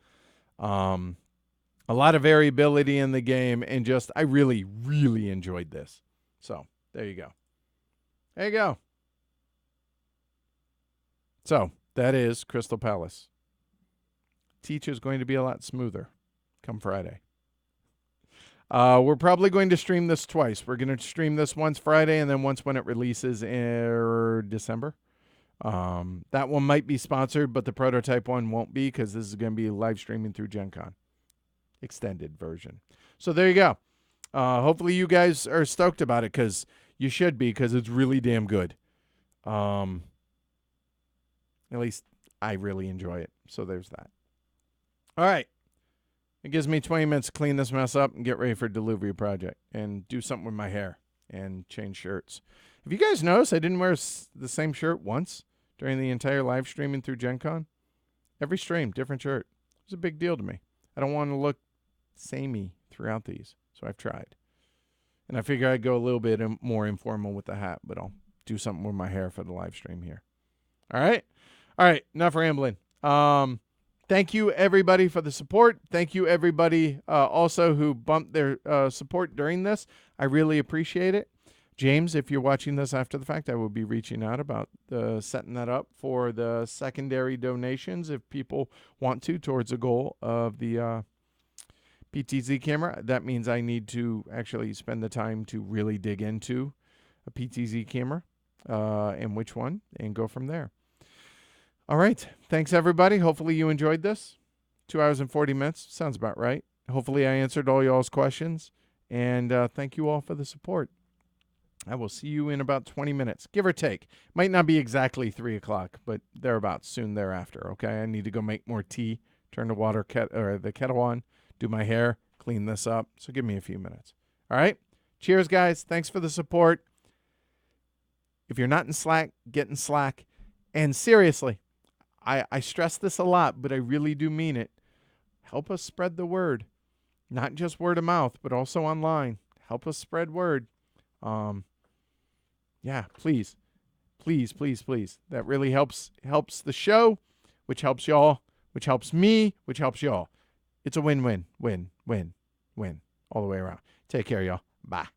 A lot of variability in the game, and just I really, really enjoyed this. So there you go. There you go. So that is Crystal Palace. Teach is going to be a lot smoother come Friday. We're probably going to stream this twice. We're going to stream this once Friday and then once when it releases in December. That one might be sponsored, but the prototype one won't be because this is going to be live streaming through Gen Con. Extended version. So there you go. Hopefully you guys are stoked about it, because you should be, because it's really damn good. At least I really enjoy it. So there's that. All right. It gives me 20 minutes to clean this mess up and get ready for a delivery project and do something with my hair and change shirts. Have you guys noticed I didn't wear the same shirt once during the entire live streaming through Gen Con? Every stream, different shirt. It was a big deal to me. I don't want to look samey throughout these, so I've tried. And I figure I'd go a little bit more informal with the hat, but I'll do something with my hair for the live stream here. All right? All right, enough rambling. Thank you, everybody, for the support. Thank you, everybody, also who bumped their support during this. I really appreciate it. James, if you're watching this after the fact, I will be reaching out about setting that up for the secondary donations if people want to towards a goal of the PTZ camera. That means I need to actually spend the time to really dig into a PTZ camera and which one, and go from there. All right. Thanks, everybody. Hopefully you enjoyed this. 2 hours and 40 minutes. Sounds about right. Hopefully I answered all y'all's questions. And thank you all for the support. I will see you in about 20 minutes, give or take. Might not be exactly 3 o'clock, but thereabouts soon thereafter, okay? I need to go make more tea, turn the kettle on, do my hair, clean this up. So give me a few minutes. All right? Cheers, guys. Thanks for the support. If you're not in Slack, get in Slack. And seriously, I stress this a lot, but I really do mean it. Help us spread the word. Not just word of mouth, but also online. Help us spread word. Yeah, please. Please, please, please. That really helps the show, which helps y'all, which helps me, which helps y'all. It's a win-win, win, win, win, all the way around. Take care, y'all. Bye.